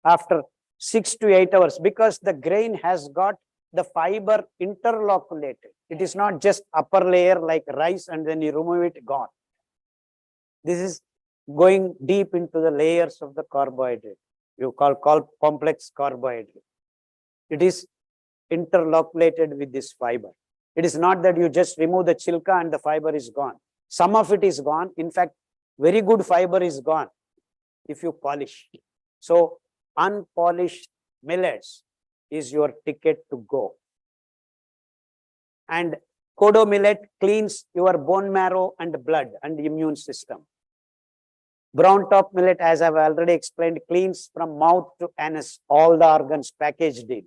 after 6 to 8 hours, because the grain has got the fiber interloculated. It is not just upper layer like rice and then you remove it, gone. This is going deep into the layers of the carbohydrate. You call complex carbohydrate. It is interloculated with this fiber. It is not that you just remove the chilka and the fiber is gone. Some of it is gone. In fact, very good fiber is gone if you polish. So unpolished millets is your ticket to go. And kodo millet cleans your bone marrow and blood and immune system. Brown top millet, as I've already explained, cleans from mouth to anus, all the organs packaged in.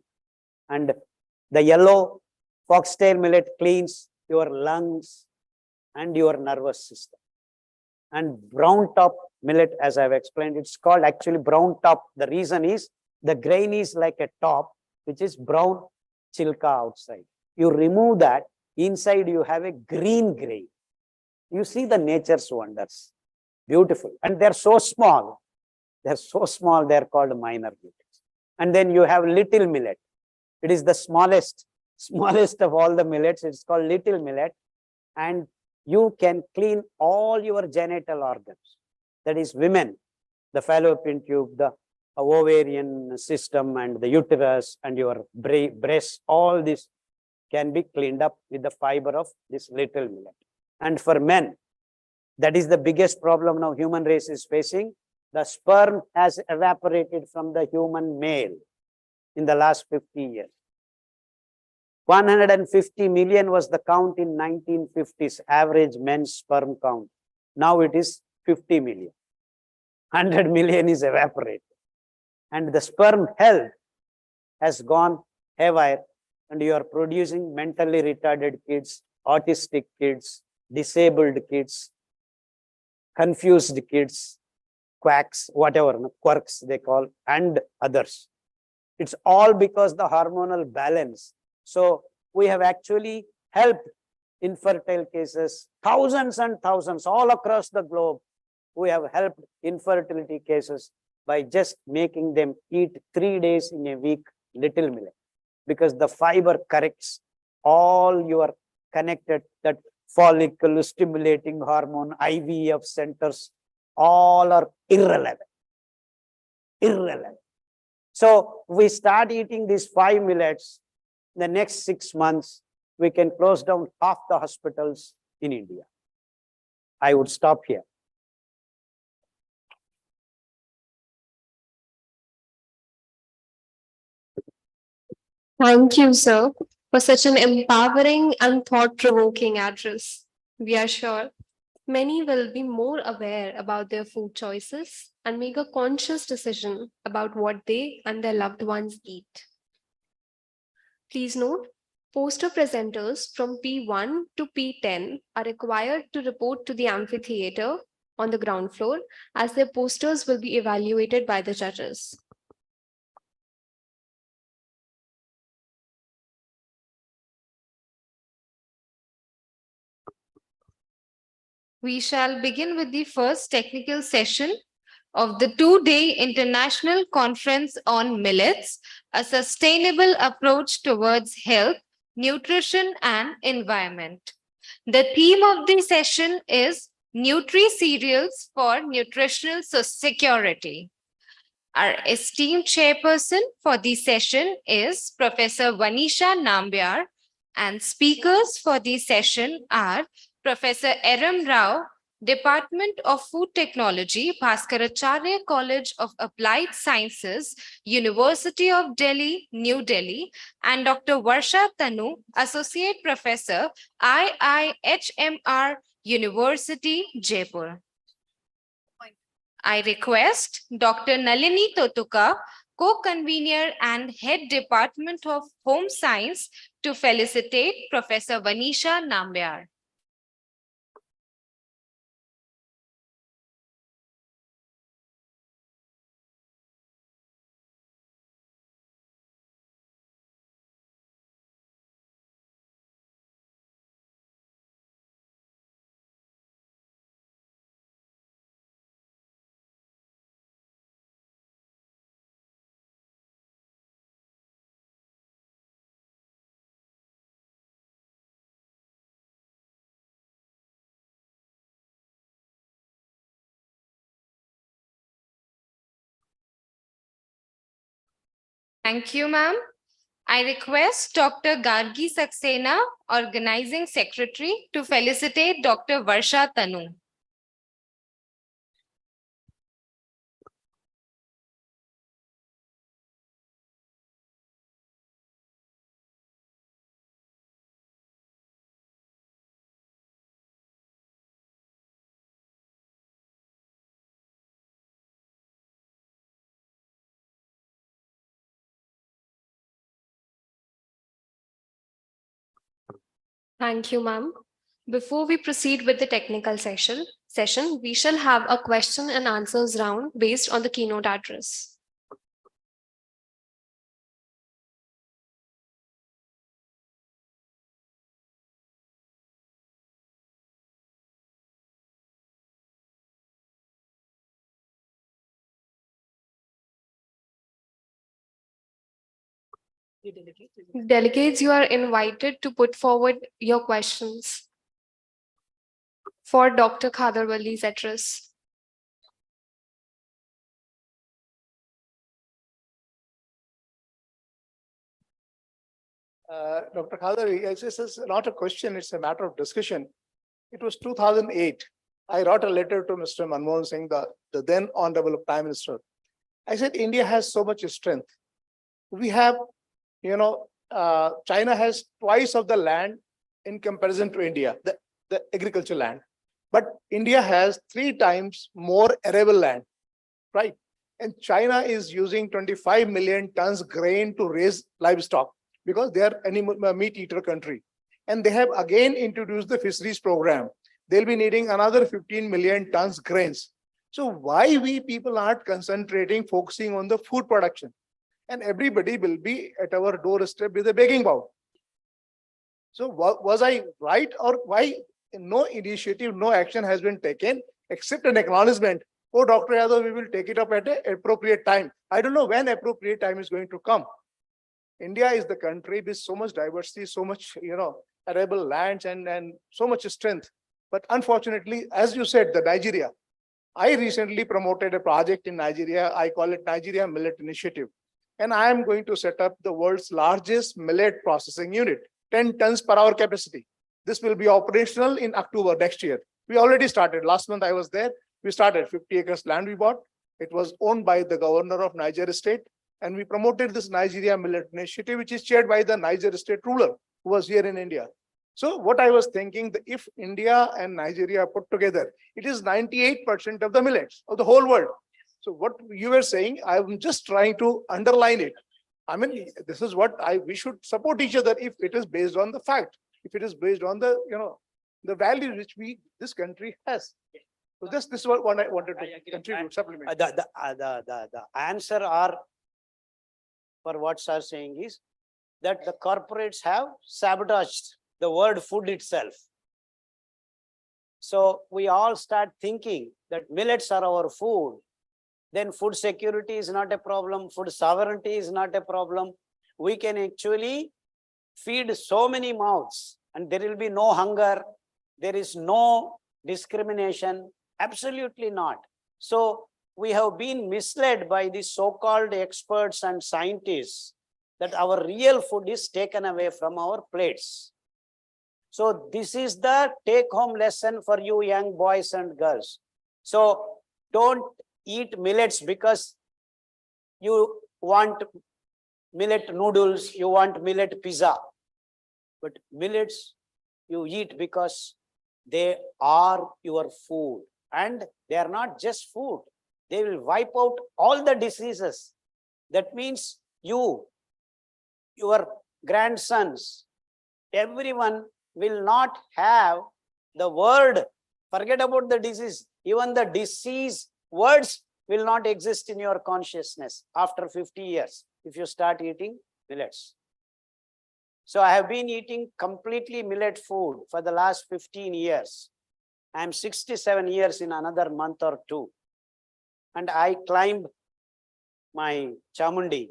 And the yellow foxtail millet cleans your lungs and your nervous system. And brown top millet, as I've explained, it's called actually brown top. The reason is the grain is like a top, which is brown chilka outside. You remove that, inside you have a green grain. You see the nature's wonders. Beautiful. And they're so small. They're so small, they're called minor millets. And then you have little millet. It is the smallest of all the millets. It's called little millet. And you can clean all your genital organs. That is women, the fallopian tube, the ovarian system and the uterus and your breast, all this can be cleaned up with the fiber of this little millet. And for men, that is the biggest problem now human race is facing. The sperm has evaporated from the human male in the last 50 years. 150 million was the count in 1950s, average men's sperm count. Now it is 50 million. 100 million is evaporated. And the sperm health has gone haywire, and you are producing mentally retarded kids, autistic kids, disabled kids, confused kids, quacks, whatever, quirks they call, and others. It's all because the hormonal balance. So we have actually helped infertile cases, thousands and thousands all across the globe. We have helped infertility cases by just making them eat 3 days in a week little millet, because the fiber corrects all your connected, that follicle stimulating hormone, IVF centers, all are irrelevant. Irrelevant. So we start eating these 5 millets, the next 6 months, we can close down half the hospitals in India. I would stop here. Thank you, sir, for such an empowering and thought-provoking address. We are sure many will be more aware about their food choices and make a conscious decision about what they and their loved ones eat. Please note, poster presenters from P1 to P10 are required to report to the amphitheater on the ground floor, as their posters will be evaluated by the judges. We shall begin with the first technical session of the 2-day International Conference on Millets, a sustainable approach towards health, nutrition, and environment. The theme of the session is Nutri-Cereals for Nutritional Security. Our esteemed chairperson for the session is Professor Vanisha Nambiar, and speakers for the session are Professor Eram Rao, Department of Food Technology, Bhaskaracharya College of Applied Sciences, University of Delhi, New Delhi, and Dr. Varsha Tanu, Associate Professor, IIHMR, University, Jaipur. I request Dr. Nalini Totuka, co-convener and head Department of Home Science, to felicitate Professor Vanisha Nambiar. Thank you, ma'am. I request Dr. Gargi Saxena, Organizing Secretary, to felicitate Dr. Varsha Tanu. Thank you, ma'am. Before we proceed with the technical session, we shall have a question and answers round based on the keynote address. Delegates, you are invited to put forward your questions for Dr. Khadarwali's address. Dr. Khadar, this is not a question, it's a matter of discussion. It was 2008. I wrote a letter to Mr. Manmohan Singh, the then Honorable Prime Minister. I said, India has so much strength. We have, China has twice of the land in comparison to India, the agricultural land. But India has 3 times more arable land, right? And China is using 25 million tons grain to raise livestock because they are animal meat eater country. And they have again introduced the fisheries program. They'll be needing another 15 million tons grains. So why we people aren't concentrating, focusing on the food production? And everybody will be at our doorstep with a begging bowl. So was I right, or why no initiative, no action has been taken except an acknowledgement? Oh, Dr. Yadav, we will take it up at an appropriate time. I don't know when appropriate time is going to come. India is the country with so much diversity, so much, arable lands and so much strength. But unfortunately, as you said, the Nigeria, I recently promoted a project in Nigeria. I call it Nigeria Millet Initiative. And I am going to set up the world's largest millet processing unit, 10 tons per hour capacity. This will be operational in October next year. We already started. Last month I was there. We started 50 acres land we bought. It was owned by the governor of Niger State. And we promoted this Nigeria Millet Initiative, which is chaired by the Niger State ruler who was here in India. So what I was thinking, that if India and Nigeria put together, it is 98% of the millets of the whole world. So what you were saying, I'm just trying to underline it. I mean, this is what we should support each other if it is based on the fact, if it is based on the, the values which this country has. So this is what I wanted to contribute, supplement. The answer are for what sir saying is that the corporates have sabotaged the word food itself. So we all start thinking that millets are our food. Then food security is not a problem. Food sovereignty is not a problem. We can actually feed so many mouths and there will be no hunger. There is no discrimination. Absolutely not. So we have been misled by the so-called experts and scientists that our real food is taken away from our plates. So this is the take-home lesson for you young boys and girls. So don't eat millets because you want millet noodles, you want millet pizza. But millets you eat because they are your food. And they are not just food. They will wipe out all the diseases. That means you, your grandsons, everyone will not have the word. Forget about the disease. Even the disease words will not exist in your consciousness after 50 years if you start eating millets. So I have been eating completely millet food for the last 15 years. I am 67 years in another month or 2. And I climbed my Chamundi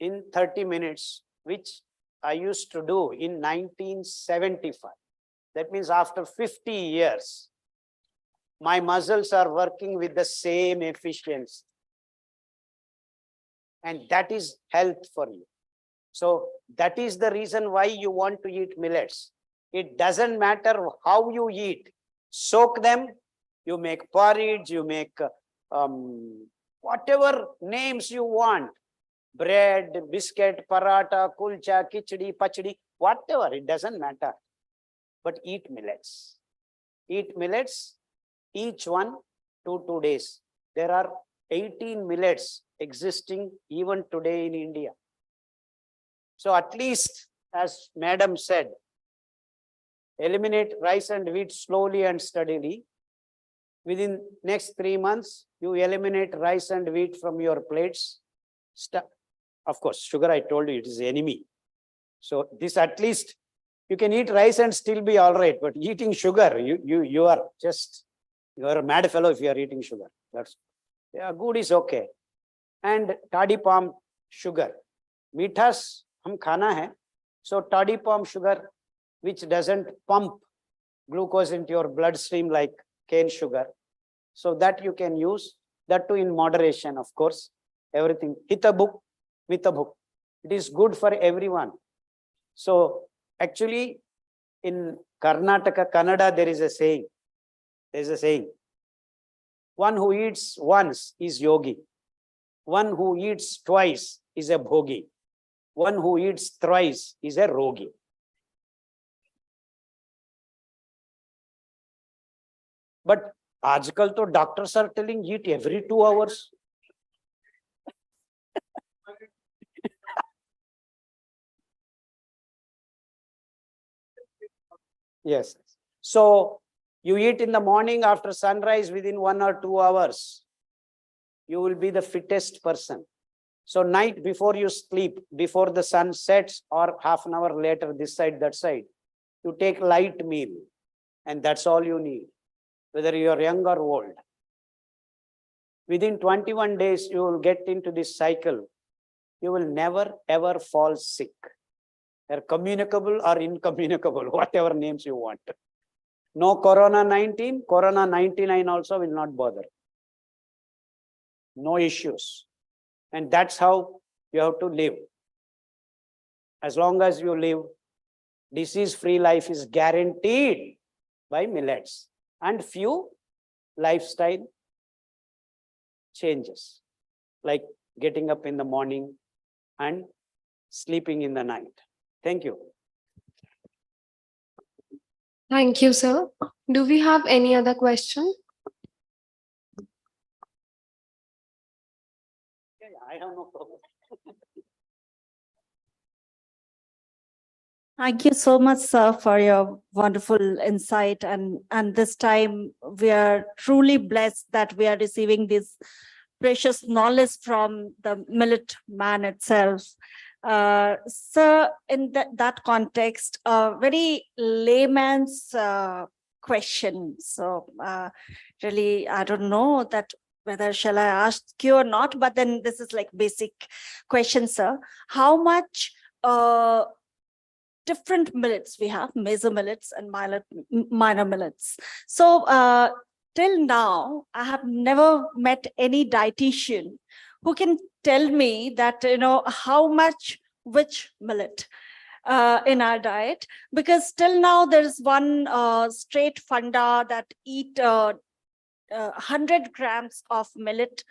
in 30 minutes, which I used to do in 1975. That means after 50 years, my muscles are working with the same efficiency. and that is health for you. So that is the reason why you want to eat millets. It doesn't matter how you eat. Soak them, you make porridge, you make whatever names you want. Bread, biscuit, paratha, kulcha, khichdi, pachdi, whatever, it doesn't matter. But eat millets. Eat millets, each one 2 days. There are 18 millets existing even today in India. So at least, as Madam said, eliminate rice and wheat slowly and steadily. Within next 3 months, you eliminate rice and wheat from your plates. Of course, sugar, I told you, it is the enemy. So this at least, you can eat rice and still be all right, but eating sugar, you are a mad fellow if you are eating sugar. That's, yeah, good is okay. And toddy palm sugar. Mithas hum khana hai. So toddy palm sugar, which doesn't pump glucose into your bloodstream like cane sugar. So that you can use, that too in moderation, of course. Everything. Hitabuk, mitabuk. It is good for everyone. So actually, in Karnataka, Kannada, there is a saying. There is a saying. One who eats once is yogi. One who eats twice is a bhogi. One who eats thrice is a rogi. But आजकल तो doctors are telling eat every 2 hours. Yes. So you eat in the morning after sunrise within 1 or 2 hours. You will be the fittest person. So night before you sleep, before the sun sets or half an hour later, this side, that side, you take light meal and that's all you need, whether you are young or old. Within 21 days, you will get into this cycle. You will never ever fall sick. They're communicable or incommunicable, whatever names you want. No Corona 19, Corona 99 also will not bother. No issues. And that's how you have to live. As long as you live, disease-free life is guaranteed by millets and few lifestyle changes, like getting up in the morning and sleeping in the night. Thank you. Thank you, sir. Do we have any other question? Yeah, I have no problem. Thank you so much, sir, for your wonderful insight. And this time we are truly blessed that we are receiving this precious knowledge from the millet man itself. Sir, in that context, a very layman's question. So really, I don't know that whether shall I ask you or not, but then this is like basic question, sir. How much different millets we have, major millets and minor millets. So till now, I have never met any dietitian who can tell me that, how much which millet in our diet, because till now there is one straight funda that eat 100 grams of millet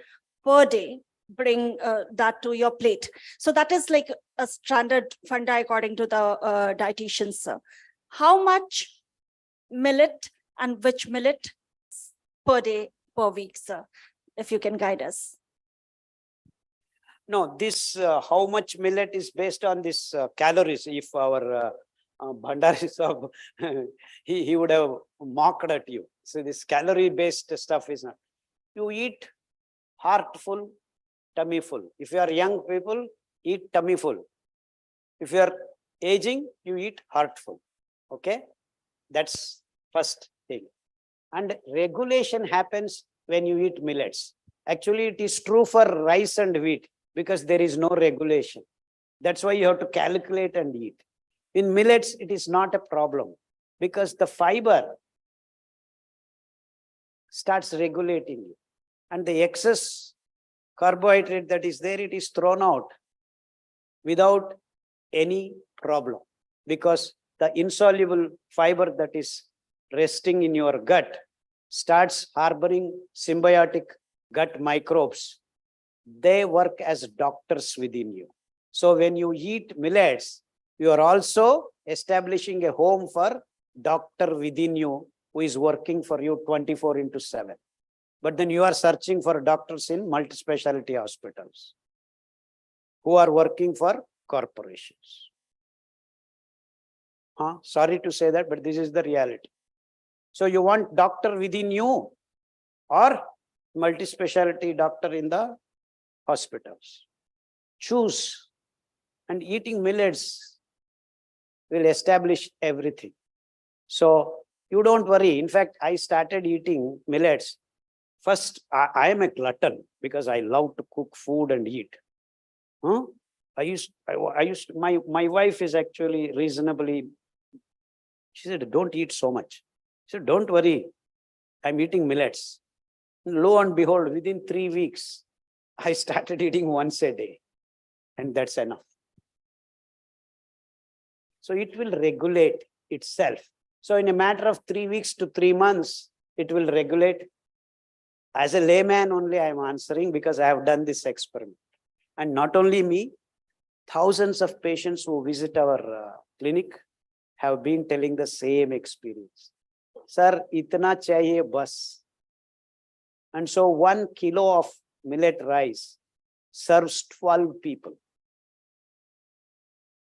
per day. Bring that to your plate. So that is like a standard funda according to the dietitians, sir. How much millet and which millet per day, per week, sir, if you can guide us? No, this how much millet is based on this calories. If our Bhandari Sahib, he would have mocked at you. So this calorie based stuff is not. You eat heart full, tummy full. If you are young people, eat tummy full. If you are aging, you eat heart full. Okay, that's first thing. And regulation happens when you eat millets. Actually, it is true for rice and wheat because there is no regulation. That's why you have to calculate and eat. In millets, it is not a problem because the fiber starts regulating you, and the excess carbohydrate that is there, it is thrown out without any problem, because the insoluble fiber that is resting in your gut starts harboring symbiotic gut microbes. They work as doctors within you. So when you eat millets, you are also establishing a home for doctor within you who is working for you 24/7. But then you are searching for doctors in multi-specialty hospitals who are working for corporations. Sorry to say that, but this is the reality. So you want doctor within you or multi-specialty doctor in the hospitals. Choose, and eating millets will establish everything. So you don't worry. In fact, I started eating millets. First, I am a glutton because I love to cook food and eat. My wife is actually reasonably, she said, don't eat so much. She said, don't worry, I'm eating millets. Lo and behold, within 3 weeks, I started eating once a day, and that's enough. So it will regulate itself. So in a matter of 3 weeks to 3 months, it will regulate. As a layman only, I am answering because I have done this experiment. And not only me, thousands of patients who visit our clinic have been telling the same experience. Sir, itna chahiye bas. And so 1 kilo of millet rice serves 12 people,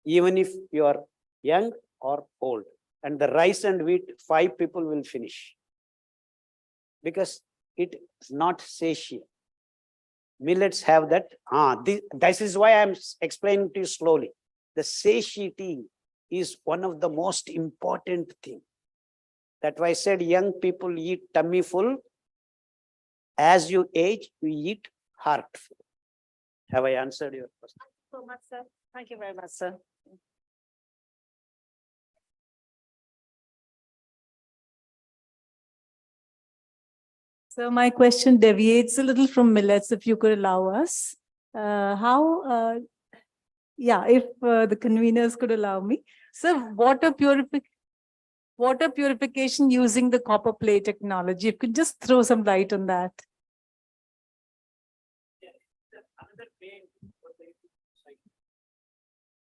even if you are young or old. And the rice and wheat, 5 people will finish because it is not satiate. Millets have that. This is why I'm explaining to you slowly. The satiety is one of the most important things. That's why I said young people eat tummy full. As you age, you eat heart full. Have I answered your question? Thank you so much, sir. Thank you very much, sir. So my question deviates a little from millets, if you could allow us. If the conveners could allow me. So water purification using the copper plate technology, if you could just throw some light on that.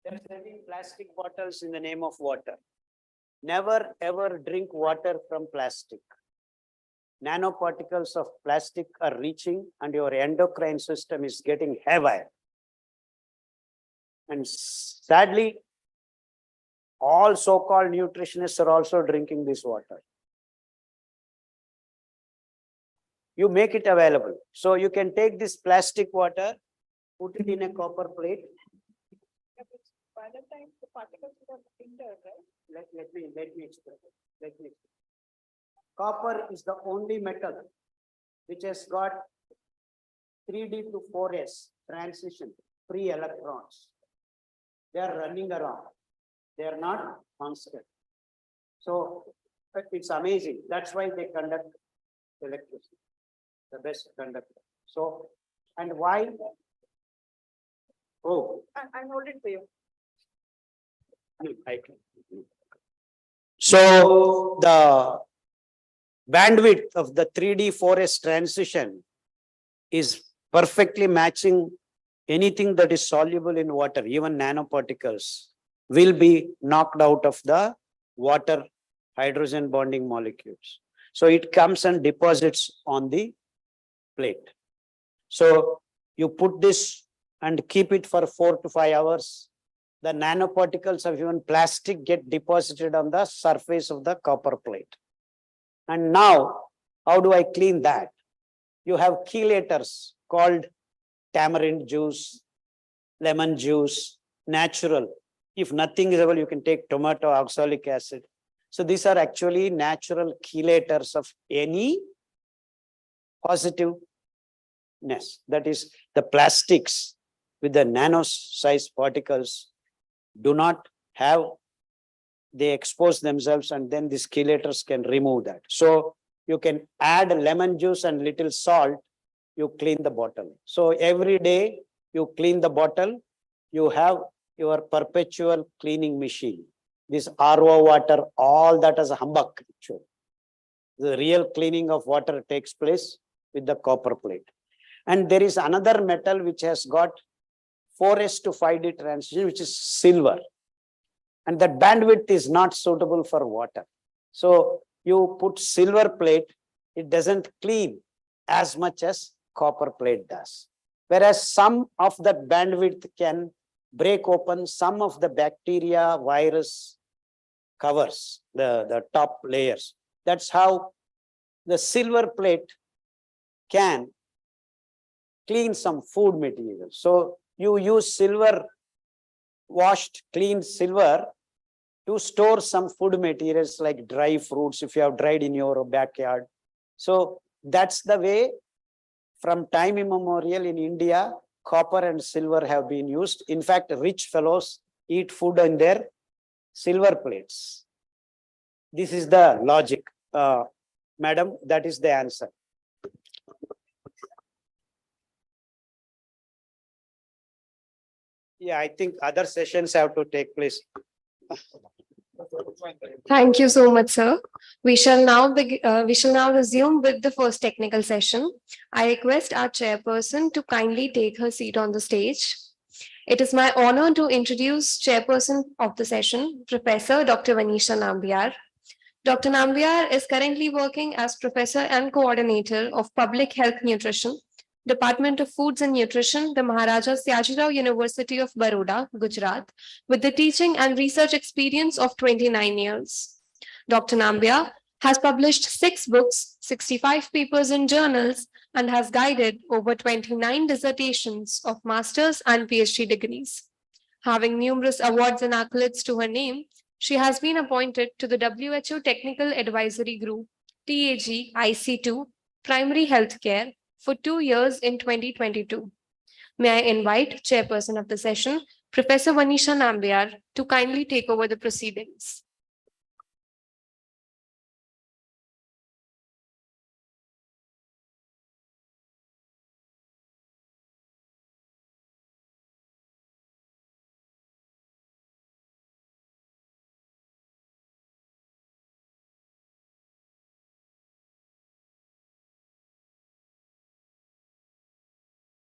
They're selling plastic bottles in the name of water. Never ever drink water from plastic. Nanoparticles of plastic are reaching and your endocrine system is getting haywire. And sadly, all so-called nutritionists are also drinking this water. You make it available. So you can take this plastic water, put it in a copper plate. By the time the particles are hindered, right? Let me explain. Copper is the only metal which has got 3D to 4S transition, free electrons. They are running around. They are not constant. So it's amazing. That's why they conduct electricity, the best conductor. So, and why? Oh, I'm holding for you. So the bandwidth of the 3D 4S transition is perfectly matching anything that is soluble in water. Even nanoparticles will be knocked out of the water hydrogen bonding molecules. So it comes and deposits on the plate. So you put this and keep it for 4 to 5 hours. The nanoparticles of even plastic get deposited on the surface of the copper plate. And now, how do I clean that? You have chelators called tamarind juice, lemon juice, natural. If nothing is available, you can take tomato oxalic acid. So these are actually natural chelators of any positiveness. That is, the plastics with the nano-sized particles do not have, they expose themselves, and then these chelators can remove that. So you can add lemon juice and little salt you clean the bottle. So every day you clean the bottle, you have your perpetual cleaning machine. This RO water, all that is a humbug. Actually. The real cleaning of water takes place with the copper plate. And there is another metal which has got 4s to 5d transition, which is silver. And that bandwidth is not suitable for water. So you put silver plate, it doesn't clean as much as copper plate does. Whereas some of that bandwidth can break open some of the bacteria, virus covers, the top layers. That's how the silver plate can clean some food material. So you use silver, washed, cleaned silver to store some food materials like dry fruits, if you have dried in your backyard. So that's the way from time immemorial in India, copper and silver have been used. In fact, rich fellows eat food in their silver plates. This is the logic. Madam, that is the answer. Yeah, I think other sessions have to take place. Thank you so much, sir. We shall now resume with the first technical session. I request our chairperson to kindly take her seat on the stage. It is my honor to introduce chairperson of the session, Professor Dr. Vanisha Nambiar. Dr. Nambiar is currently working as professor and coordinator of Public Health Nutrition, Department of Foods and Nutrition, the Maharaja Syajirao University of Baroda, Gujarat, with the teaching and research experience of 29 years. Dr. Nambiar has published 6 books, 65 papers in journals, and has guided over 29 dissertations of master's and PhD degrees. Having numerous awards and accolades to her name, she has been appointed to the WHO Technical Advisory Group, TAG IC2, Primary Healthcare, for 2 years in 2022. May I invite Chairperson of the session, Professor Vanisha Nambiar, to kindly take over the proceedings.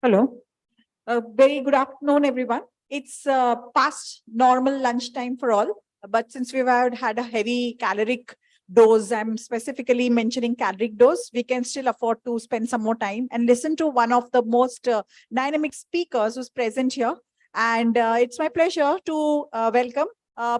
Hello. Very good afternoon, everyone. It's past normal lunchtime for all, but since we've had a heavy caloric dose, I'm specifically mentioning caloric dose, we can still afford to spend some more time and listen to one of the most dynamic speakers who's present here. And it's my pleasure to welcome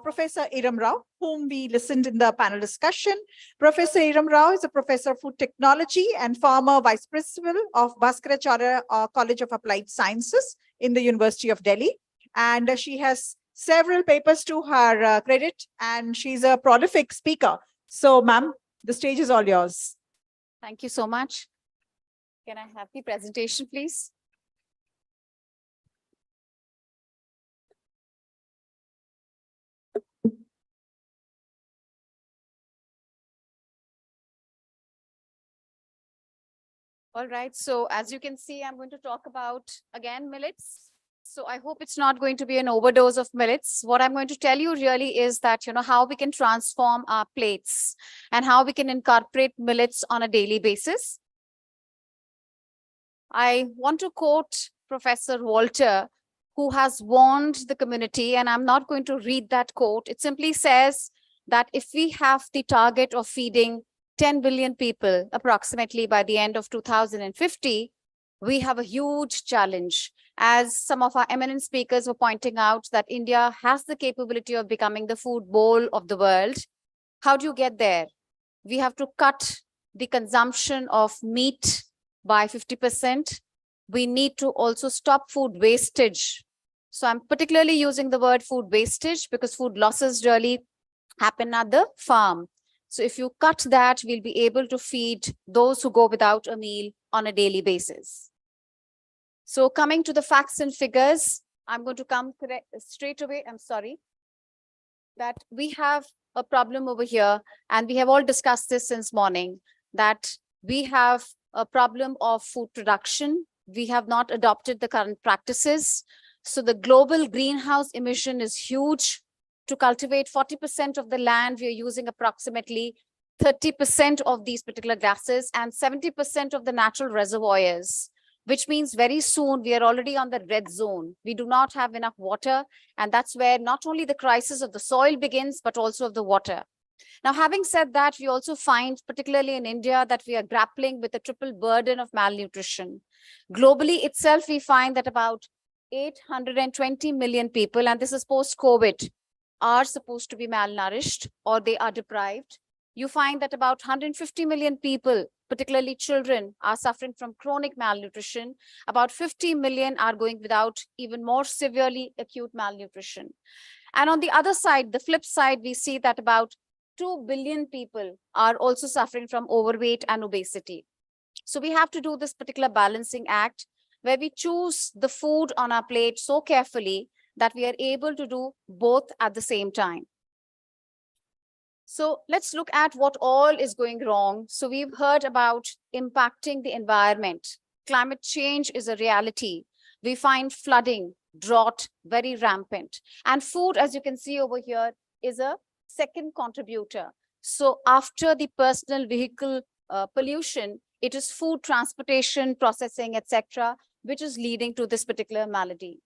Professor Iram Rao, whom we listened in the panel discussion. Professor Iram Rao is a professor of food technology and former vice principal of Bhaskaracharya College of Applied Sciences in the University of Delhi. And she has several papers to her credit, and she's a prolific speaker. So, ma'am, the stage is all yours. Thank you so much. Can I have the presentation, please? All right, so as you can see, I'm going to talk about, again, millets. So I hope it's not going to be an overdose of millets. What I'm going to tell you really is that, how we can transform our plates and how we can incorporate millets on a daily basis. I want to quote Professor Walter, who has warned the community, and I'm not going to read that quote. It simply says that if we have the target of feeding 10 billion people approximately by the end of 2050, we have a huge challenge. As some of our eminent speakers were pointing out, that India has the capability of becoming the food bowl of the world. How do you get there? We have to cut the consumption of meat by 50%. We need to also stop food wastage. So I'm particularly using the word food wastage because food losses really happen at the farm. So if you cut that, we'll be able to feed those who go without a meal on a daily basis. So coming to the facts and figures, I'm going to come straight away. I'm sorry that we have a problem over here, and we have all discussed this since morning, that We have a problem of food production. We have not adopted the current practices. So the global greenhouse emission is huge. To cultivate 40% of the land, we are using approximately 30% of these particular gases and 70% of the natural reservoirs, which means very soon we are already on the red zone. We do not have enough water, and that's where not only the crisis of the soil begins, but also of the water. Now, having said that, we also find, particularly in India, that we are grappling with a triple burden of malnutrition. Globally itself, we find that about 820 million people, and this is post-COVID, are supposed to be malnourished or they are deprived. You find that about 150 million people, particularly children, are suffering from chronic malnutrition. About 50 million are going without even more severely acute malnutrition. And on the other side, the flip side, we see that about 2 billion people are also suffering from overweight and obesity. So we have to do this particular balancing act where we choose the food on our plate so carefully that we are able to do both at the same time. So let's look at what all is going wrong. So we've heard about impacting the environment. Climate change is a reality. We find flooding, drought very rampant. And food, as you can see over here, is a second contributor. So after the personal vehicle pollution, it is food transportation, processing, etc., which is leading to this particular malady.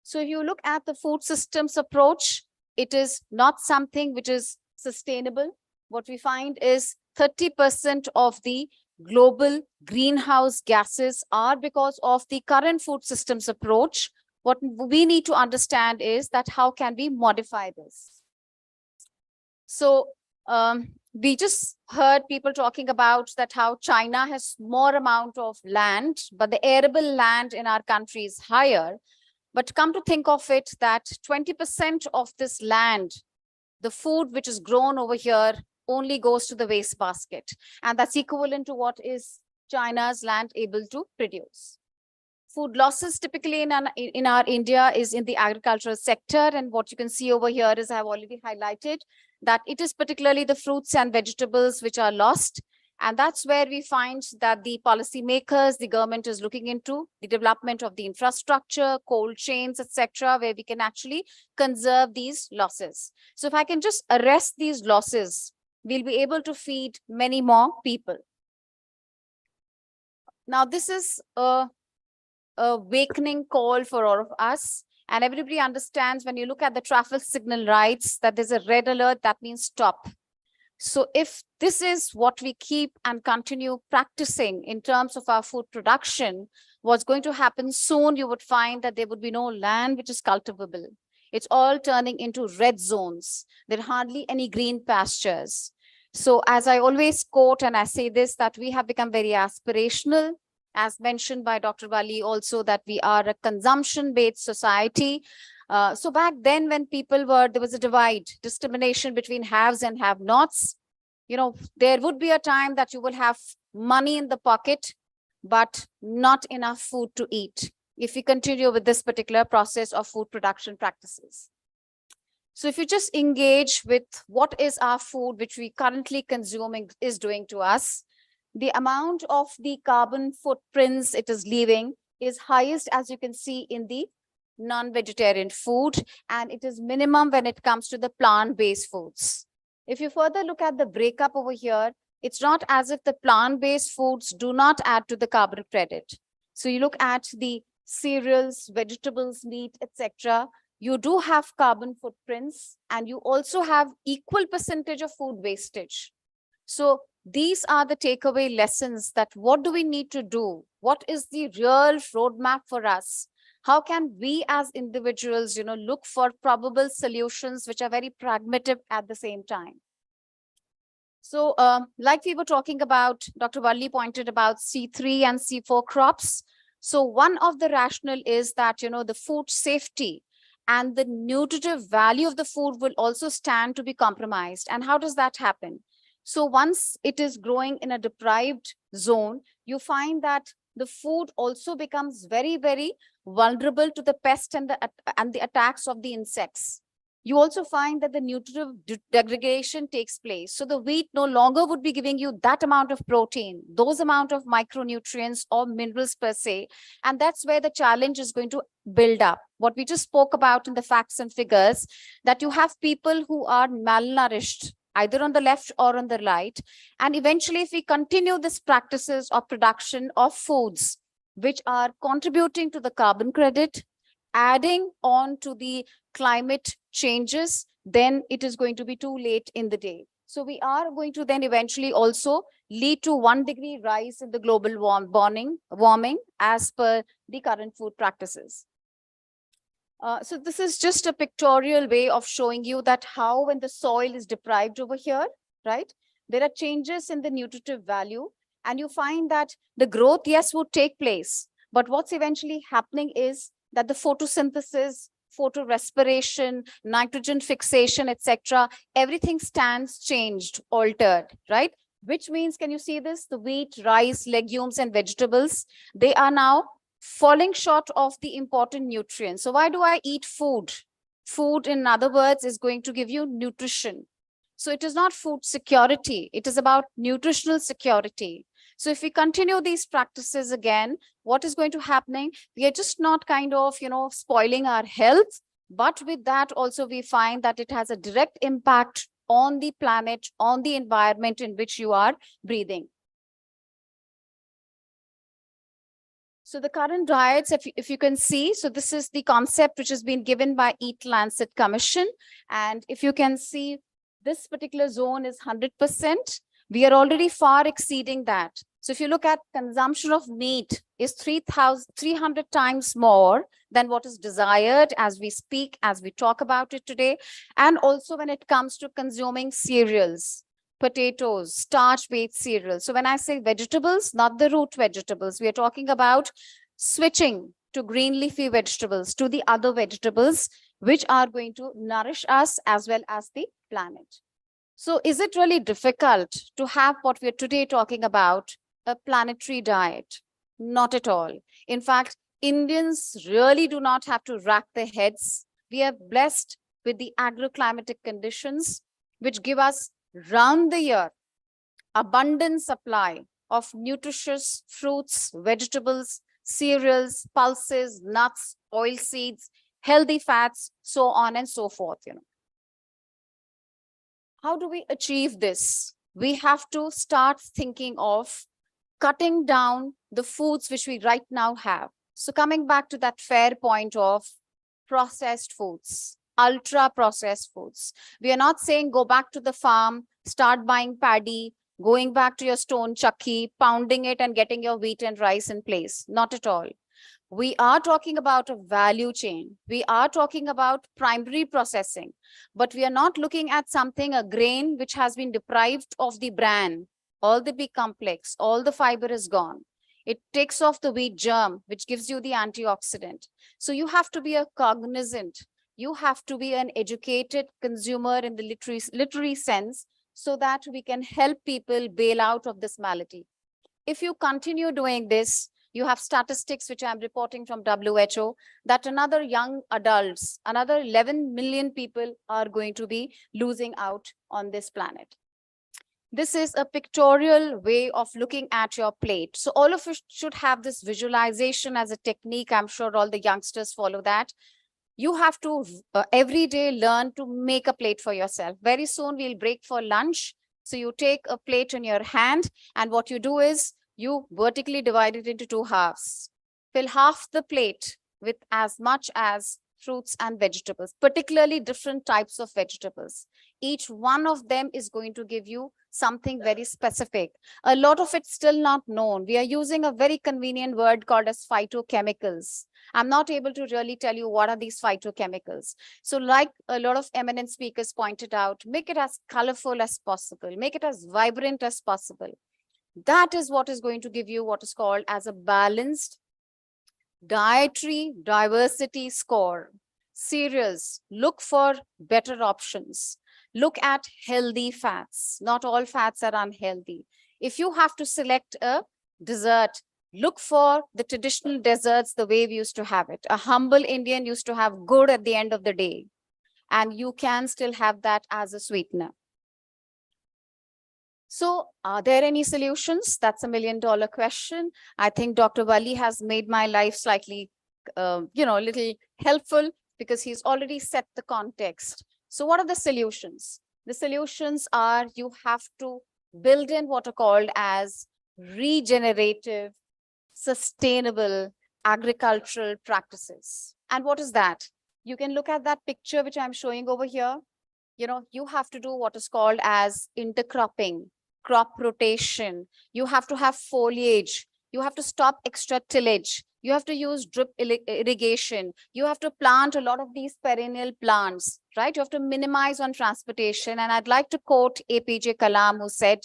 So if you look at the food systems approach, it is not something which is sustainable. What we find is 30% of the global greenhouse gases are because of the current food systems approach. What we need to understand is that how can we modify this? So we just heard people talking about that how China has more amount of land, but the arable land in our country is higher. But come to think of it, that 20% of this land, the food which is grown over here, only goes to the waste basket. And that's equivalent to what is China's land able to produce. Food losses typically in our India is in the agricultural sector. And what you can see over here is I've already highlighted that it is particularly the fruits and vegetables which are lost. And that's where we find that the policymakers, the government is looking into the development of the infrastructure, cold chains, etc., where we can actually conserve these losses. So if I can just arrest these losses, we'll be able to feed many more people. Now, this is a awakening call for all of us. And everybody understands when you look at the traffic signal lights that there's a red alert, that means stop. So if this is what we keep and continue practicing in terms of our food production, what's going to happen soon, you would find that there would be no land which is cultivable. It's all turning into red zones. There are hardly any green pastures. So as I always quote, and I say this, that we have become very aspirational, as mentioned by Dr. Wali also, that we are a consumption-based society. So back then when people were, there was a divide, discrimination between haves and have-nots. You know, there would be a time that you will have money in the pocket, but not enough food to eat if we continue with this particular process of food production practices. So if you just engage with what is our food, which we currently consuming is doing to us, the amount of the carbon footprints it is leaving is highest, as you can see, in the non-vegetarian food, and it is minimum when it comes to the plant-based foods. If you further look at the breakup over here, it's not as if the plant-based foods do not add to the carbon credit. So you look at the cereals, vegetables, meat, etc. You do have carbon footprints, and you also have equal percentage of food wastage. So these are the takeaway lessons, that what do we need to do? What is the real roadmap for us? How can we as individuals, look for probable solutions which are very pragmatic at the same time? So like we were talking about, Dr. Walli pointed about C3 and C4 crops. So one of the rationale is that, the food safety and the nutritive value of the food will also stand to be compromised. And how does that happen? So once it is growing in a deprived zone, you find that the food also becomes very, very vulnerable to the pest and the attacks of the insects. you also find that the nutrient degradation takes place. So the wheat no longer would be giving you that amount of protein, those amount of micronutrients or minerals per se. And that's where the challenge is going to build up. What we just spoke about in the facts and figures, that you have people who are malnourished, either on the left or on the right. And eventually, if we continue these practices of production of foods, which are contributing to the carbon credit, adding on to the climate changes, then it is going to be too late in the day. So we are going to then eventually also lead to 1 degree rise in the global warming as per the current food practices. So this is just a pictorial way of showing you that how when the soil is deprived over here, right, there are changes in the nutritive value, and you find that the growth, yes, would take place, but what's eventually happening is that the photosynthesis, photorespiration, nitrogen fixation, etc., everything stands changed, altered, right? Which means, can you see this? The wheat, rice, legumes, and vegetables, they are now falling short of the important nutrients. So why do I eat food? Food, in other words, is going to give you nutrition. So it is not food security. It is about nutritional security. So if we continue these practices again, what is going to happen? We are just not kind of, spoiling our health, but with that also we find that it has a direct impact on the planet, on the environment in which you are breathing. So the current diets, if you can see, so this is the concept which has been given by Eat Lancet Commission. And if you can see, this particular zone is 100%. We are already far exceeding that. So if you look at consumption of meat is 300 times more than what is desired as we speak, as we talk about it today. And also when it comes to consuming cereals, potatoes, starch-based cereals. So when I say vegetables, not the root vegetables, we are talking about switching to green leafy vegetables, to the other vegetables, which are going to nourish us as well as the planet. So is it really difficult to have what we're today talking about, a planetary diet? Not at all. In fact, Indians really do not have to rack their heads. We are blessed with the agroclimatic conditions, which give us round the year abundant supply of nutritious fruits, vegetables, cereals, pulses, nuts, oil seeds, healthy fats, so on and so forth. How do we achieve this? We have to start thinking of cutting down the foods which we right now have. So coming back to that fair point of processed foods, ultra processed foods. We are not saying go back to the farm, start buying paddy, going back to your stone chucky, pounding it and getting your wheat and rice in place. Not at all. We are talking about a value chain. We are talking about primary processing, but we are not looking at something, a grain which has been deprived of the bran, all the B complex, all the fiber is gone. It takes off the wheat germ, which gives you the antioxidant. So you have to be a cognizant. You have to be an educated consumer in the literary sense, so that we can help people bail out of this malady. If you continue doing this, you have statistics which I'm reporting from WHO that another young adults, another 11 million people are going to be losing out on this planet. This is a pictorial way of looking at your plate. So all of us should have this visualization as a technique. I'm sure all the youngsters follow that. You have to every day learn to make a plate for yourself. Very soon we'll break for lunch. So you take a plate in your hand, and what you do is you vertically divide it into 2 halves. Fill half the plate with as much as fruits and vegetables, particularly different types of vegetables. Each one of them is going to give you something very specific. A lot of it's still not known. We are using a very convenient word called as phytochemicals. I'm not able to really tell you what are these phytochemicals. So like a lot of eminent speakers pointed out, make it as colorful as possible, make it as vibrant as possible. That is what is going to give you what is called as a balanced dietary diversity score. Cereals, look for better options. Look at healthy fats. Not all fats are unhealthy. If you have to select a dessert, look for the traditional desserts the way we used to have it. A humble Indian used to have good at the end of the day. and you can still have that as a sweetener. So are there any solutions? That's $1 million question. I think Dr. Wali has made my life slightly, a little helpful because he's already set the context. So what are the solutions? The solutions are you have to build in what are called as regenerative, sustainable agricultural practices. And what is that? You can look at that picture which I'm showing over here. You have to do what is called as intercropping, crop rotation. You have to have foliage. You have to stop extra tillage. You have to use drip irrigation. You have to plant a lot of these perennial plants, right? You have to minimize on transportation. And I'd like to quote APJ Kalam, who said,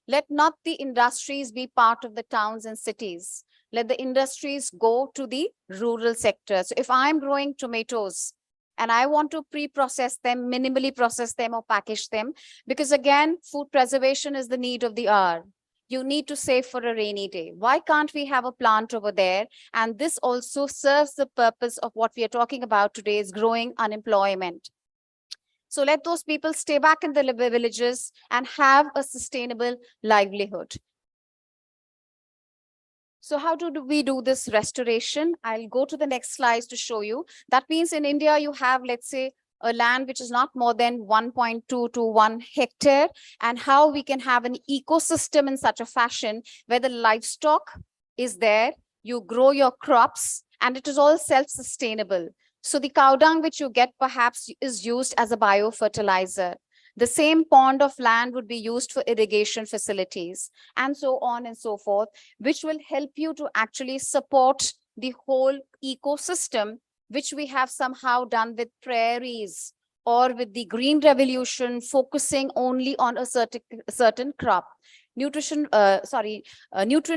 "Let not the industries be part of the towns and cities. Let the industries go to the rural sector." So if I'm growing tomatoes and I want to pre-process them, minimally process them or package them, because again, food preservation is the need of the hour. You need to save for a rainy day. Why can't we have a plant over there? And this also serves the purpose of what we are talking about today, is growing unemployment. So let those people stay back in the villages and have a sustainable livelihood. So how do we do this restoration? I'll go to the next slides to show you. That means in India, you have, let's say, a land which is not more than 1.2 to 1 hectare, and how we can have an ecosystem in such a fashion where the livestock is there, you grow your crops, and it is all self-sustainable. So the cow dung which you get perhaps is used as a biofertilizer. The same pond of land would be used for irrigation facilities, and so on and so forth, which will help you to actually support the whole ecosystem, which we have somehow done with prairies or with the Green Revolution, focusing only on a certain crop. Nutrient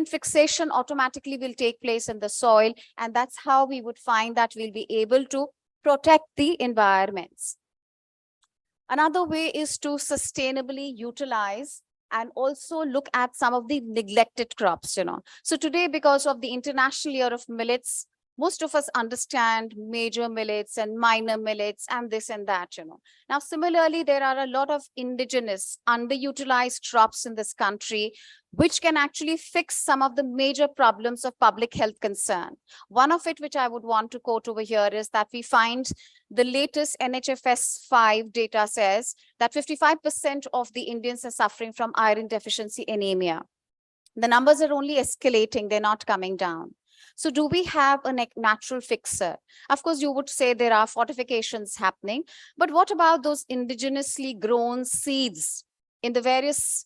fixation automatically will take place in the soil, and that's how we would find that we'll be able to protect the environments. Another way is to sustainably utilize and also look at some of the neglected crops, So today, because of the International Year of Millets, most of us understand major millets and minor millets and this and that, Now, similarly, there are a lot of indigenous underutilized crops in this country, which can actually fix some of the major problems of public health concern. One of it, which I would want to quote over here, is that we find the latest NHFS 5 data says that 55% of the Indians are suffering from iron deficiency anemia. The numbers are only escalating, they're not coming down. So do we have a natural fixer? Of course, you would say there are fortifications happening, but what about those indigenously grown seeds in the various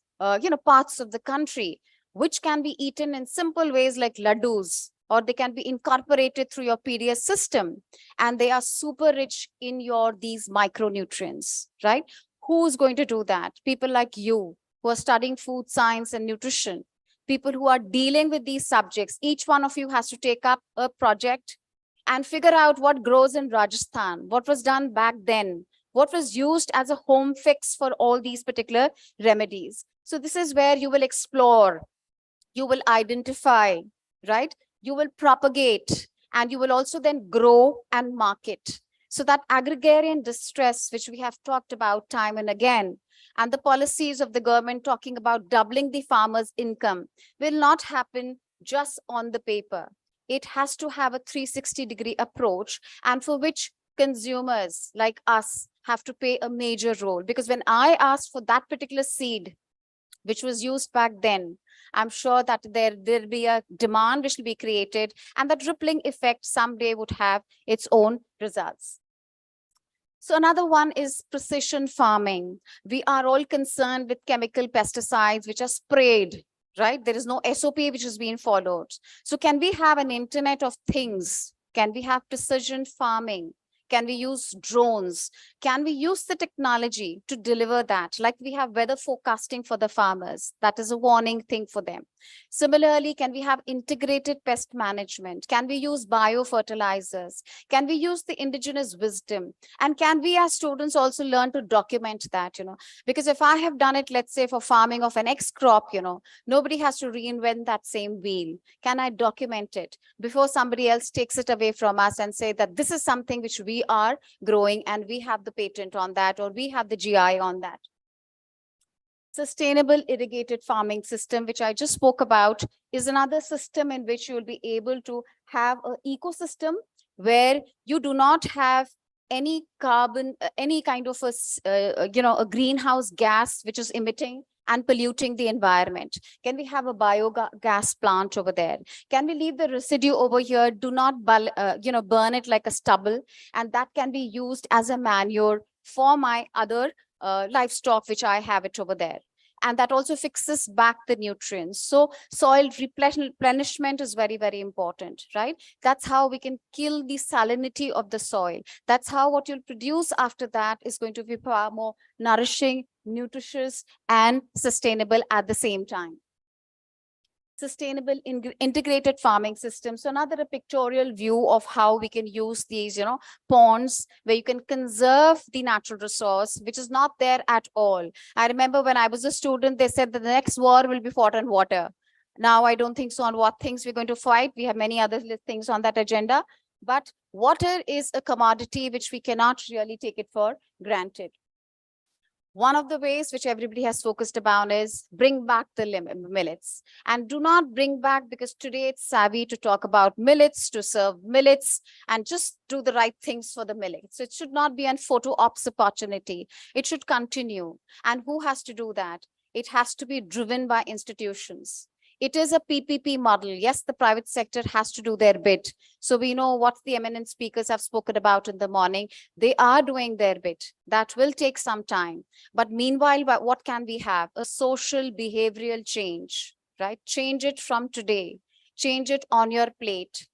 parts of the country, which can be eaten in simple ways like laddus, or they can be incorporated through your PDS system, and they are super rich in these micronutrients, right? Who's going to do that? People like you who are studying food science and nutrition, people who are dealing with these subjects. Each one of you has to take up a project and figure out what grows in Rajasthan, what was done back then, what was used as a home fix for all these particular remedies. So this is where you will explore, you will identify, right? You will propagate, and you will also then grow and market. So that agrarian distress, which we have talked about time and again, and the policies of the government talking about doubling the farmer's income, will not happen just on the paper. It has to have a 360-degree approach, and for which consumers like us have to play a major role. Because when I asked for that particular seed, which was used back then, I'm sure that there'll be a demand which will be created, and that rippling effect someday would have its own results. So another one is precision farming. We are all concerned with chemical pesticides which are sprayed, right? There is no SOP which is being followed. So can we have an Internet of Things? Can we have precision farming? Can we use drones? Can we use the technology to deliver that? Like we have weather forecasting for the farmers. That is a warning thing for them. Similarly, can we have integrated pest management? Can we use biofertilizers? Can we use the indigenous wisdom? And can we as students also learn to document that, Because if I have done it, let's say for farming of an X crop, nobody has to reinvent that same wheel. Can I document it before somebody else takes it away from us and say that this is something which we we are growing and we have the patent on that, or we have the GI on that. Sustainable irrigated farming system, which I just spoke about, is another system in which you will be able to have an ecosystem where you do not have any carbon, any kind of a greenhouse gas which is emitting and polluting the environment. Can we have a biogas plant over there? Can we leave the residue over here? Do not burn it like a stubble, and that can be used as a manure for my other livestock, which I have it over there. And that also fixes back the nutrients. So soil replenishment is very, very important, right? That's how we can kill the salinity of the soil. That's how what you'll produce after that is going to be far more nourishing, nutritious, and sustainable at the same time. Sustainable integrated farming system. So another pictorial view of how we can use these, ponds where you can conserve the natural resource, which is not there at all. I remember when I was a student, they said that the next war will be fought on water. Now, I don't think so on what things we're going to fight. We have many other things on that agenda, but water is a commodity which we cannot really take it for granted. One of the ways which everybody has focused about is bring back the millets, and do not bring back because today it's savvy to talk about millets, to serve millets, and just do the right things for the millets. So it should not be a photo ops opportunity. It should continue. And who has to do that? It has to be driven by institutions. It is a PPP model. Yes, the private sector has to do their bit. So we know what the eminent speakers have spoken about in the morning. They are doing their bit. That will take some time. But meanwhile, what can we have? A social behavioral change, right? Change it from today. Change it on your plate.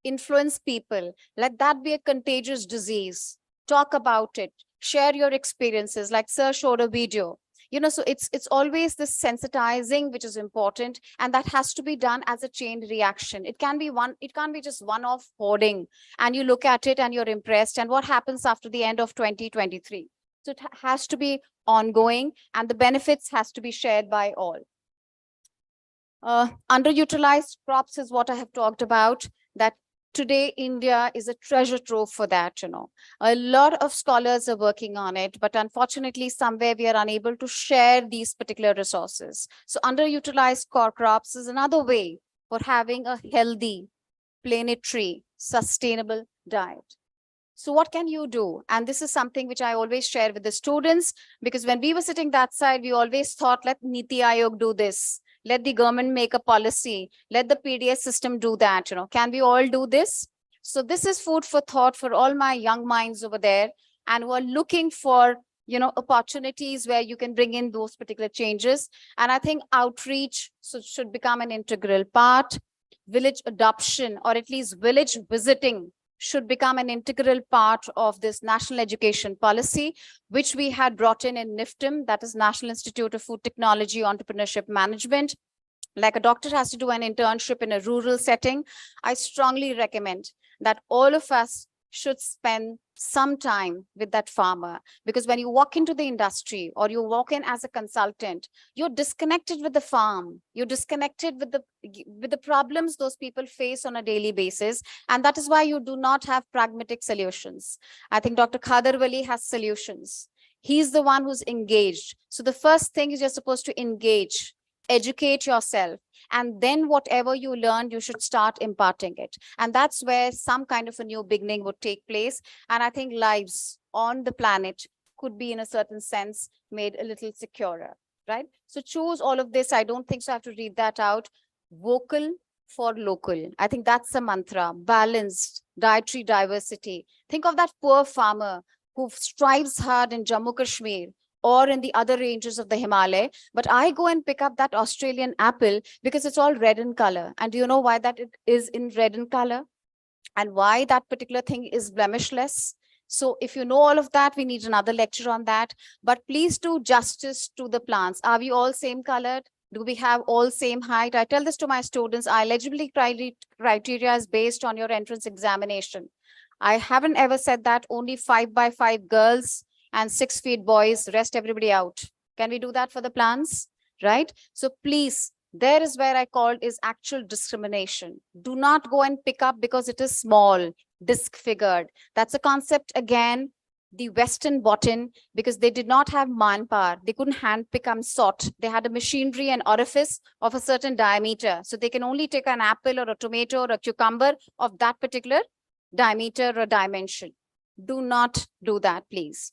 Influence people. Let that be a contagious disease. Talk about it. Share your experiences. Like Sir showed a video. So it's always this sensitizing, which is important, and that has to be done as a chain reaction. It can't be just one-off hoarding, and you look at it and you're impressed, and what happens after the end of 2023? So it has to be ongoing, and the benefits has to be shared by all. Underutilized crops is what I have talked about, that today, India is a treasure trove for that, A lot of scholars are working on it, but unfortunately, somewhere we are unable to share these particular resources. So underutilized core crops is another way for having a healthy, planetary, sustainable diet. So what can you do? And this is something which I always share with the students, because when we were sitting that side, we always thought, let Niti Aayog do this. Let the government make a policy. Let the PDS system do that. Can we all do this? So this is food for thought for all my young minds over there, and who are looking for, opportunities where you can bring in those particular changes. And I think outreach should become an integral part. Village adoption, or at least village visiting, should become an integral part of this national education policy, which we had brought in NIFTM, that is National Institute of Food Technology Entrepreneurship Management. Like a doctor has to do an internship in a rural setting, I strongly recommend that all of us should spend some time with that farmer, because when you walk into the industry or you walk in as a consultant, you're disconnected with the farm, you're disconnected with the problems those people face on a daily basis, and that is why you do not have pragmatic solutions. I think Dr. Khadar Wali has solutions. He's the one who's engaged. So the first thing is you're supposed to engage, educate yourself, and then whatever you learn, you should start imparting it. And that's where some kind of a new beginning would take place. And I think lives on the planet could be, in a certain sense, made a little securer, right? So choose all of this. I don't think so I have to read that out. Vocal for local. I think that's the mantra. Balanced dietary diversity. Think of that poor farmer who strives hard in Jammu Kashmir or in the other ranges of the Himalaya, but I go and pick up that Australian apple because it's all red in color. And do you know why that it is in red in color? And why that particular thing is blemishless? So if you know all of that, we need another lecture on that. But please do justice to the plants. Are we all same colored? Do we have all same height? I tell this to my students. Our eligibility criteria is based on your entrance examination. I haven't ever said that only 5x5 girls and 6 feet boys, rest everybody out. Can we do that for the plants? Right? So please, there is where I called is actual discrimination. Do not go and pick up because it is small. disfigured. That's a concept again, the Western bought in because they did not have manpower. They couldn't handpick and sort. They had a machinery and orifice of a certain diameter. So they can only take an apple or a tomato or a cucumber of that particular diameter or dimension. Do not do that, please.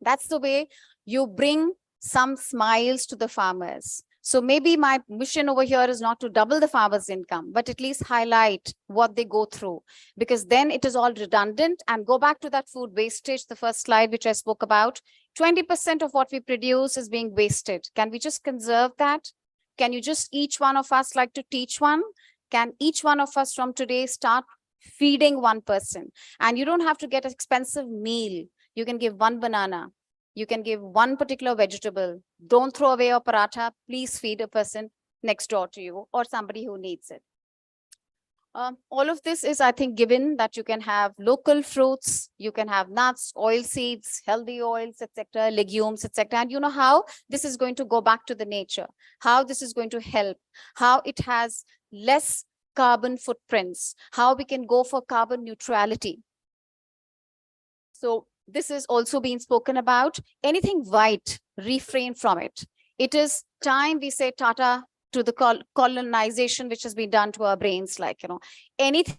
That's the way you bring some smiles to the farmers. So maybe my mission over here is not to double the farmers' income, but at least highlight what they go through, because then it is all redundant. And go back to that food wastage, the first slide, which I spoke about. 20% of what we produce is being wasted. Can we just conserve that? Can you just, each one of us like to teach one? Can each one of us from today start feeding one person? And you don't have to get an expensive meal. You can give one banana. You can give one particular vegetable. Don't throw away your paratha. Please feed a person next door to you or somebody who needs it. All of this is, I think, given that you can have local fruits, you can have nuts, oil seeds, healthy oils, etc., legumes, etc. And you know how this is going to go back to the nature, how this is going to help, how it has less carbon footprints, how we can go for carbon neutrality. So this is also being spoken about. Anything white, refrain from it. It is time we say tata to the colonization which has been done to our brains, like, anything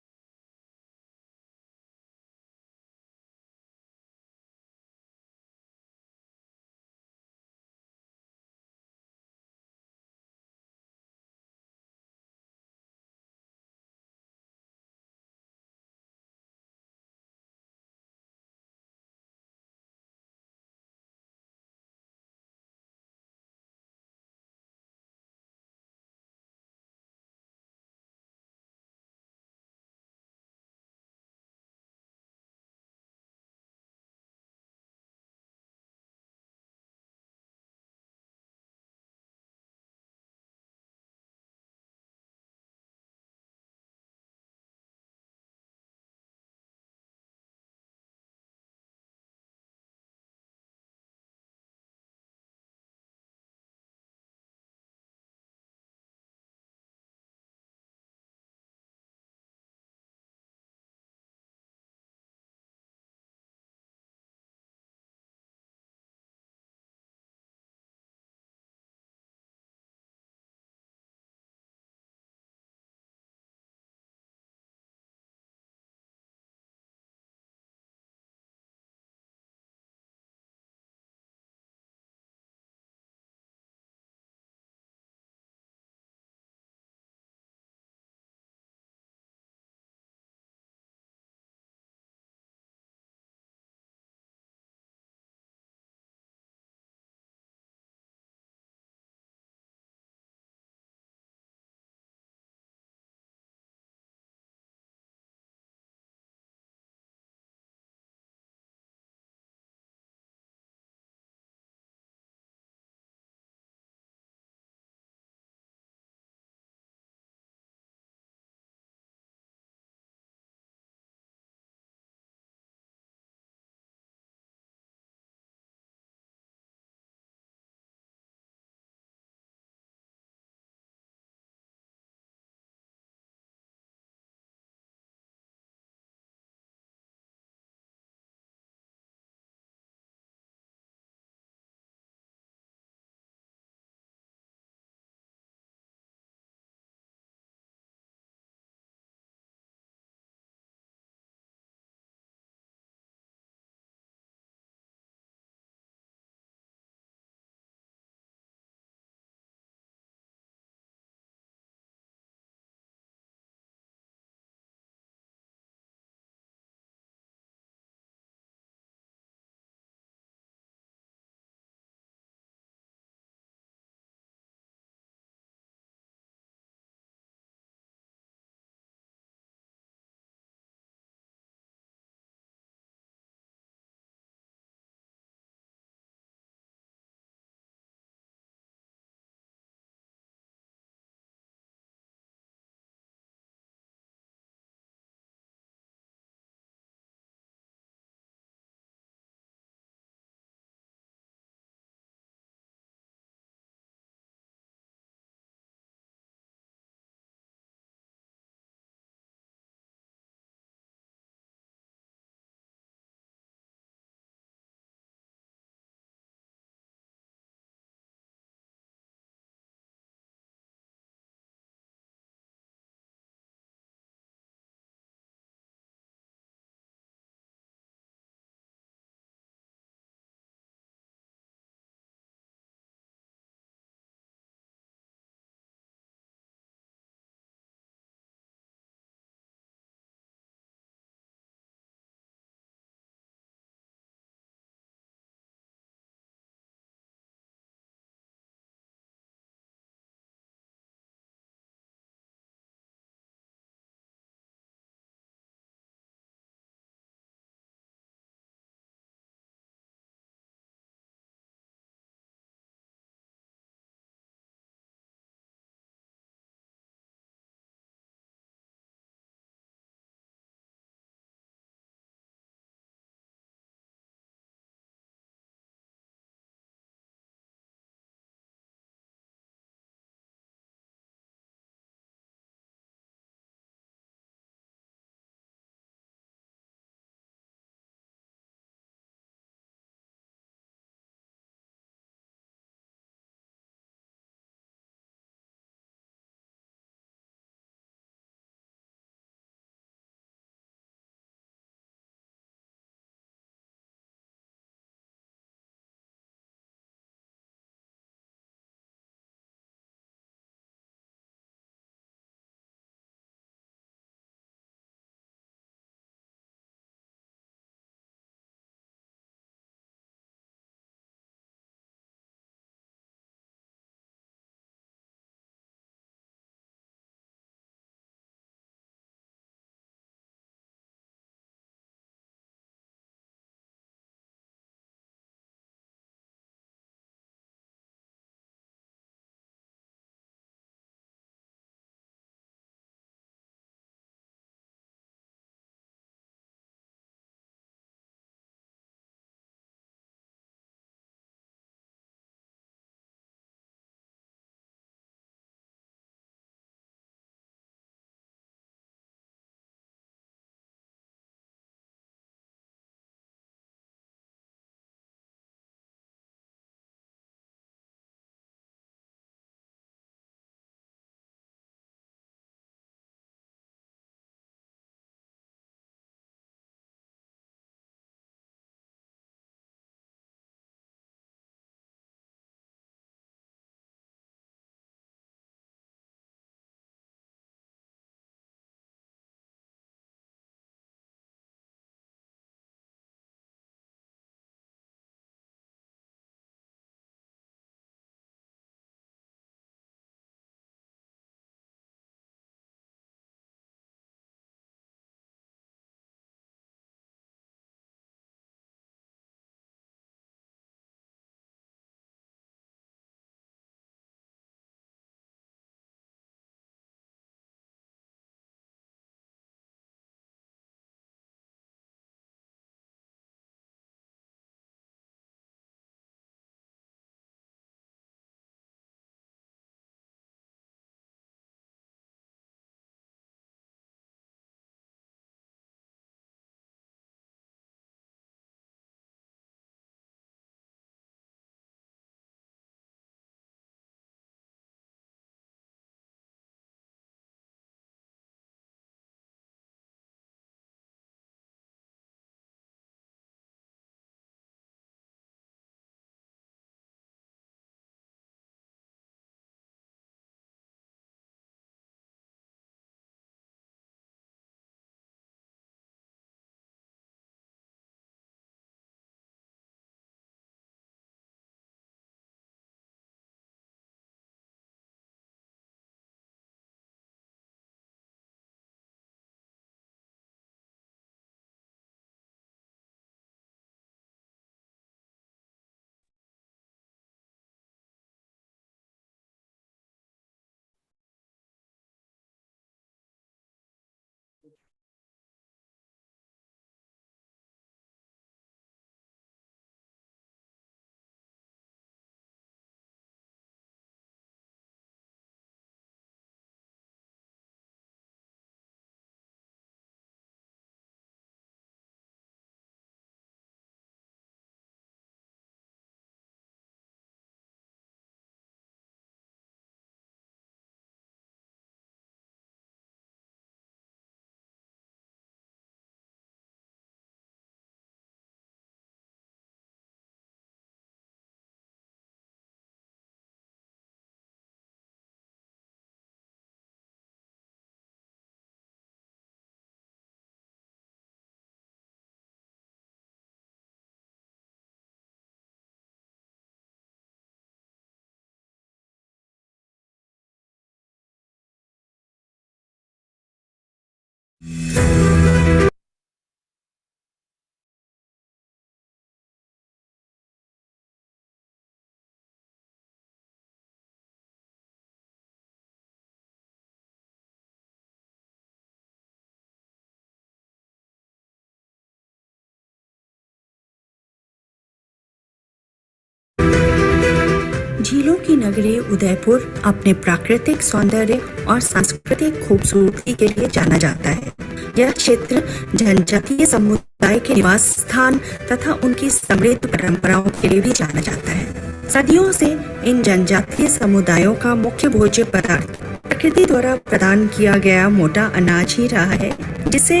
झीलों की नगरी उदयपुर अपने प्राकृतिक सौंदर्य और सांस्कृतिक खूबसूरती के लिए जाना जाता है। यह क्षेत्र जनजातीय समुदाय के निवास स्थान तथा उनकी समृद्ध परंपराओं के लिए भी जाना जाता है। सदियों से इन जनजातीय समुदायों का मुख्य भोज्य पदार्थ प्रकृति द्वारा प्रदान किया गया मोटा अनाज ही रहा है, जिसे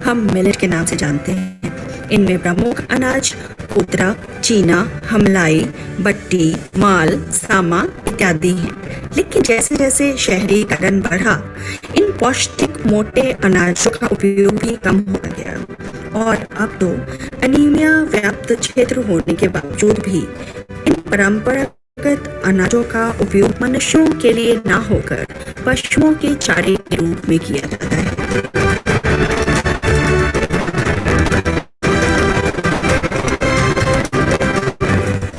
हम मिलेट के नाम से जानते हैं। इनमें प्रमुख अनाज कोतरा, चीना, हमलाई, बट्टी, माल, सामा इत्यादि हैं। लेकिन जैसे जैसे शहरीकरण बढ़ा, इन पौष्टिक मोटे अनाजों का उपयोग भी कम होता गया और अब तो अनीमिया व्याप्त क्षेत्र होने के बावजूद भी इन परंपरागत अनाजों का उपयोग मनुष्यों के लिए ना होकर पशुओं के चारे के रूप में किया जाता है।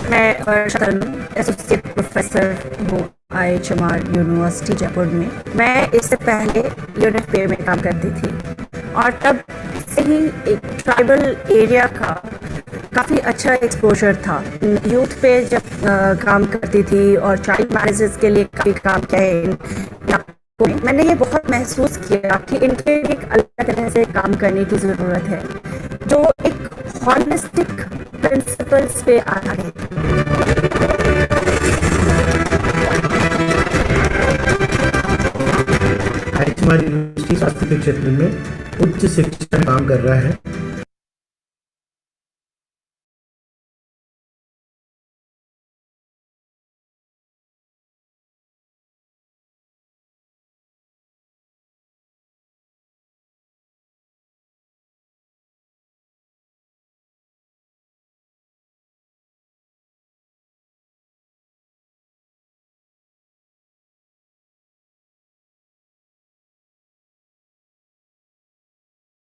मैं वर्षा एसोसिएट प्रोफेसर हूँ IHMR यूनिवर्सिटी जयपुर में। मैं इससे पहले यूनिट पे में काम करती थी और तब से ही एक ट्राइबल एरिया का काफ़ी अच्छा एक्सपोजर था। यूथ पे जब काम करती थी और चाइल्ड मैरिजेस के लिए काफ़ी काम किया है इलाकों में, मैंने ये बहुत महसूस किया कि इनके एक अलग तरह से काम करने की ज़रूरत है जो एक हॉलिस्टिक प्रिंसिपल्स पे आधारित IHMR यूनिवर्सिटी स्वास्थ्य के क्षेत्र में उच्च शिक्षा में काम कर रहा है।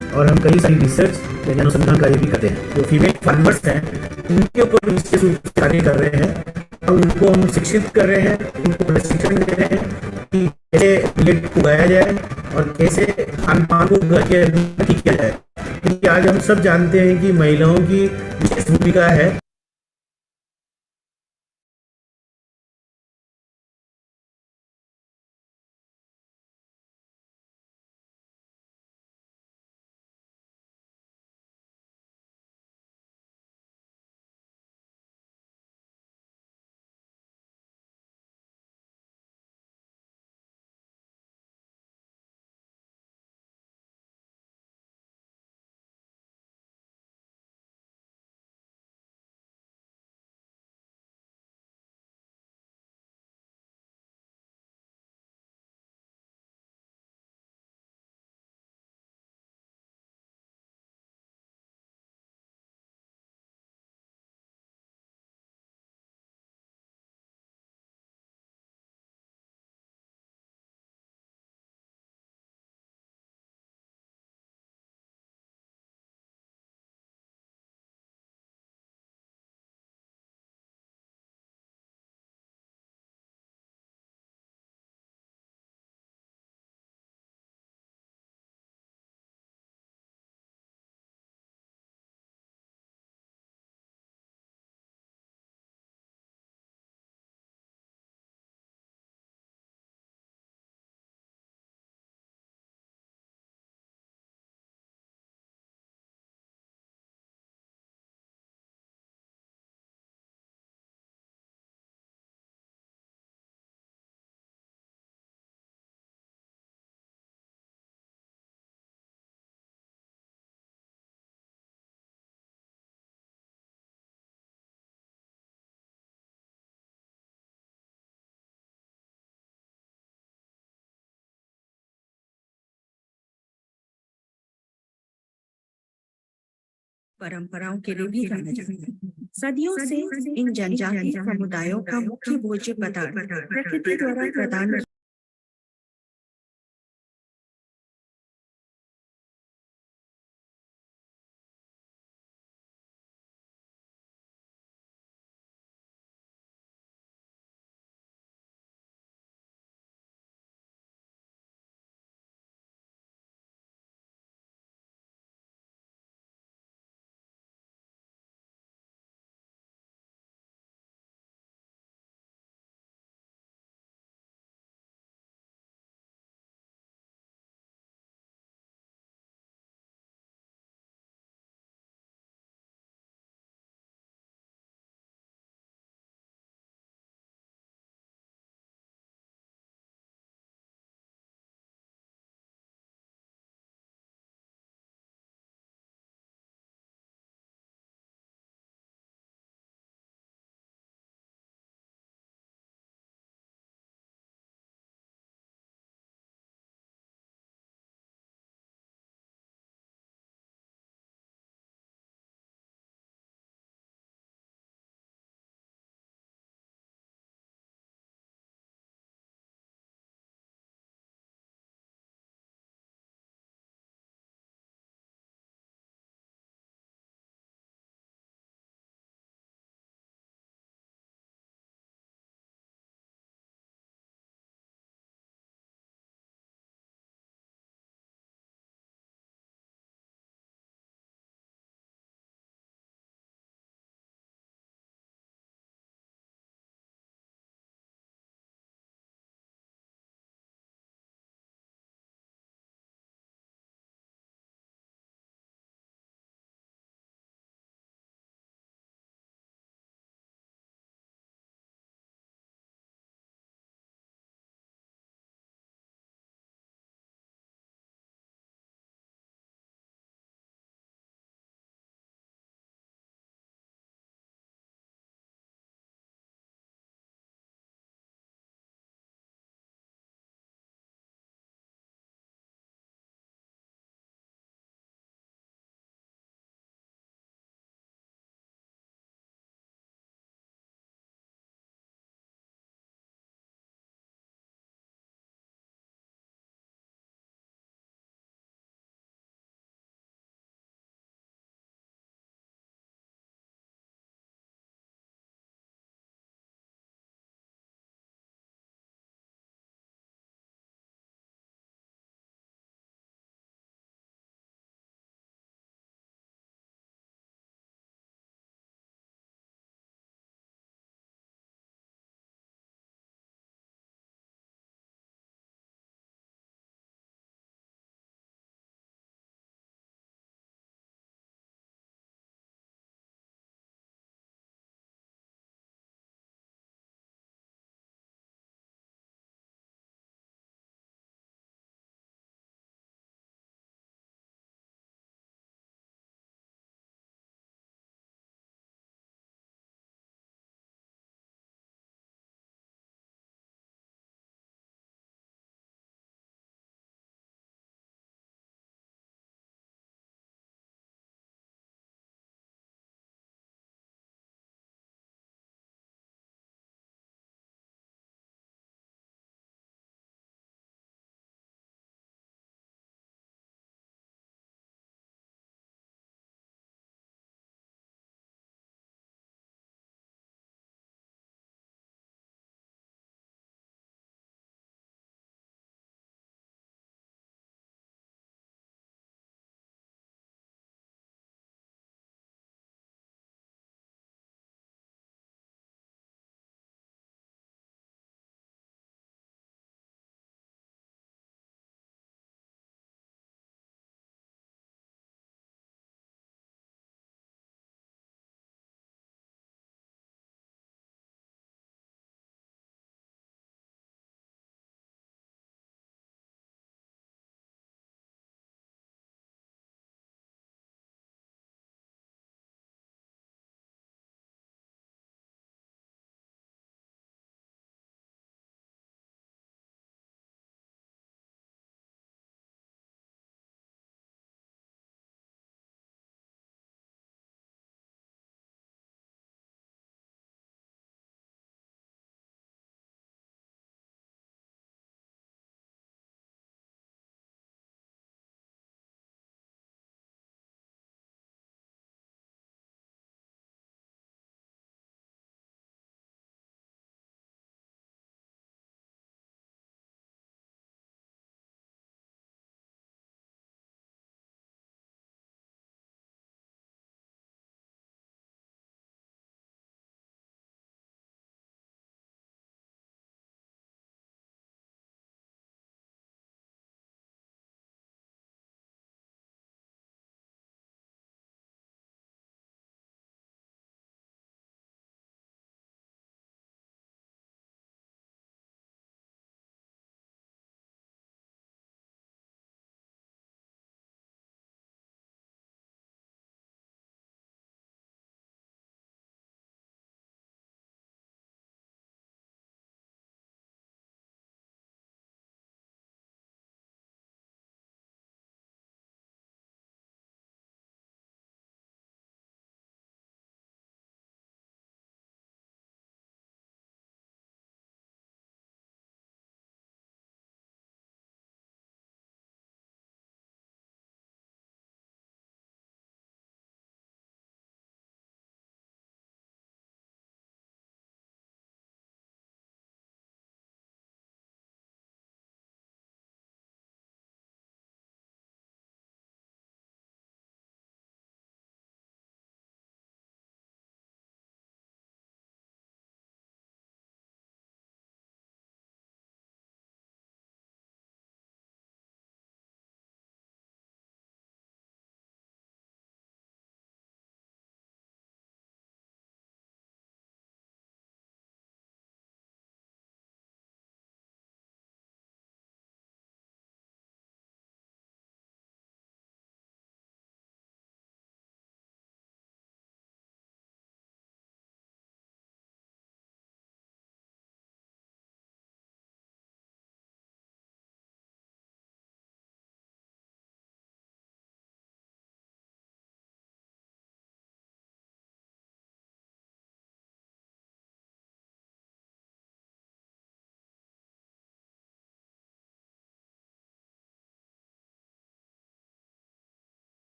और हम कई सारी रिसर्च या अनुसंधान कार्य भी करते हैं। जो फीमेल फार्मर्स हैं उनके ऊपर विशेष रूप से कार्य कर रहे हैं और उनको हम शिक्षित कर रहे हैं, उनको प्रशिक्षण दे रहे हैं कि कैसे मिलेट उगाया जाए और कैसे खान पान को घर के अंदर ठीक किया जाए। क्योंकि आज हम सब जानते हैं कि महिलाओं की विशेष भूमिका है। परंपराओं के लिए भी जाना जाता है। सदियों से इन जनजातीय समुदायों का मुख्य भोज्य पदार्थ प्रकृति द्वारा प्रदान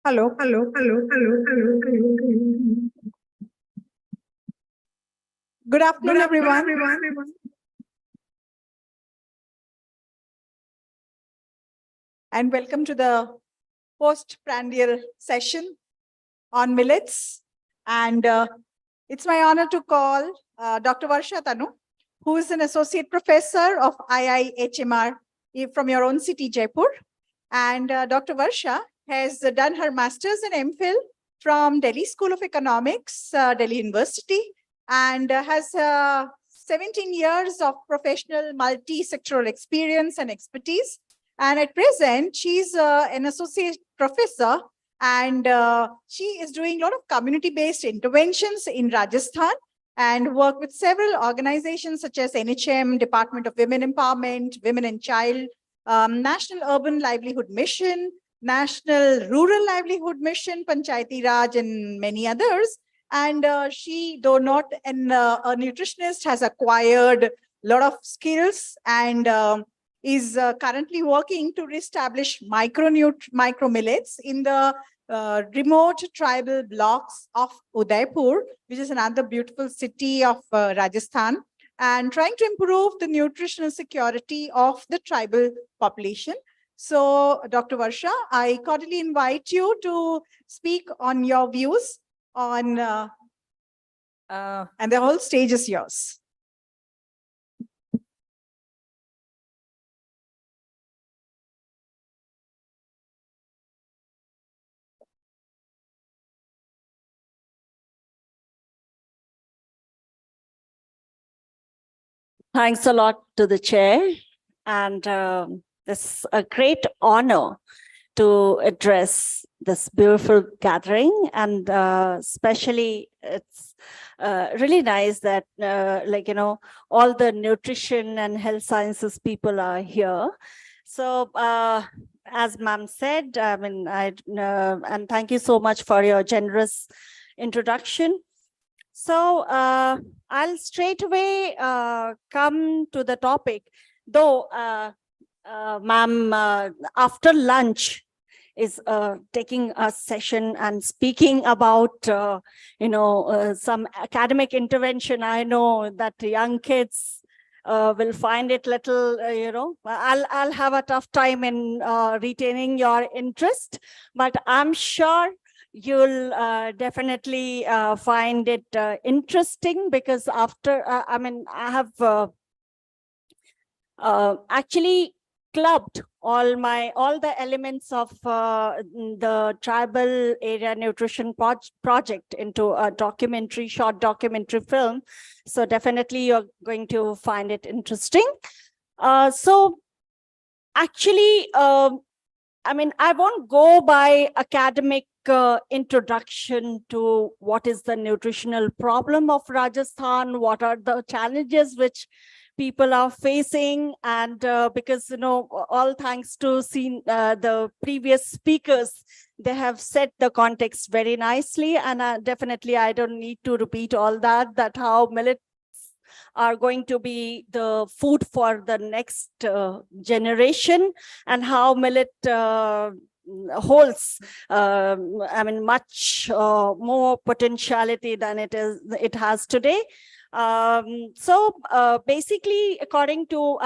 Hello, hello, hello, hello, hello, hello. Good afternoon, everyone. And welcome to the postprandial session on millets. And it's my honor to call Dr. Varsha Tanu, who is an associate professor of IIHMR from your own city, Jaipur. And Dr. Varsha has done her master's and MPhil from Delhi School of Economics, Delhi University, and has 17 years of professional multi-sectoral experience and expertise. And at present, she's an associate professor, and she is doing a lot of community-based interventions in Rajasthan and work with several organizations such as NHM, Department of Women Empowerment, Women and Child, National Urban Livelihood Mission, National Rural Livelihood Mission, Panchayati Raj, and many others. And she, though not a nutritionist, has acquired a lot of skills and is currently working to reestablish micro millets in the remote tribal blocks of Udaipur, which is another beautiful city of Rajasthan, and trying to improve the nutritional security of the tribal population. So, Dr. Varsha, I cordially invite you to speak on your views on, and the whole stage is yours. Thanks a lot to the chair, and it's a great honor to address this beautiful gathering, and especially it's really nice that all the nutrition and health sciences people are here. So as ma'am said, I mean, and thank you so much for your generous introduction. So I'll straight away come to the topic, though ma'am after lunch is taking a session and speaking about some academic intervention. I know that young kids will find it little, I'll have a tough time in retaining your interest, but I'm sure you'll definitely find it interesting, because after, I have actually clubbed all the elements of the tribal area nutrition project into a short documentary film. So definitely you're going to find it interesting. So actually, I won't go by academic introduction to what is the nutritional problem of Rajasthan, what are the challenges which people are facing, and because all thanks to the previous speakers, they have set the context very nicely, and definitely I don't need to repeat all that how millets are going to be the food for the next generation, and how millet holds much more potentiality than it has today. So basically, according to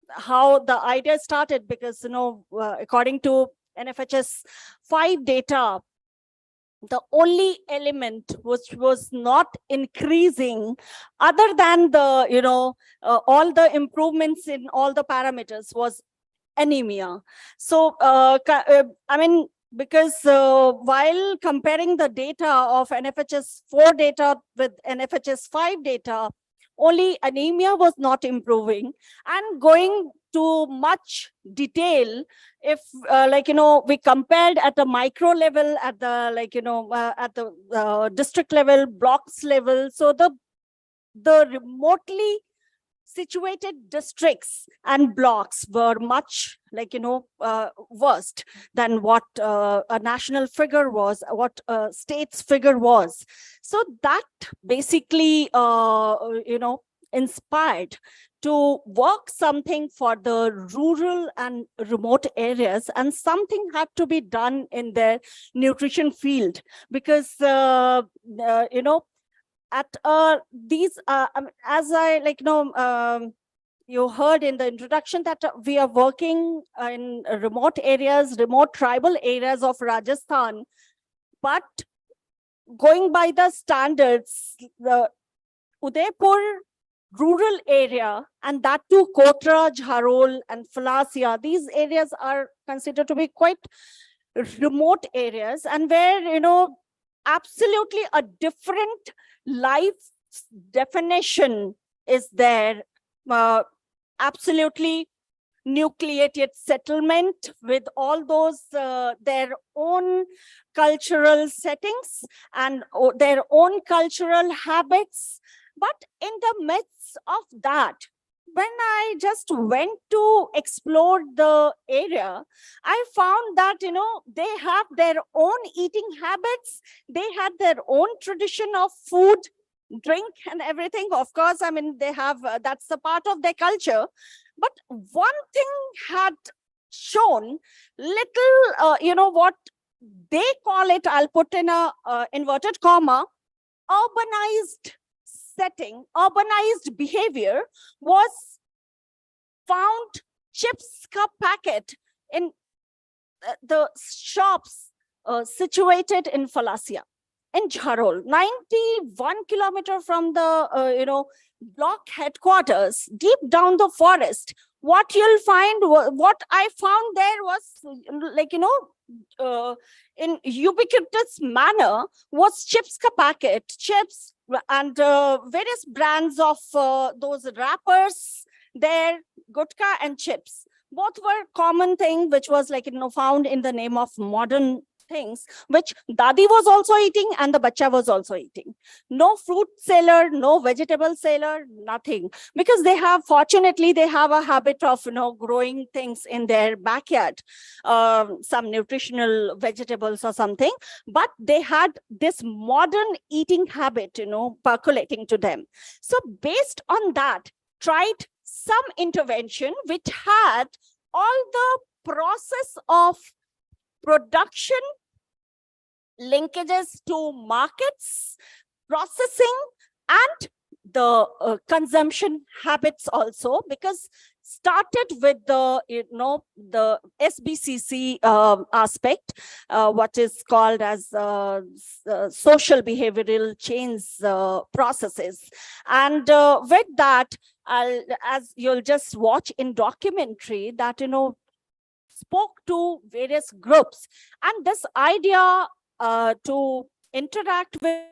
how the idea started, because according to NFHS 5 data, the only element which was not increasing, other than the all the improvements in all the parameters, was anemia. So because while comparing the data of NFHS 4 data with NFHS 5 data, only anemia was not improving. And going to much detail, if we compared at the micro level, at the at the district level, blocks level, so the remotely situated districts and blocks were much worst than what a national figure was, what a state's figure was. So that basically inspired to work something for the rural and remote areas, and something had to be done in their nutrition field, because at these as I you heard in the introduction that we are working in remote areas, remote tribal areas of Rajasthan, but going by the standards, the Udaipur rural area, and that too Kotra, Jharol and Falasia, these areas are considered to be quite remote areas, and where, absolutely a different life definition is there. Absolutely nucleated settlement with all those their own cultural settings and their own cultural habits. But in the midst of that, when I just went to explore the area, I found that, they have their own eating habits. They had their own tradition of food, drink and everything. Of course, I mean, they have, that's a part of their culture. But one thing had shown little, what they call it, I'll put in a inverted comma, urbanized setting, urbanized behavior was found chips ka packet in the shops situated in Falasia, in Jharol, 91 kilometers from the, block headquarters, deep down the forest. What you'll find, what I found there was in ubiquitous manner was chips ka packet, chips and various brands of those wrappers there, gutka and chips. Both were common thing, which was found in the name of modern things, which Dadi was also eating and the bacha was also eating. No fruit seller, no vegetable seller, nothing. Because fortunately, they have a habit of, growing things in their backyard, some nutritional vegetables or something. But they had this modern eating habit, percolating to them. So based on that, tried some intervention which had all the process of production, linkages to markets, processing, and the consumption habits also, because started with the the SBCC aspect, what is called as social behavioral change processes. And with that, as you'll just watch in documentary, that spoke to various groups, and this idea to interact with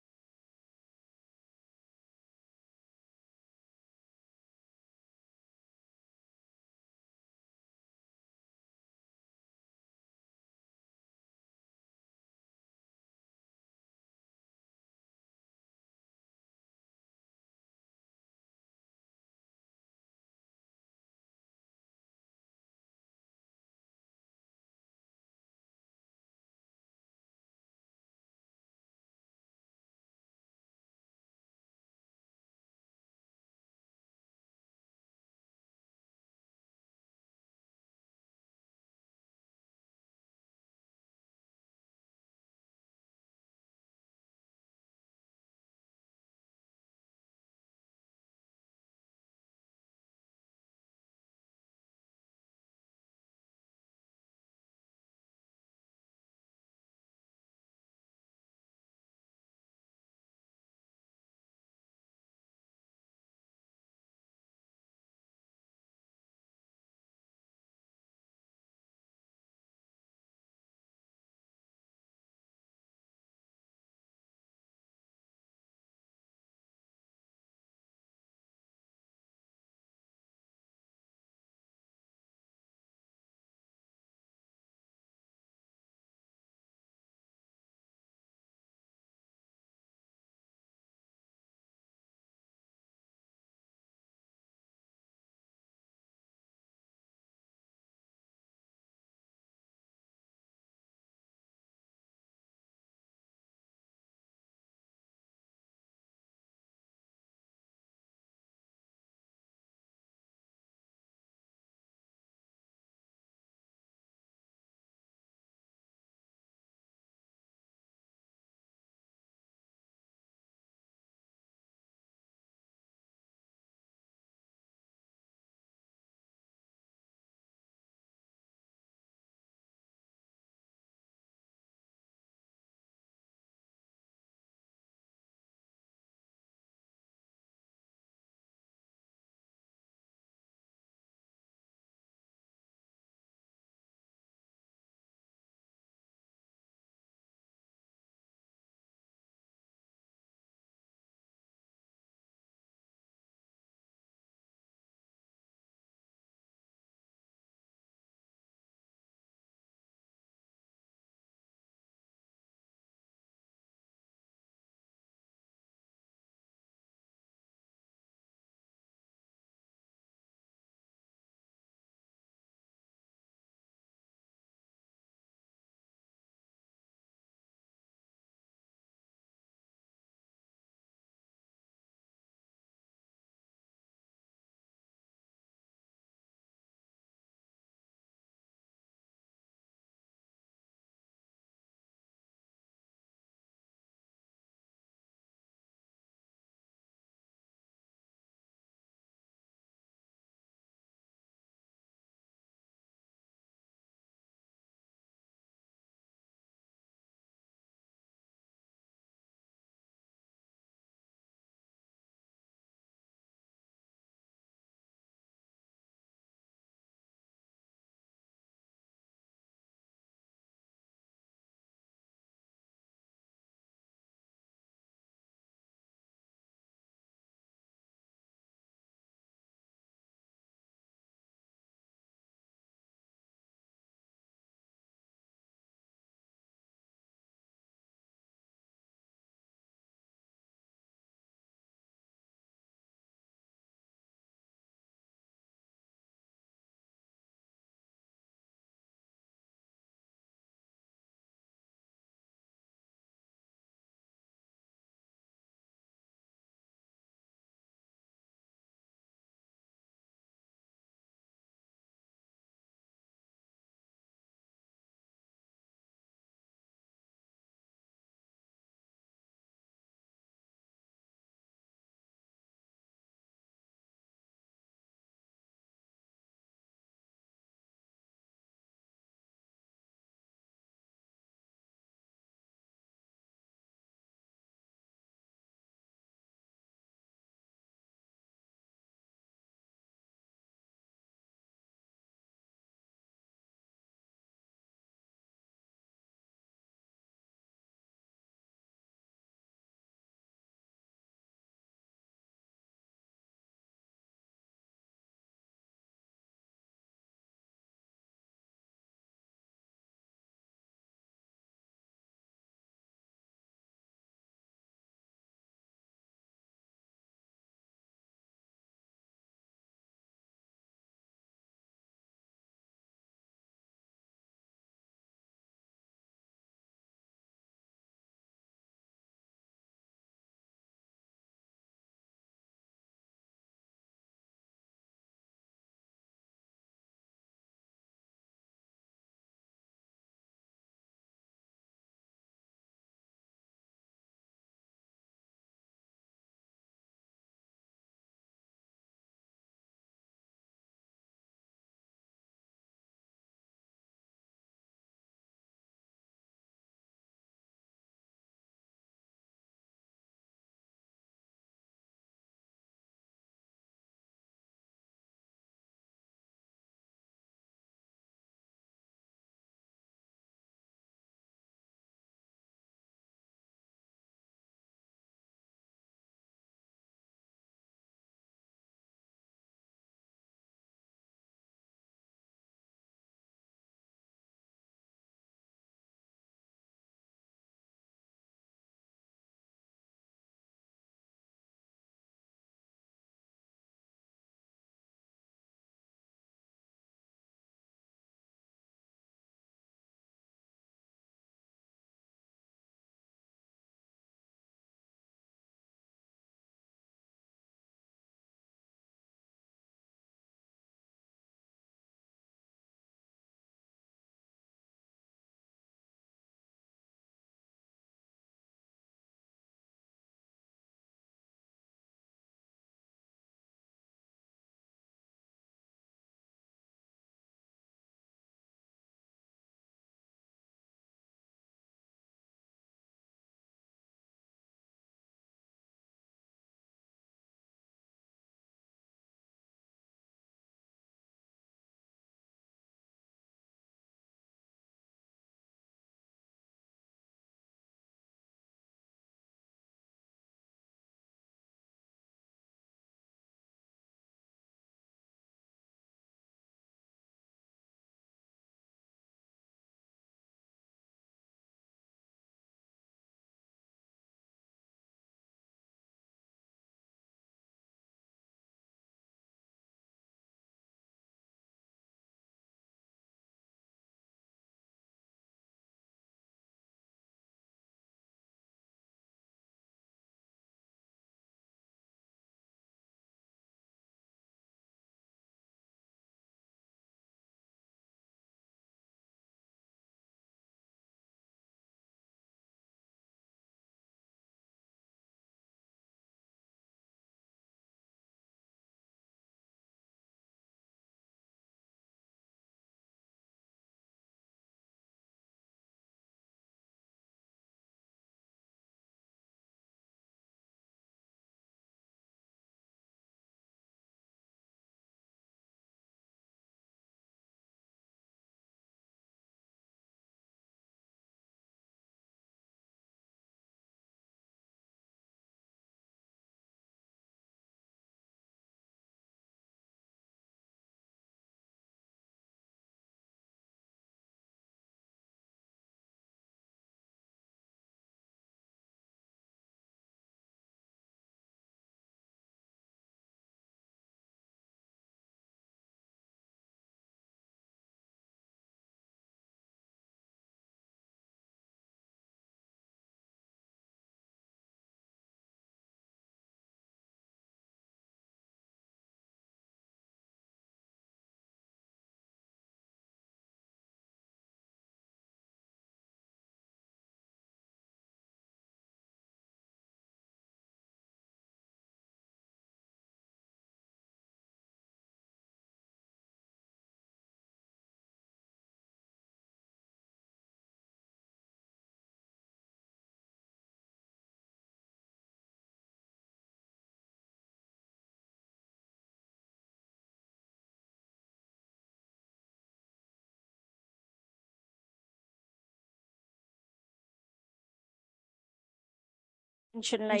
mention like,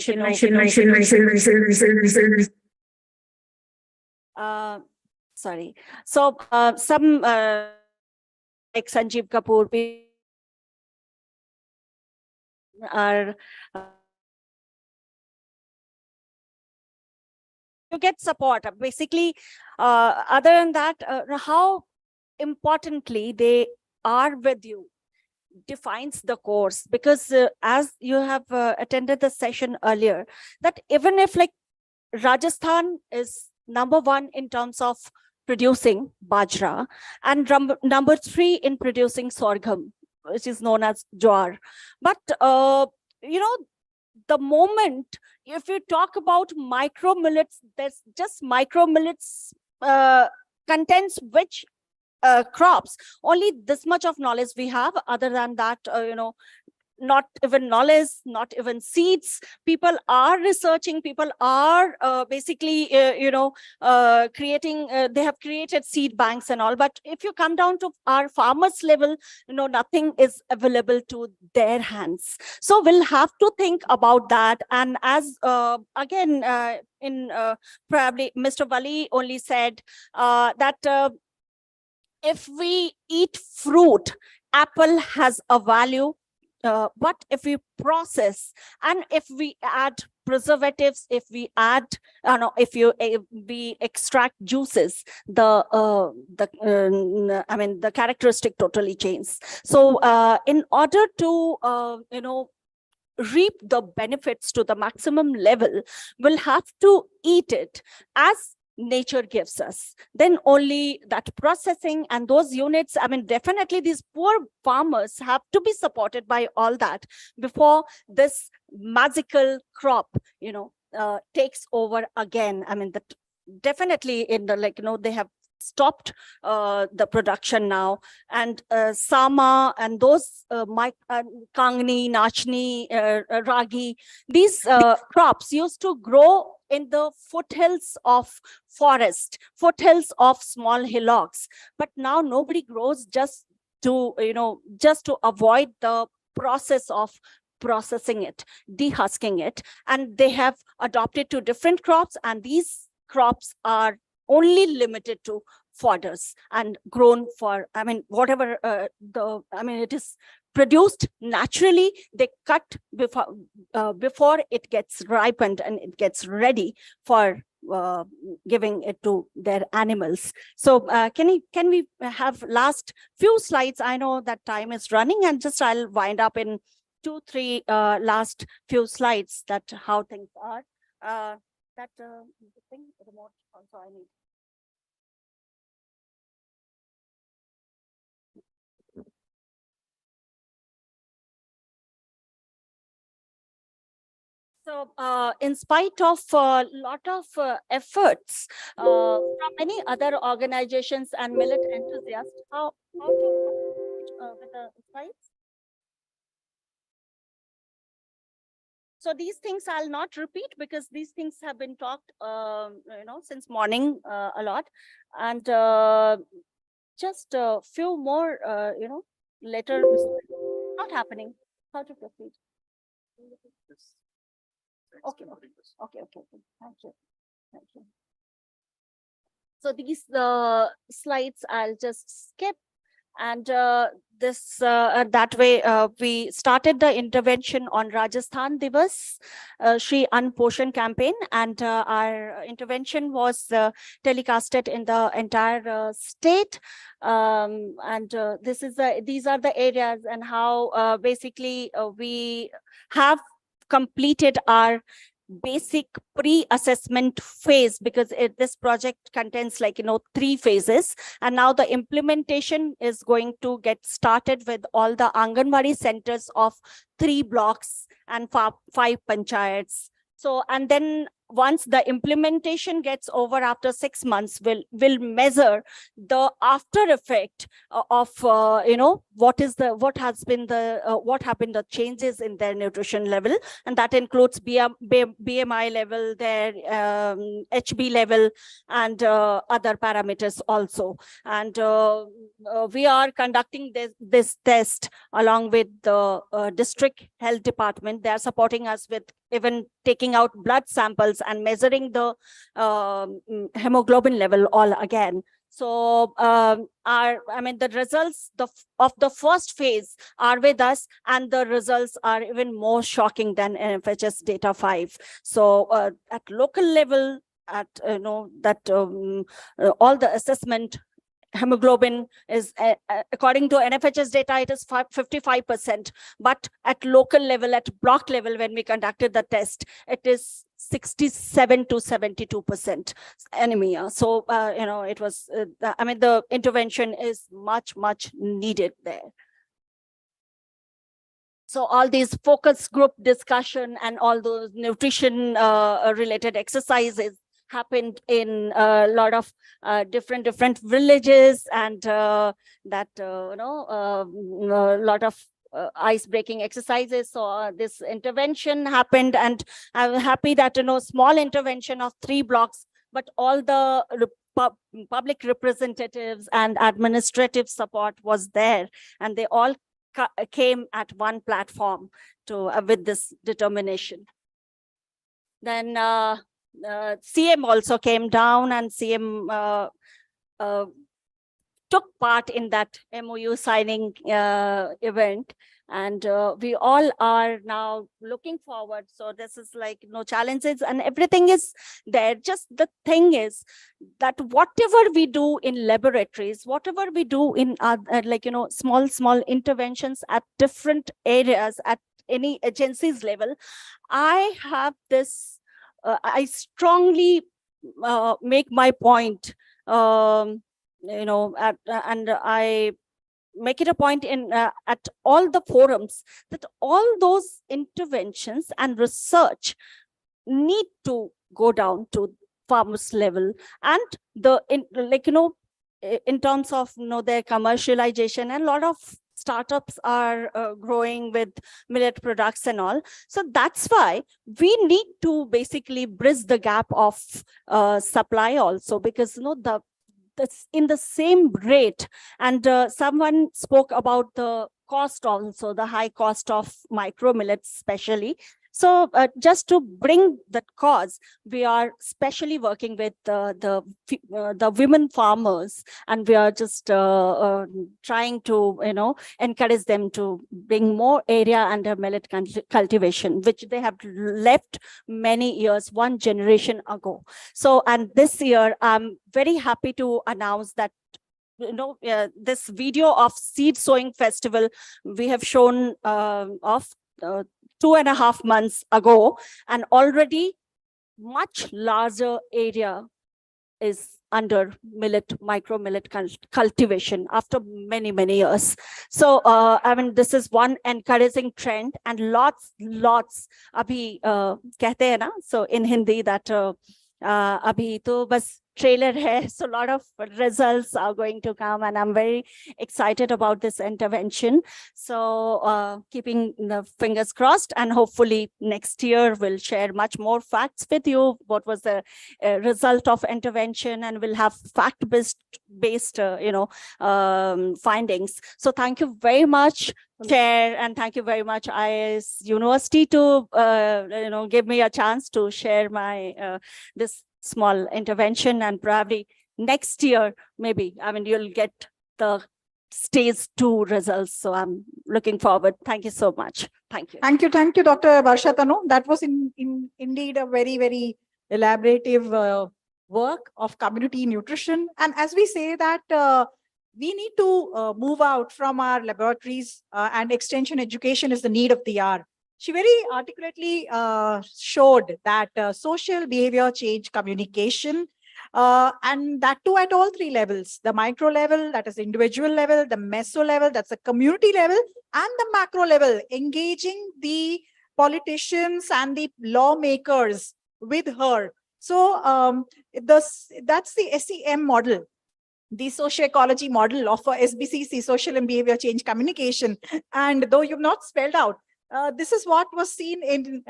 sorry. So some like Sanjeev Kapoor are to get support. Basically, other than that, how importantly they are with you defines the course, because as you have attended the session earlier, that even if like Rajasthan is #1 in terms of producing bajra and #3 in producing sorghum, which is known as jowar. But, you know, the moment if you talk about micro millets, there's just micro millets contains which crops, only this much of knowledge we have. Other than that, not even knowledge, not even seeds. People are researching, people are basically, creating, they have created seed banks and all. But if you come down to our farmers level, nothing is available to their hands. So we'll have to think about that. And as again, probably Mr. Wali only said that if we eat fruit, apple has a value. But if we process and if we add preservatives, if we add, we extract juices, the characteristic totally changes. So in order to reap the benefits to the maximum level, we'll have to eat it as nature gives us. Then only that processing and those units, definitely these poor farmers have to be supported by all that before this magical crop takes over again. That definitely in the they have stopped the production now, and sama and those kangni, nachni, ragi, these crops used to grow in the foothills of forest, foothills of small hillocks. But now nobody grows, just to avoid the process of processing it, dehusking it, and they have adopted to different crops, and these crops are only limited to fodders and grown for, whatever it is produced naturally. They cut before it gets ripened and it gets ready for giving it to their animals. So can we have last few slides? I know that time is running, and just I'll wind up in 2-3 last few slides that how things are. That thing, remote also I need. So in spite of a lot of efforts from many other organizations and millet enthusiasts, how to with the slides? So these things I'll not repeat, because these things have been talked, since morning a lot, and just a few more, later. Not happening. How to proceed? Okay. Thank you. So these slides I'll just skip. And this that way we started the intervention on Rajasthan Divas, Shri Ann Poshan campaign, and our intervention was telecasted in the entire state. And these are the areas and how basically we have completed our basic pre-assessment phase, because this project contains 3 phases, and now the implementation is going to get started with all the Anganwadi centers of 3 blocks and 5 panchayats. So, and then once the implementation gets over after 6 months, will measure the after effect of what have been the changes in their nutrition level, and that includes BMI level, their HB level, and other parameters also. And we are conducting this test along with the district health department. They are supporting us with even taking out blood samples and measuring the hemoglobin level all again. So the results of the first phase are with us, and the results are even more shocking than NFHS data 5. So at local level, at all the assessment, hemoglobin is according to NFHS data, it is 55%, but at local level, at block level, when we conducted the test, it is 67 to 72% anemia. So it was the intervention is much needed there. So all these focus group discussion and all those nutrition related exercises happened in a lot of different villages, and a lot of ice-breaking exercises. So this intervention happened, and I'm happy that small intervention of 3 blocks, but all the public representatives and administrative support was there, and they all came at one platform to with this determination. Then CM also came down, and CM took part in that MOU signing event, and we all are now looking forward. So this is like no challenges and everything is there. Just the thing is that whatever we do in laboratories, whatever we do in small interventions at different areas at any agencies level, I have this I strongly make my point, and I make it a point in at all the forums that all those interventions and research need to go down to farmers level, and in terms of their commercialization, and a lot of startups are growing with millet products and all. So that's why we need to basically bridge the gap of supply also, because that's in the same rate. And someone spoke about the cost also, the high cost of micro millets especially. So just to bring that cause, we are specially working with the women farmers, and we are just trying to encourage them to bring more area under millet cultivation, which they have left many years, 1 generation ago. So, and this year I'm very happy to announce that this video of seed sowing festival we have shown of 2.5 months ago, and already much larger area is under micro millet cultivation after many years. So this is one encouraging trend, and lots abhi kehte hai na, so in Hindi that abhi to bas trailer hai, so a lot of results are going to come, and I'm very excited about this intervention. So keeping the fingers crossed, and hopefully next year we'll share much more facts with you, what was the result of intervention, and we'll have fact-based findings. So thank you very much, Chair, and thank you very much IIS University to give me a chance to share my this small intervention, and probably next year maybe you'll get the stage 2 results. So I'm looking forward. Thank you so much. Thank you. Thank you, Dr. Varsha Tanu. That was indeed a very elaborative work of community nutrition. And as we say that we need to move out from our laboratories, and extension education is the need of the hour. She very articulately showed that social behavior change communication, and that too at all 3 levels: the micro level, that is individual level; the meso level, that's the community level; and the macro level, engaging the politicians and the lawmakers with her. So that's the SEM model, the socio-ecology model of SBCC, social and behavior change communication. And though you've not spelled out, this is what was seen in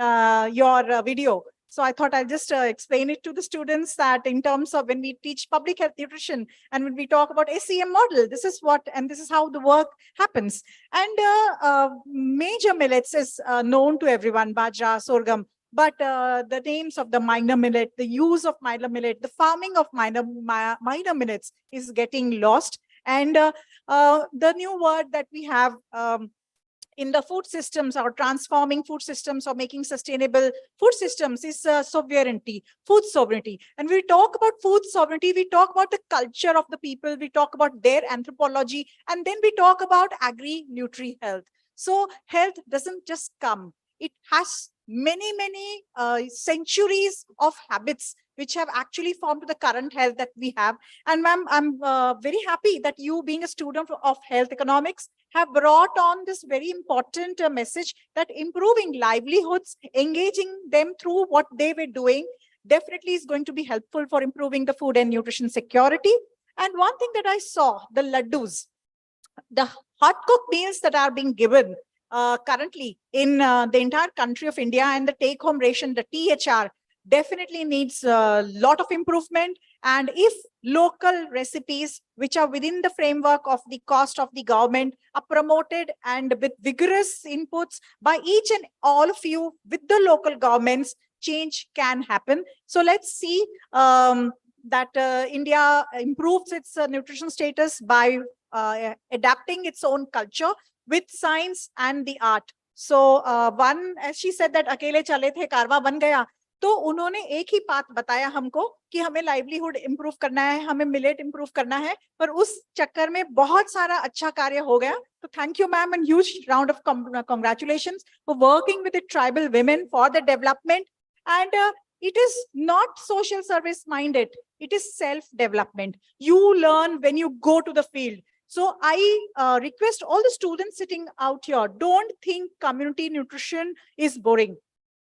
your video. So I thought I'll just explain it to the students that in terms of when we teach public health nutrition and when we talk about SEM model, this is what, and this is how the work happens. And major millets is known to everyone, bajra, sorghum, but the names of the minor millet, the use of minor millet, the farming of minor millets is getting lost. And the new word that we have in the food systems or transforming food systems or making sustainable food systems is sovereignty, food sovereignty. And we talk about food sovereignty, we talk about the culture of the people, we talk about their anthropology, and then we talk about agri-nutri health. So health doesn't just come, it has many centuries of habits which have actually formed the current health that we have. And ma'am, I'm very happy that you, being a student of health economics, have brought on this very important message that improving livelihoods, engaging them through what they were doing, definitely is going to be helpful for improving the food and nutrition security. And one thing that I saw, the laddus, the hot cooked meals that are being given currently in the entire country of India, and the take home ration, the THR, definitely needs a lot of improvement. And if local recipes which are within the framework of the cost of the government are promoted and with vigorous inputs by each and all of you with the local governments, change can happen. So let's see that India improves its nutrition status by adapting its own culture with science and the art. So one, as she said, that अकेले चले थे कारवा बन गया, तो उन्होंने एक ही बात बताया हमको कि हमें लाइवलीहुड इंप्रूव करना है, हमें मिलेट इंप्रूव करना है, पर उस चक्कर में बहुत सारा अच्छा कार्य हो गया. तो thank you ma'am, and huge round of congratulations for working with the tribal women for the development. And it is not social service minded, it is self development. You learn when you go to the field. So I request all the students sitting out here, don't think community nutrition is boring.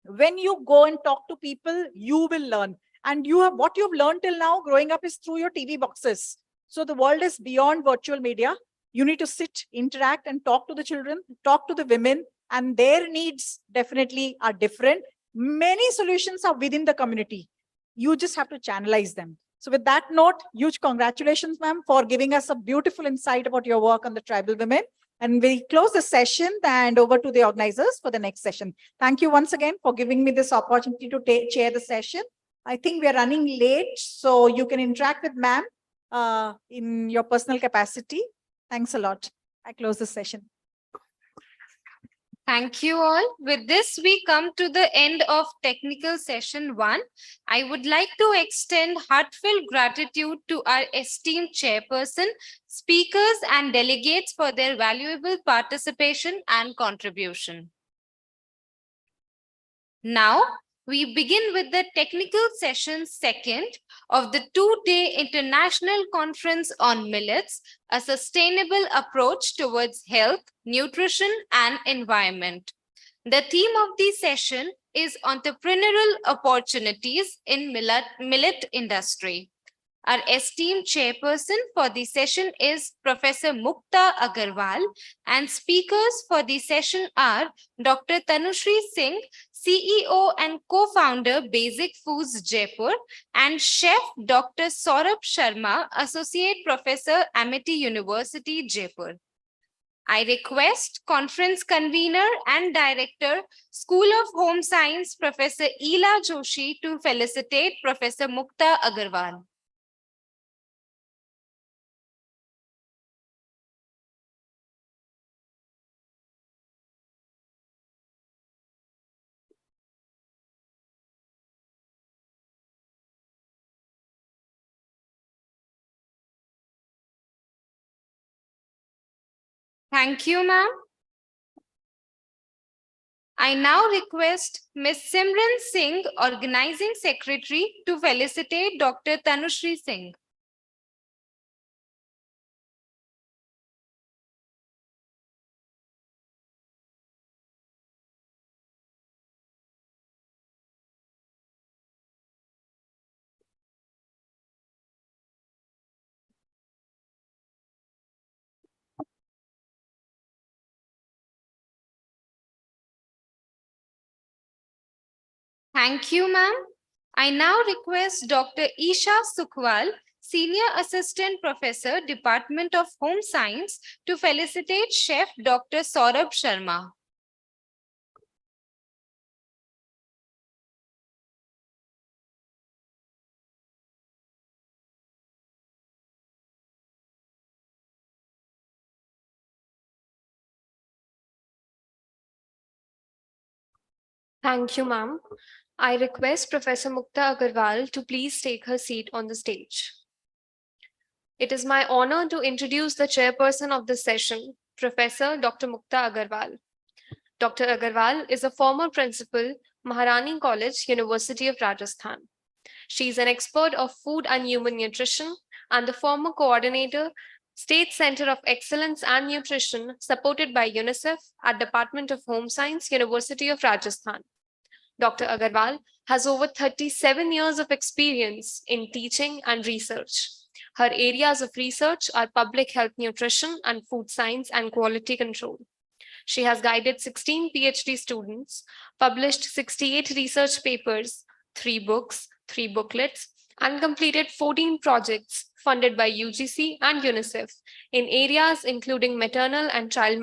When you go and talk to people, you will learn. And you have what you've learned till now growing up is through your TV boxes. So the world is beyond virtual media. You need to sit, interact, and talk to the children, talk to the women, and their needs definitely are different. Many solutions are within the community. You just have to channelize them. So with that note, huge congratulations, ma'am, for giving us a beautiful insight about your work on the tribal women. And we close the session and over to the organizers for the next session. Thank you once again for giving me this opportunity to chair the session. I think we are running late, so you can interact with ma'am in your personal capacity. Thanks a lot. I close the session. Thank you all. With this, we come to the end of technical session 1. I would like to extend heartfelt gratitude to our esteemed chairperson, speakers, and delegates for their valuable participation and contribution. Now, we begin with the technical session 2nd of the 2-day International Conference on Millets, a sustainable approach towards health, nutrition, and environment. The theme of the session is entrepreneurial opportunities in millet industry. Our esteemed chairperson for the session is Professor Mukta Agarwal, and speakers for the session are Dr. Tanushree Singh, CEO and co-founder Basic Foods Jaipur, and Chef Dr. Saurabh Sharma, Associate Professor Amity University Jaipur. I request conference convener and director, School of Home Science, Professor Ela Joshi, to felicitate Professor Mukta Agarwal. Thank you, ma'am. I now request Ms. Simran Singh, Organizing Secretary, to felicitate Dr. Tanushree Singh. Thank you, ma'am. I now request Dr. Isha Sukhwal, Senior Assistant Professor, Department of Home Science, to felicitate Chef Dr. Saurabh Sharma. Thank you, ma'am. I request Professor Mukta Agarwal to please take her seat on the stage. It is my honor to introduce the chairperson of this session, Professor Dr. Mukta Agarwal. Dr. Agarwal is a former principal, Maharani College, University of Rajasthan. She is an expert of food and human nutrition and the former coordinator, State Center of Excellence and Nutrition, supported by UNICEF at Department of Home Science, University of Rajasthan. Dr. Agarwal has over 37 years of experience in teaching and research. Her areas of research are public health nutrition and food science and quality control. She has guided 16 PhD students, published 68 research papers, 3 books, 3 booklets, and completed 14 projects funded by UGC and UNICEF in areas including maternal and child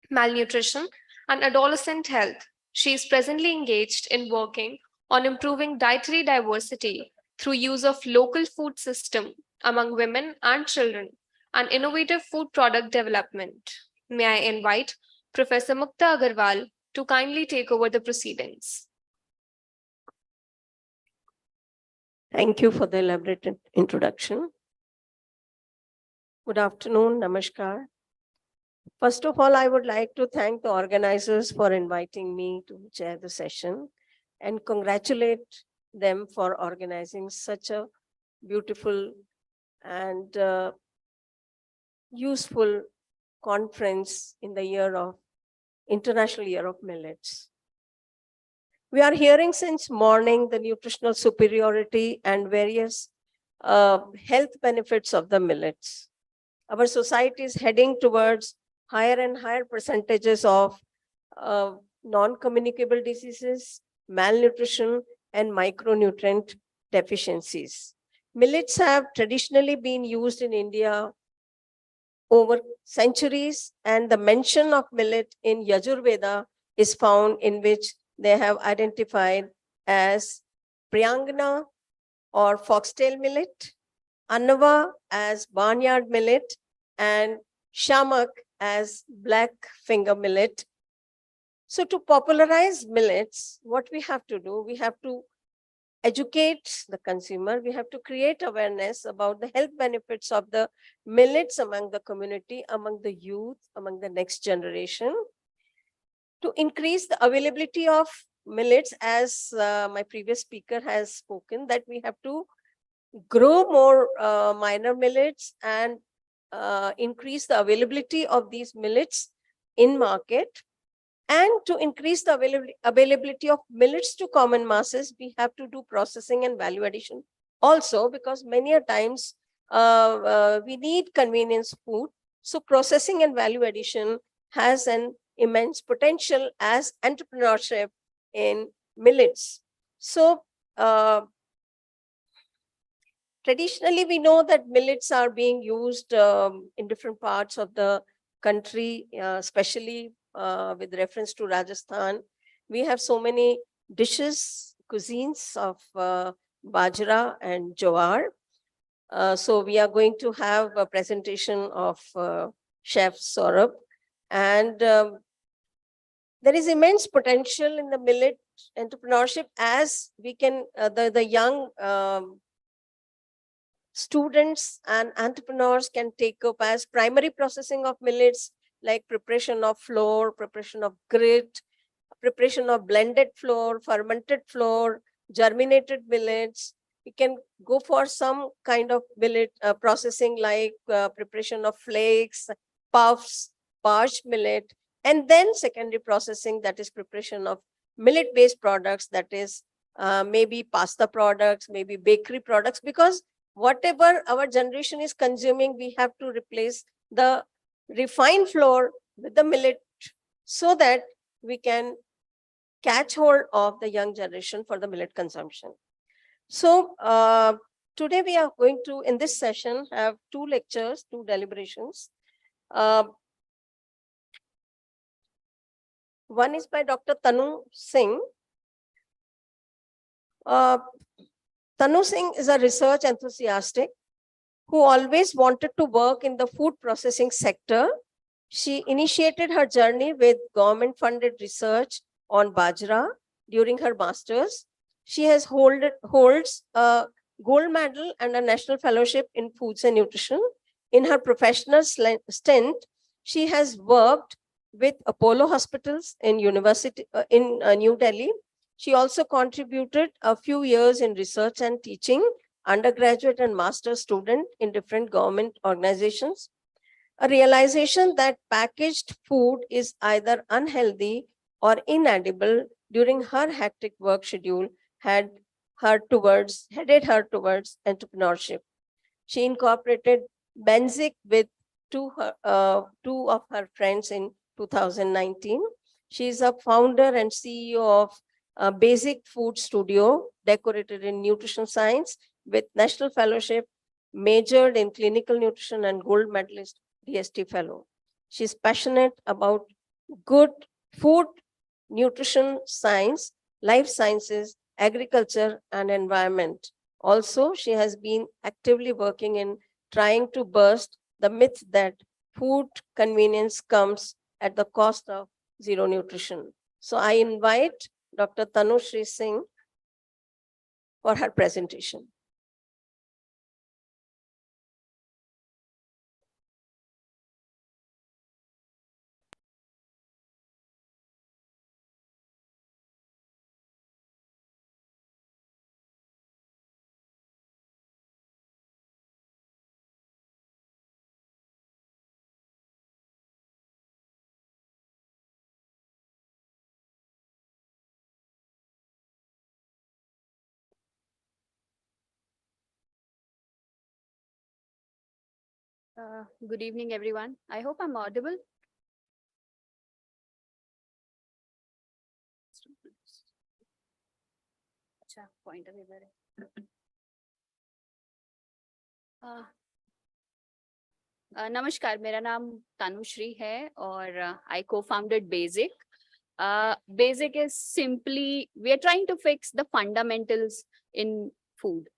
malnutrition, and adolescent health. She is presently engaged in working on improving dietary diversity through use of local food system among women and children and innovative food product development. May I invite Professor Mukta Agarwal to kindly take over the proceedings. Thank you for the elaborate introduction. Good afternoon, namaskar. First of all, I would like to thank the organizers for inviting me to chair the session and congratulate them for organizing such a beautiful and useful conference in the International Year of Millets. We are hearing since morning the nutritional superiority and various health benefits of the millets. Our society is heading towards higher and higher percentages of non-communicable diseases, malnutrition, and micronutrient deficiencies. Millets have traditionally been used in India over centuries, and the mention of millet in Yajurveda is found, in which they have identified as Priangana or foxtail millet, Annava as barnyard millet, and Shamak as black finger millet. So to popularize millets, what we have to do, we have to educate the consumer, we have to create awareness about the health benefits of the millets among the community, among the youth, among the next generation. To increase the availability of millets, as my previous speaker has spoken, that we have to grow more minor millets and increase the availability of these millets in market. And to increase the availability of millets to common masses, we have to do processing and value addition also, because many a times we need convenience food. So processing and value addition has an immense potential as entrepreneurship in millets. So traditionally, we know that millets are being used in different parts of the country, especially with reference to Rajasthan. We have so many dishes, cuisines of bajra and jowar. So we are going to have a presentation of Chef Saurabh. And there is immense potential in the millet entrepreneurship, as we can, the young students and entrepreneurs can take up as primary processing of millets, like preparation of flour, preparation of grit, preparation of blended flour, fermented flour, germinated millets. We can go for some kind of millet processing, like preparation of flakes, puffs, parched millet, and then secondary processing, that is preparation of millet-based products, that is maybe pasta products, maybe bakery products, because whatever our generation is consuming, we have to replace the refined flour with the millet so that we can catch hold of the young generation for the millet consumption. So today we are going to, in this session, have two lectures, two deliberations. One is by Dr. Tanu Singh. Tanu Singh is a research enthusiastic who always wanted to work in the food processing sector. She initiated her journey with government-funded research on bajra during her master's. She has holds a gold medal and a national fellowship in foods and nutrition. In her professional stint, she has worked with Apollo hospitals in New Delhi. She also contributed a few years in research and teaching, undergraduate and master's student in different government organizations. A realization that packaged food is either unhealthy or inedible during her hectic work schedule headed her towards entrepreneurship. She incorporated Benzik with two of her friends in 2019. She is a founder and CEO of a Basic Food Studio, decorated in nutrition science with national fellowship, majored in clinical nutrition and gold medalist DST fellow. She's passionate about good food, nutrition science, life sciences, agriculture, and environment. Also, she has been actively working in trying to burst the myth that food convenience comes at the cost of zero nutrition. So I invite Dr. Tanushree Singh for her presentation. Good evening, everyone. I hope I'm audible. अच्छा, pointer इधर है. नमस्कार, मेरा नाम तनुश्री है और I co-founded Basic. Basic is simply, we are trying to fix the fundamentals in food.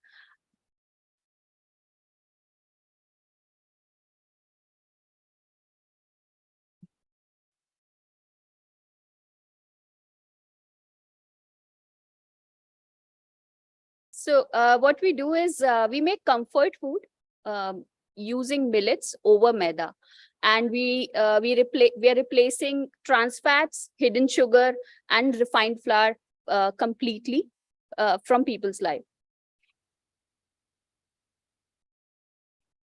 So what we do is we make comfort food using millets over maida, and we are replacing trans fats, hidden sugar, and refined flour completely from people's life.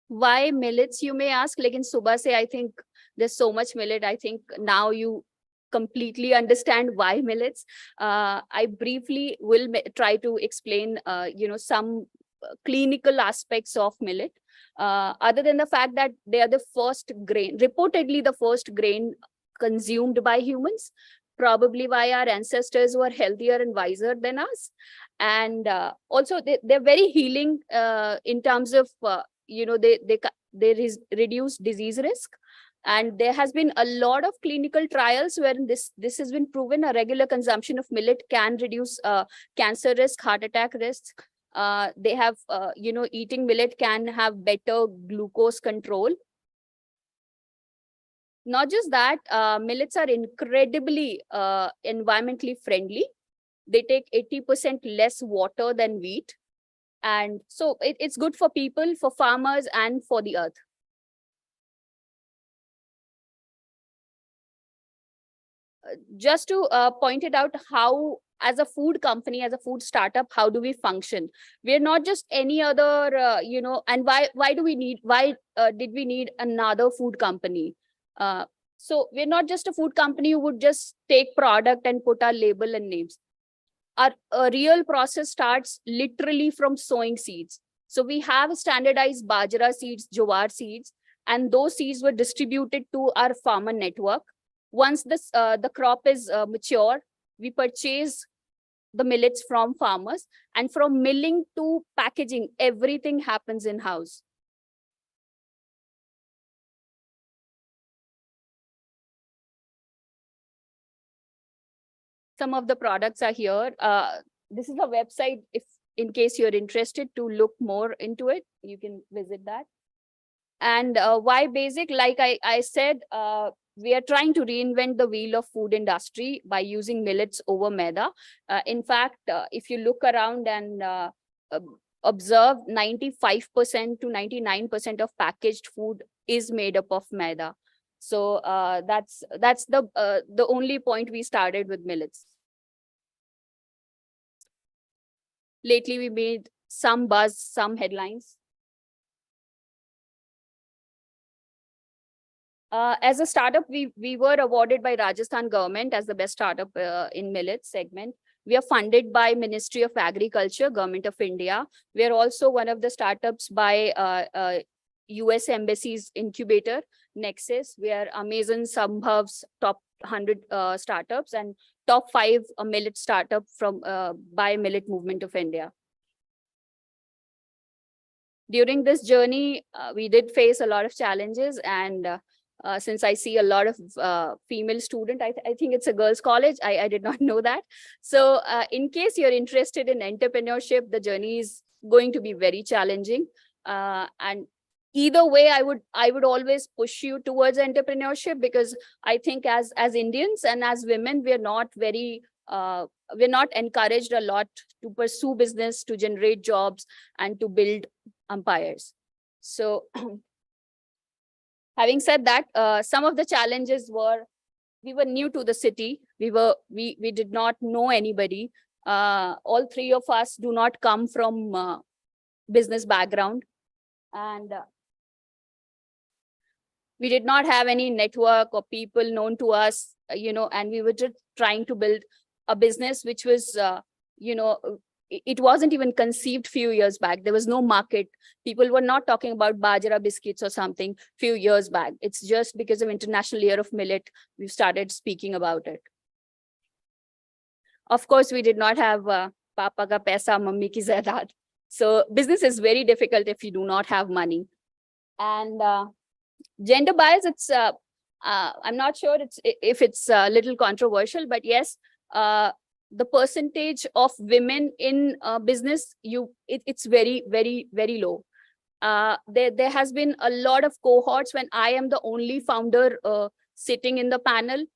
Why millets, you may ask? Like in subah se, I think there's so much millet. I think now you completely understand why millets. I briefly will try to explain, some clinical aspects of millet. Other than the fact that they are the first grain, reportedly the first grain consumed by humans, probably why our ancestors were healthier and wiser than us. And also they're very healing in terms of, they reduce disease risk. And there has been a lot of clinical trials where this has been proven. A regular consumption of millet can reduce cancer risk, heart attack risk. They have, eating millet can have better glucose control. Not just that, millets are incredibly environmentally friendly. They take 80% less water than wheat. And so it's good for people, for farmers, and for the earth. Just to point it out, how as a food company, as a food startup, how do we function? We're not just any other, and why did we need another food company? So we're not just a food company who would just take product and put our label and names. Our real process starts literally from sowing seeds. So we have standardized bajra seeds, jowar seeds, and those seeds were distributed to our farmer network. Once the crop is mature, we purchase the millets from farmers, and from milling to packaging, everything happens in-house. Some of the products are here. This is a website, if in case you're interested to look more into it, you can visit that. And why basic? Like I said, we are trying to reinvent the wheel of food industry by using millets over maida. In fact, if you look around and observe, 95% to 99% of packaged food is made up of maida. So that's the only point we started with millets. Lately, we made some buzz, some headlines. As a startup, we were awarded by Rajasthan government as the best startup in millet segment. We are funded by Ministry of Agriculture, Government of India. We are also one of the startups by US Embassy's incubator, Nexus. We are Amazon Sambhav's top 100 startups and top 5 millet startup from by Millet Movement of India. During this journey, we did face a lot of challenges, and since I see a lot of female student, I think it's a girls' college. I did not know that. So in case you're interested in entrepreneurship, the journey is going to be very challenging. And either way, I would always push you towards entrepreneurship, because I think as Indians and as women, we're not encouraged a lot to pursue business, to generate jobs, and to build empires. So having said that, some of the challenges were, we were new to the city. We did not know anybody. All 3 of us do not come from business background, and we did not have any network or people known to us, and we were just trying to build a business which was, it wasn't even conceived few years back. There was no market. People were not talking about bajra biscuits or something few years back. It's just because of International Year of Millet, we've started speaking about it. Of course, we did not have papa ka paisa, mummy ki zaidad. So business is very difficult if you do not have money. And gender bias, it's I'm not sure if it's a little controversial, but yes, the percentage of women in business, it's very, very, very low. There has been a lot of cohorts when I am the only founder sitting in the panel.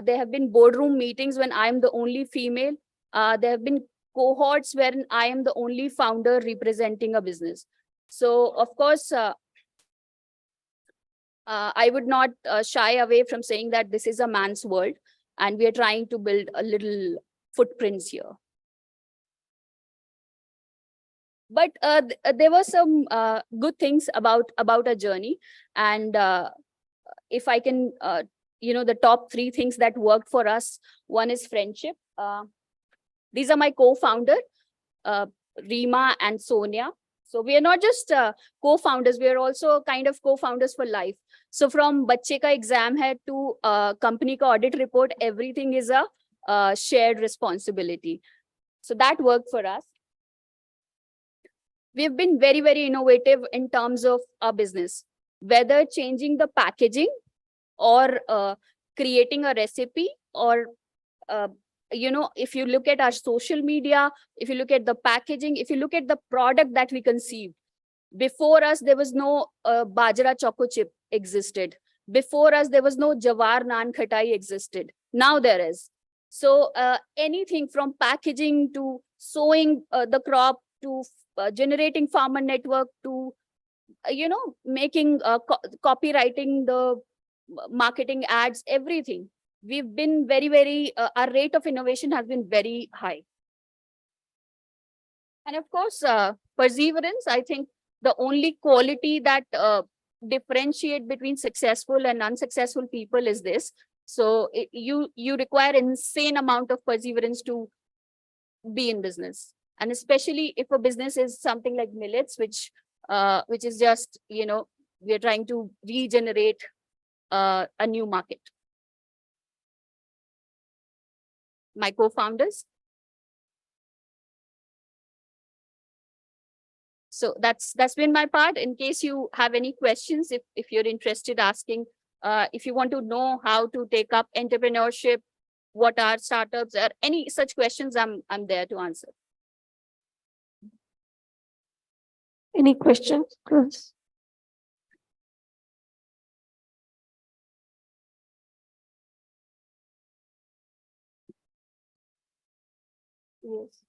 There have been boardroom meetings when I am the only female. There have been cohorts wherein I am the only founder representing a business. So of course, I would not shy away from saying that this is a man's world, and we are trying to build a little footprints here. But there were some good things about our journey, and if I can, the top 3 things that worked for us. One is friendship. These are my co-founder, Reema and Sonia. So we are not just co-founders, we are also kind of co-founders for life. So from bacche ka exam hai to company ka audit report, everything is a shared responsibility. So that worked for us. We've been very, very innovative in terms of our business, whether changing the packaging or creating a recipe, or if you look at our social media, if you look at the packaging, if you look at the product that we conceived. Before us, there was no bajra choco chip existed. Before us, there was no jawar naan khatai existed. Now there is. So anything from packaging to sowing the crop to generating farmer network to, making copywriting the marketing ads, everything. We've been very, very, our rate of innovation has been very high. And of course, perseverance, I think the only quality that differentiate between successful and unsuccessful people is this. So you require insane amount of perseverance to be in business. And especially if a business is something like millets, which is just, we are trying to regenerate a new market. my co-founders. So that's been my part. In case you have any questions, if you're interested asking, if you want to know how to take up entrepreneurship, what are startups, or any such questions, I'm there to answer. Any questions, girls? Yes.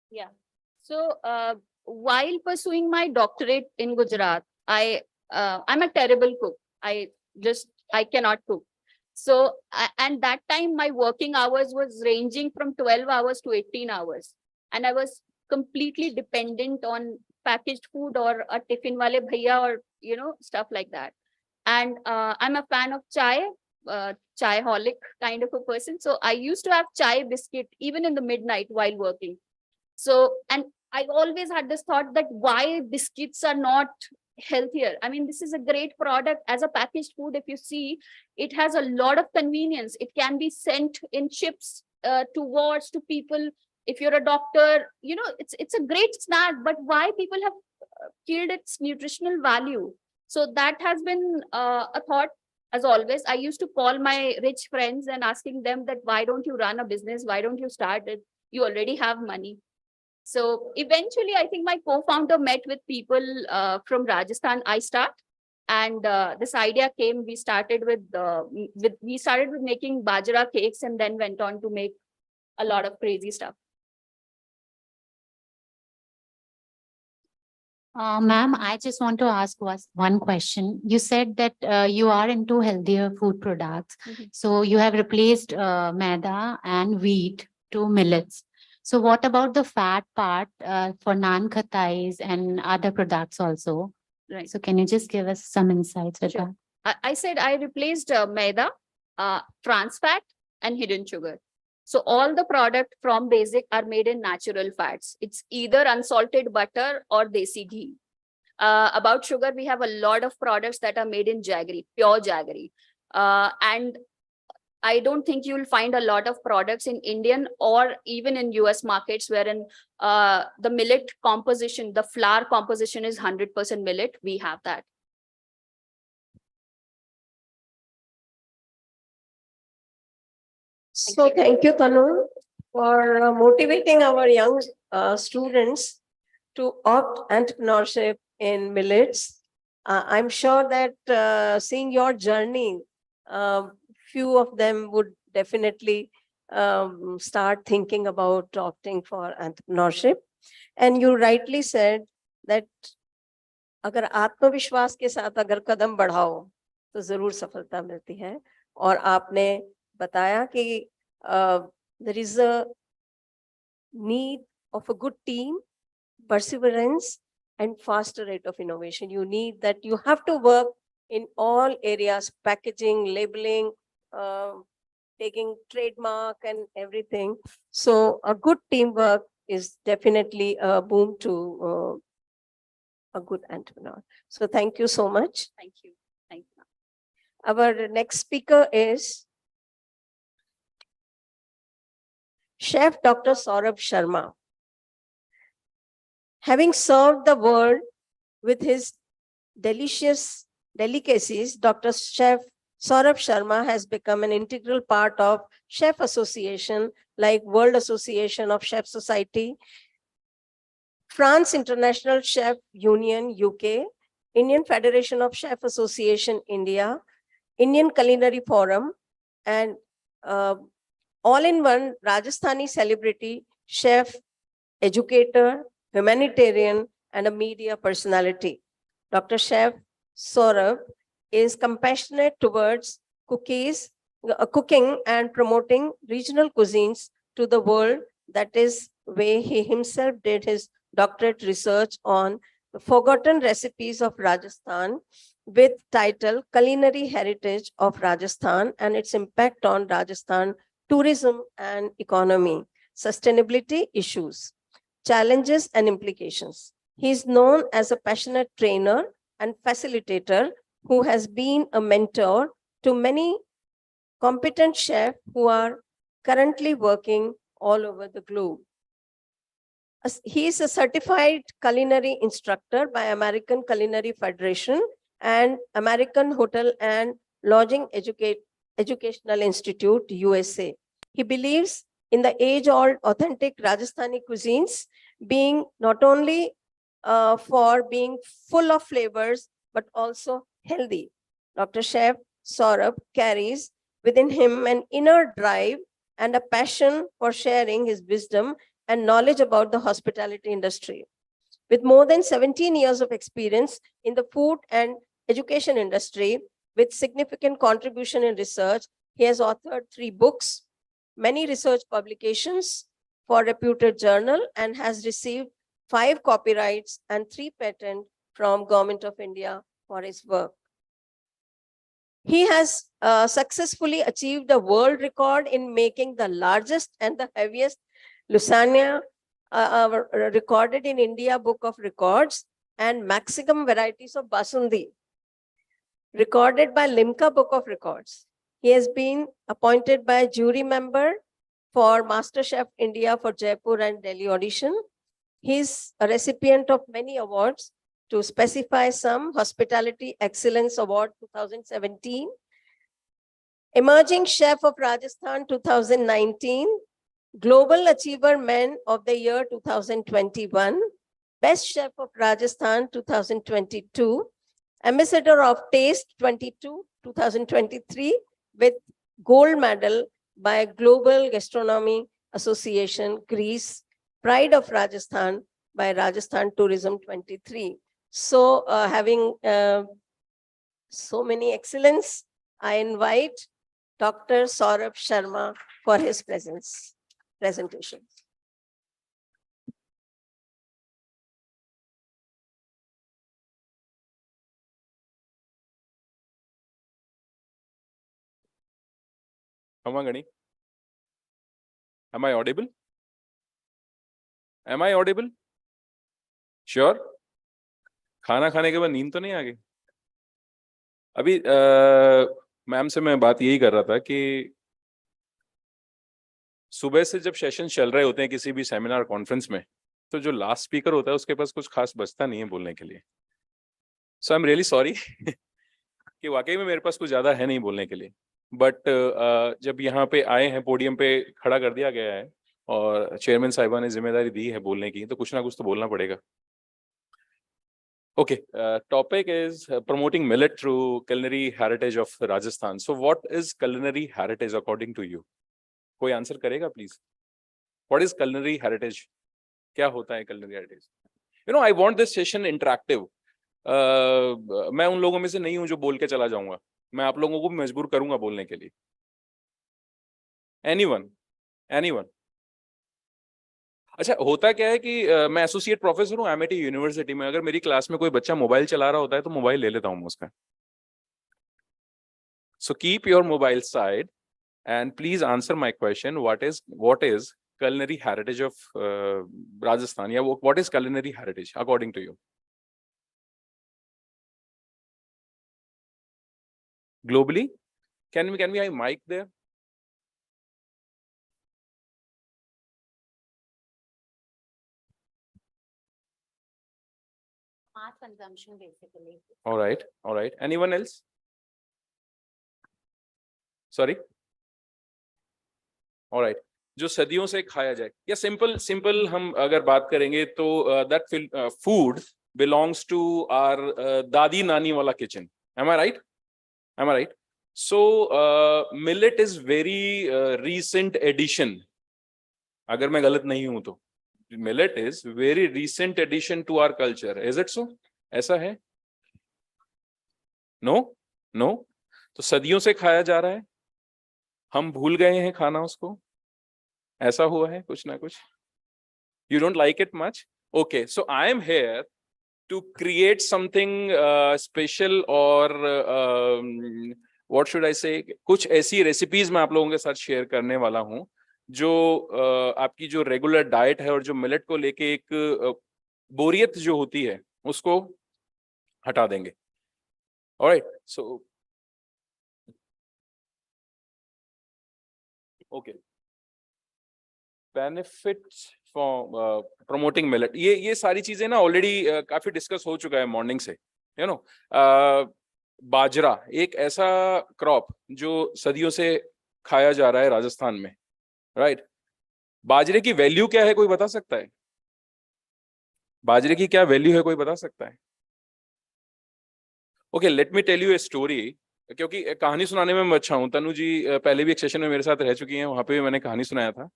Yeah. So while pursuing my doctorate in Gujarat, I'm a terrible cook. I cannot cook. So and that time my working hours was ranging from 12 hours to 18 hours, and I was completely dependent on packaged food or a tiffin wale bhaiya or stuff like that. And I'm a fan of chai, chai-holic kind of a person. So I used to have chai biscuit even in the midnight while working. So, and I always had this thought that why biscuits are not healthier. I mean, this is a great product as a packaged food. If you see, it has a lot of convenience. It can be sent in chips to wards, to people. If you're a doctor, it's a great snack, but why people have killed its nutritional value? So that has been a thought. As always, I used to call my rich friends and asking them that why don't you run a business? Why don't you start it? You already have money. So eventually, I think my co-founder met with people from Rajasthan, I-Start, and this idea came. We started with making bajra cakes, and then went on to make a lot of crazy stuff. Ma'am, I just want to ask one question. You said that you are into healthier food products. So you have replaced maida and wheat to millets. So what about the fat part for naan khatais and other products also? Right. So can you just give us some insights with that? I said I replaced maida, trans fat, and hidden sugar. So all the product from Basic are made in natural fats. It's either unsalted butter or desi ghee. About sugar, we have a lot of products that are made in jaggery, pure jaggery. And I don't think you'll find a lot of products in Indian or even in US markets wherein the millet composition, the flour composition is 100% millet. We have that. So thank you, Tanu, for motivating our young students to opt entrepreneurship in millets. I'm sure that seeing your journey, few of them would definitely start thinking about opting for entrepreneurship. And you rightly said that अगर आत्मविश्वास के साथ अगर कदम बढ़ाओ तो जरूर सफलता मिलती है. और आपने बताया कि there is a need of a good team, perseverance, and faster rate of innovation. You need that. You have to work in all areas: packaging, labeling, taking trademark, and everything. So a good teamwork is definitely a boon to a good entrepreneur. So thank you so much. Thank you. Thank you. Our next speaker is Chef Dr. Saurabh Sharma. Having served the world with his delicious delicacies, Dr. Chef Saurabh Sharma has become an integral part of chef association like World Association of Chef Society, France International Chef Union UK, Indian Federation of Chef Association India, Indian Culinary Forum, and all-in-one Rajasthani celebrity, chef, educator, humanitarian, and a media personality. Dr. Chef Saurabh is compassionate towards cooking and promoting regional cuisines to the world. That is why he himself did his doctorate research on the forgotten recipes of Rajasthan with title Culinary Heritage of Rajasthan and its impact on Rajasthan tourism and economy, sustainability issues. challenges and implications. He is known as a passionate trainer and facilitator who has been a mentor to many competent chefs who are currently working all over the globe. He is a certified culinary instructor by American Culinary Federation and American Hotel and Lodging Educational Institute, USA. He believes in the age-old authentic Rajasthani cuisines being not only for being full of flavors, but also healthy. Dr. Chef Saurabh carries within him an inner drive and a passion for sharing his wisdom and knowledge about the hospitality industry. With more than 17 years of experience in the food and education industry, with significant contribution in research, he has authored 3 books, many research publications for reputed journal, and has received 5 copyrights and 3 patents from Government of India for his work. He has successfully achieved a world record in making the largest and the heaviest lasagna recorded in India Book of Records, and maximum varieties of basundi recorded by Limca Book of Records. He has been appointed by a jury member for MasterChef India for Jaipur and Delhi audition. He is a recipient of many awards, to specify some: Hospitality Excellence Award 2017, Emerging Chef of Rajasthan 2019, Global Achiever Men of the Year 2021, Best Chef of Rajasthan 2022, Ambassador of Taste 2023 with gold medal by Global Gastronomy Association, Greece, Pride of Rajasthan by Rajasthan Tourism 23. So having so many excellence, I invite Dr. Saurabh Sharma for his presentation. Amangani, am I audible? Am I audible? Sure? खाना खाने के बाद नींद तो नहीं आ गई? अभी ma'am से मैं बात यही कर रहा था कि सुबह से जब सेशन चल रहे होते हैं किसी भी सेमिनार कॉन्फ्रेंस में, तो जो लास्ट स्पीकर होता है उसके पास कुछ खास बचता नहीं है बोलने के लिए. सो आई एम रियली सॉरी कि वाकई में मेरे पास कुछ ज्यादा है नहीं बोलने के लिए, बट जब यहाँ पे आए हैं, पोडियम पे खड़ा कर दिया गया है और चेयरमैन साहिबा ने जिम्मेदारी दी है बोलने की, तो कुछ ना कुछ तो बोलना पड़ेगा. Okay, topic is promoting millet through culinary heritage of Rajasthan. So what is culinary heritage according to you? कोई आंसर करेगा please? What is culinary heritage? क्या होता है culinary heritage? You know, I want this session interactive. मैं उन लोगों में से नहीं हूं जो बोल के चला जाऊंगा, मैं आप लोगों को भी मजबूर करूंगा बोलने के लिए. Anyone? अच्छा, होता क्या है कि मैं एसोसिएट प्रोफेसर हूँ एमआईटी यूनिवर्सिटी में. अगर मेरी क्लास में कोई बच्चा मोबाइल चला रहा होता है तो मोबाइल ले लेता हूँ मैं उसका. So keep your mobile side and please answer my question. What is culinary heritage of Rajasthan? या what is culinary heritage according to you? Globally, can we have a mic there? Mass consumption basically. All right. Anyone else? Sorry. All right. जो सदियों से खाया जाए, या simple हम अगर बात करेंगे तो that food belongs to our दादी नानी वाला kitchen. Am I right? So millet is very recent addition. अगर मैं गलत नहीं हूं तो millet is very recent addition to our culture. Is it so? ऐसा है? No. तो सदियों से खाया जा रहा है, हम भूल गए हैं खाना उसको. ऐसा हुआ है कुछ ना कुछ. You don't like it much? Okay, so I am here to create something special or what should I say? कुछ ऐसी recipes मैं आप लोगों के साथ share करने वाला हूं जो आपकी जो रेगुलर डाइट है और जो मिलेट को लेके एक बोरियत जो होती है उसको हटा देंगे। Alright, so okay, benefits for promoting millet, ये सारी चीजें ना ऑलरेडी काफी डिस्कस हो चुका है मॉर्निंग से, यू नो। बाजरा एक ऐसा क्रॉप जो सदियों से खाया जा रहा है राजस्थान में, राइट? बाजरे की वैल्यू क्या है, कोई बता सकता है? बाजरे की क्या वैल्यू है, कोई बता सकता है? Okay, let me tell you a story, क्योंकि कहानी सुनाने में मैं अच्छा हूँ। तनु जी पहले भी एक सेशन में मेरे साथ रह चुकी हैं, वहां पे भी मैंने कहानी सुनाया था।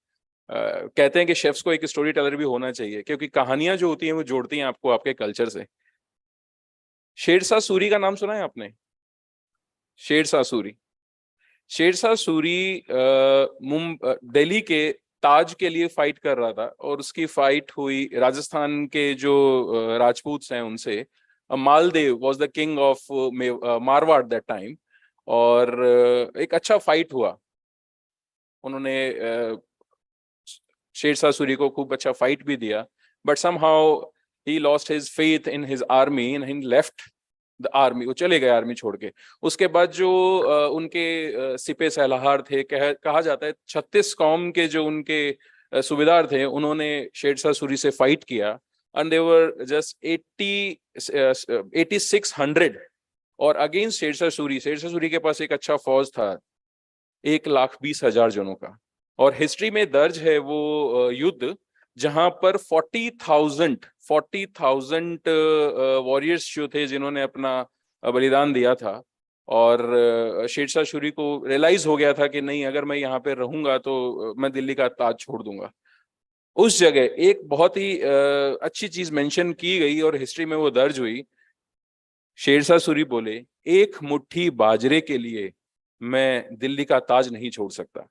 कहते हैं कि शेफ्स को एक स्टोरी टेलर भी होना चाहिए, क्योंकि कहानियां जो होती हैं वो जोड़ती हैं आपको आपके कल्चर से। शेरशाह सूरी का नाम सुना है आपने? शेरशाह सूरी, शेरशाह सूरी दिल्ली के ताज के लिए फाइट कर रहा था, और उसकी फाइट हुई राजस्थान के जो राजपूत हैं उनसे। Maldev was the king of Marwar that time, और एक अच्छा फाइट हुआ। उन्होंने शेरशाह सूरी को खूब अच्छा फाइट भी दिया, but somehow he lost his faith in his army and he left the army, वो चले गए आर्मी छोड़ के। उसके बाद जो उनके सिपे सलाहकार थे, कहा जाता है 36 कौम के जो उनके सूबेदार थे, उन्होंने शेरशाह सूरी से फाइट किया, एंड दे वर जस्ट 8600 और अगेंस्ट शेरशाह सूरी। शेरशाह सूरी के पास एक अच्छा फौज था 1,20,000 जनों का, और हिस्ट्री में दर्ज है वो युद्ध जहां पर 40,000 वॉरियर्स जो थे जिन्होंने अपना बलिदान दिया था। और शेरशाह सूरी को रियलाइज हो गया था कि नहीं, अगर मैं यहाँ पे रहूंगा तो मैं दिल्ली का ताज छोड़ दूंगा। उस जगह एक बहुत ही अच्छी चीज मेंशन की गई और हिस्ट्री में वो दर्ज हुई। शेरशाह सूरी बोले, एक मुट्ठी बाजरे के लिए मैं दिल्ली का ताज नहीं छोड़ सकता।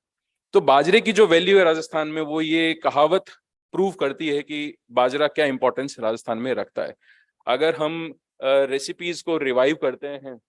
तो बाजरे की जो वैल्यू है राजस्थान में, वो ये कहावत प्रूव करती है कि बाजरा क्या इंपॉर्टेंस राजस्थान में रखता है। अगर हम रेसिपीज को रिवाइव करते हैं,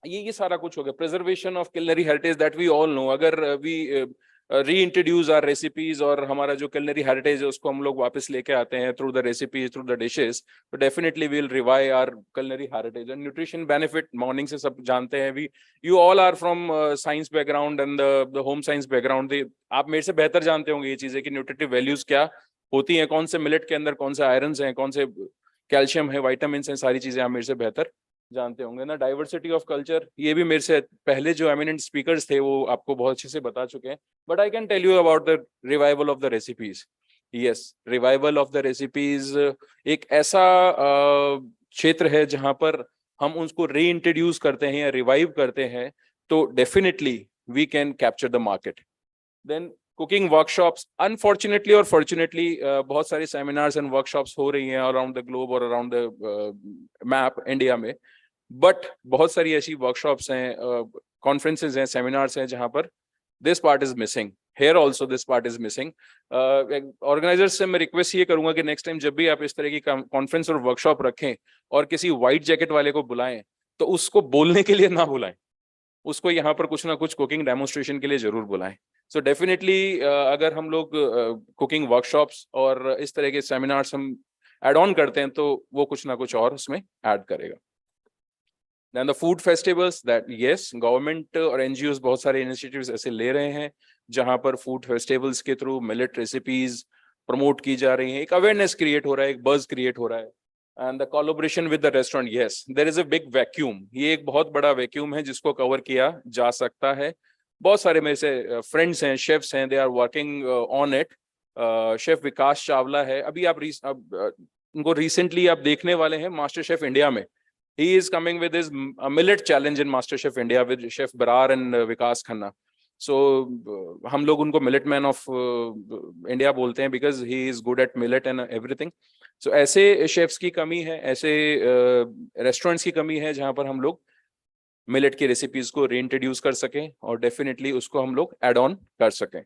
ये सारा कुछ हो गया। Preservation of culinary heritage that we all know, अगर we reintroduce our recipes और हमारा जो culinary हेरिटेज है उसको हम लोग वापस लेके आते हैं through the recipes, through the dishes, तो definitely we will revive our culinary heritage. And nutrition benefit morning से सब जानते हैं, we you all are from science background and the home science background. आप मेरे से बेहतर जानते होंगे ये चीजें कि न्यूट्रिटिव वैल्यूज क्या होती हैं, कौन से मिलेट के अंदर कौन से आयरन हैं, कौन से कैल्शियम है, वाइटामिन हैं, सारी चीजें आप मेरे से बेहतर जानते होंगे ना। डाइवर्सिटी ऑफ कल्चर, ये भी मेरे से पहले जो एमिनेंट स्पीकर्स थे वो आपको बहुत अच्छे से बता चुके हैं, but I can tell you about the revival of the recipes. Yes, revival of the recipes एक ऐसा क्षेत्र है जहां पर हम उसको री इंट्रोड्यूस करते हैं या रिवाइव करते हैं, तो definitely we can capture the market. Then cooking workshops, unfortunately और फॉर्चुनेटली बहुत सारे सेमिनार्स एंड वर्कशॉप्स हो रही हैं अराउंड द ग्लोब और अराउंड द मैप इंडिया में, बट बहुत सारी ऐसी वर्कशॉप्स हैं, कॉन्फ्रेंसेज हैं, सेमिनार्स हैं जहां पर this part is missing. Here also this part is missing. Organisers से मैं रिक्वेस्ट ये करूंगा कि नेक्स्ट टाइम जब भी आप इस तरह की कॉन्फ्रेंस और वर्कशॉप रखें और किसी व्हाइट जैकेट वाले को बुलाएं, तो उसको बोलने के लिए ना बुलाएं, उसको यहाँ पर कुछ ना कुछ कुकिंग डेमोन्स्ट्रेशन के लिए जरूर बुलाएं। सो डेफिनेटली अगर हम लोग कुकिंग वर्कशॉप्स और इस तरह के सेमिनार्स हम एड ऑन करते हैं तो वो कुछ ना कुछ और उसमें ऐड करेगा। Then the food festivals, that yes, government और एनजीओ बहुत सारे इनिशिएटिव्स ऐसे ले रहे हैं जहां पर फूड फेस्टिवल्स के थ्रू मिलेट रेसिपीज प्रमोट की जा रही हैं, एक अवेयरनेस क्रिएट हो रहा है, एक बज क्रिएट हो रहा है। And the collaboration with the restaurant, yes, there is a big vacuum, ये एक बहुत बड़ा वैक्यूम है जिसको कवर किया जा सकता है। बहुत सारे मेरे से फ्रेंड्स हैं, शेफ्स हैं, they are working on it. Chef Vikas Chawla है, अभी आप उनको रिसेंटली आप देखने वाले हैं मास्टर शेफ इंडिया में। He is coming with his millet challenge in MasterChef India with Chef Brar and Vikas Khanna. So हम लोग उनको millet man of India बोलते हैं because he is good at millet and everything. So ऐसे chefs की कमी है, ऐसे restaurants की कमी है जहां पर हम लोग millet की recipes को reintroduce कर सकें और definitely उसको हम लोग add on कर सकें।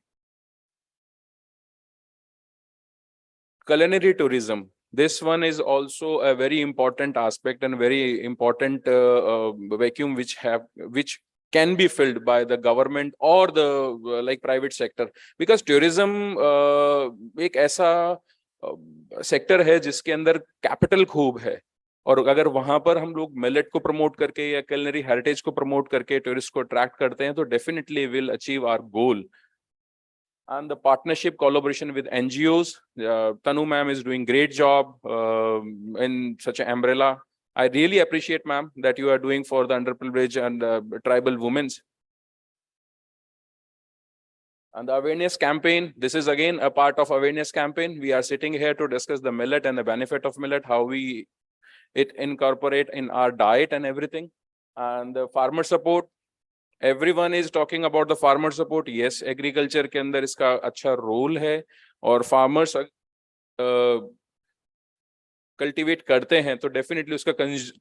Culinary tourism, this one is also a very important aspect and very important vacuum which can be filled by the government or the like private sector, because tourism एक ऐसा sector है जिसके अंदर capital खूब है, और अगर वहां पर हम लोग मिलेट को प्रमोट करके या culinary हेरिटेज को प्रमोट करके टूरिस्ट को अट्रैक्ट करते हैं तो definitely will achieve our goal. And the partnership collaboration with NGOs, Tanu ma'am is doing great job in such an umbrella. I really appreciate, ma'am, that you are doing for the underprivileged and tribal women. And the awareness campaign, this is again a part of awareness campaign. We are sitting here to discuss the millet and the benefit of millet, how we incorporate in our diet and everything. And the farmer support, everyone is talking about the farmer support. Yes, agriculture के अंदर इसका अच्छा role है, और farmers cultivate करते हैं तो definitely उसका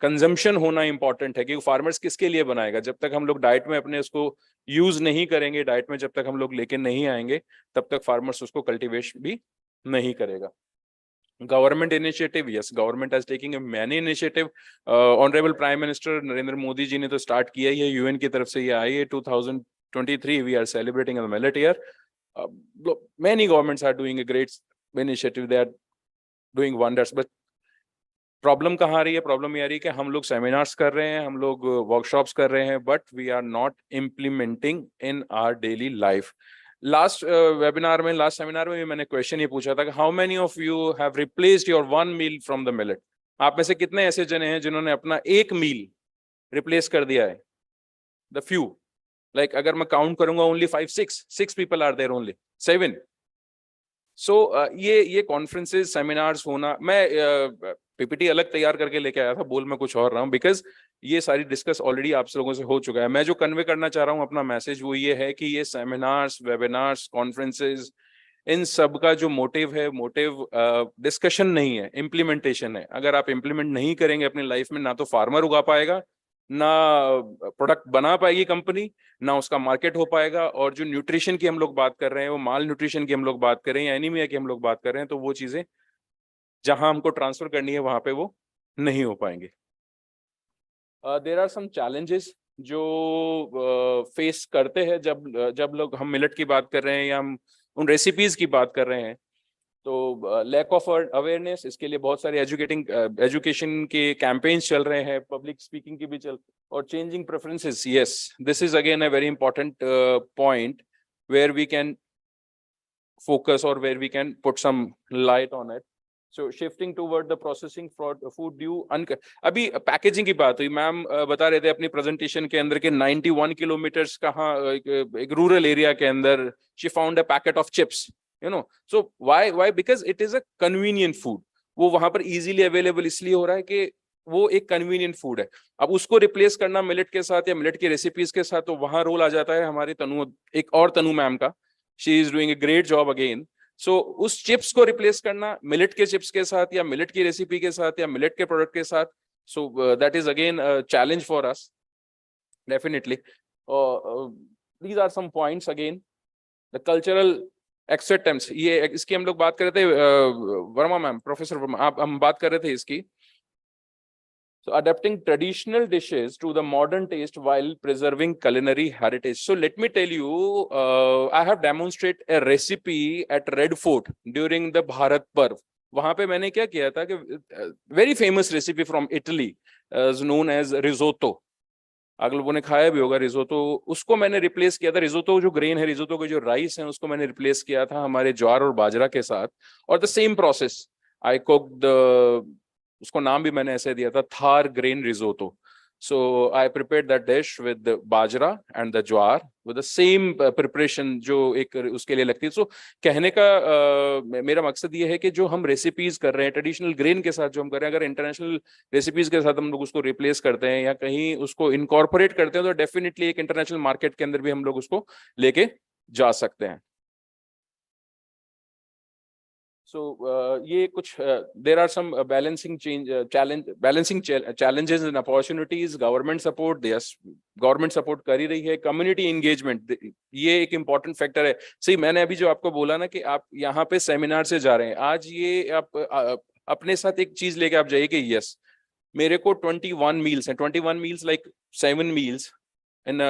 कंजम्पशन होना इंपॉर्टेंट है, क्योंकि फार्मर्स किसके लिए बनाएगा. जब तक हम लोग डाइट में अपने उसको यूज नहीं करेंगे, डाइट में जब तक हम लोग लेके नहीं आएंगे, तब तक फार्मर्स उसको कल्टीवेट भी नहीं करेगा. Government initiative, yes, government has taken many initiative. Honorable Prime Minister Narendra Modi ji ने तो स्टार्ट किया ही है, यूएन की तरफ से ये आई है. 2023 we are celebrating a millet year. Many governments are doing a great initiative, they are doing wonders. But problem कहाँ आ रही है? प्रॉब्लम ये आ रही है कि हम लोग सेमिनार्स कर रहे हैं, हम लोग वर्कशॉप्स कर रहे हैं, but we are not implementing in our daily life. Last seminar में भी मैंने क्वेश्चन ये पूछा था कि how many of you have replaced your one meal from the millet. आप में से कितने ऐसे जने हैं जिन्होंने अपना एक मील रिप्लेस कर दिया है? द फ्यू, लाइक अगर मैं काउंट करूंगा only 6 people are there, only 7. So ये कॉन्फ्रेंसेस सेमिनार्स होना, मैं पीपीटी अलग तैयार करके लेके आया था, बोल मैं कुछ और रहा हूँ, बिकॉज ये सारी डिस्कस ऑलरेडी आप लोगों से हो चुका है. मैं जो कन्वे करना चाह रहा हूँ अपना मैसेज वो ये है कि ये सेमिनार्स, वेबिनार्स, कॉन्फ्रेंसेस, इन सब का जो मोटिव है, मोटिव डिस्कशन नहीं है, इम्प्लीमेंटेशन है. अगर आप इम्प्लीमेंट नहीं करेंगे अपनी लाइफ में, ना तो फार्मर उगा पाएगा, ना प्रोडक्ट बना पाएगी कंपनी, ना उसका मार्केट हो पाएगा, और जो न्यूट्रिशन की हम लोग बात कर रहे हैं, वो माल न्यूट्रिशन की हम लोग बात कर रहे हैं या एनीमिया की हम लोग बात कर रहे हैं, तो वो चीजें जहां हमको ट्रांसफर करनी है वहां पे वो नहीं हो पाएंगे. देयर आर सम चैलेंजेस जो फेस करते हैं जब लोग हम मिलेट की बात कर रहे हैं या हम उन रेसिपीज की बात कर रहे हैं. तो लैक ऑफ अवेयरनेस, इसके लिए बहुत सारे एजुकेशन के कैंपेन्स चल रहे हैं, पब्लिक स्पीकिंग की भी और changing preferences. Yes, this is again a very important point where we can focus और where we can put some light on it. So shifting toward the processing for food due अभी packaging की बात हुई, ma'am बता रहे थे अपनी presentation के अंदर के 91 किलोमीटर्स कहाँ एक रूरल एरिया के अंदर she found a packet of chips, you know. So why because it is a convenient food. वो वहां पर easily available इसलिए हो रहा है कि वो एक convenient food है. अब उसको रिप्लेस करना मिलेट के साथ या मिलेट की रेसिपीज के साथ, तो वहां रोल आ जाता है हमारी एक और तनु मैम का. she is doing a great job again. सो उस चिप्स को रिप्लेस करना मिलेट के चिप्स के साथ या मिलेट की रेसिपी के साथ या मिलेट के प्रोडक्ट के साथ, so that is again challenge for us definitely. These are some points. Again the cultural acceptance, ये इसकी हम लोग बात कर रहे थे, वर्मा मैम, प्रोफेसर वर्मा, हम बात कर रहे थे इसकी. So adapting traditional dishes to the modern taste while preserving culinary heritage. So let me tell you, I have demonstrated a recipe at Red Fort during the Bharat Parv. वहां पे मैंने क्या किया था कि very famous recipe from Italy is known as risotto. आप लोगों ने खाया भी होगा risotto. उसको मैंने रिप्लेस किया था. risotto जो ग्रेन है, risotto के जो राइस है, उसको मैंने रिप्लेस किया था हमारे ज्वार और बाजरा के साथ. और the same process I cooked, उसको नाम भी मैंने ऐसे दिया था, Thar grain risotto. So I prepared that dish with bajra and the jowar with the same preparation जो एक उसके लिए लगती है. सो कहने का मेरा मकसद ये है कि जो हम रेसिपीज कर रहे हैं ट्रेडिशनल ग्रेन के साथ जो हम कर रहे हैं, अगर इंटरनेशनल रेसिपीज के साथ हम लोग उसको रिप्लेस करते हैं या कहीं उसको इनकॉर्पोरेट करते हैं, तो डेफिनेटली एक इंटरनेशनल मार्केट के अंदर भी हम लोग उसको लेके जा सकते हैं. So ये कुछ there are some balancing challenges and opportunities. Government support, yes, government support कर ही रही है. Community engagement, ये एक important factor है. सही, मैंने अभी जो आपको बोला ना कि आप यहाँ पे सेमिनार से जा रहे हैं, आज ये आप अपने साथ एक चीज लेके आप जाइए कि यस, मेरे को 21 मील्स हैं. 21 meals like 7 meals in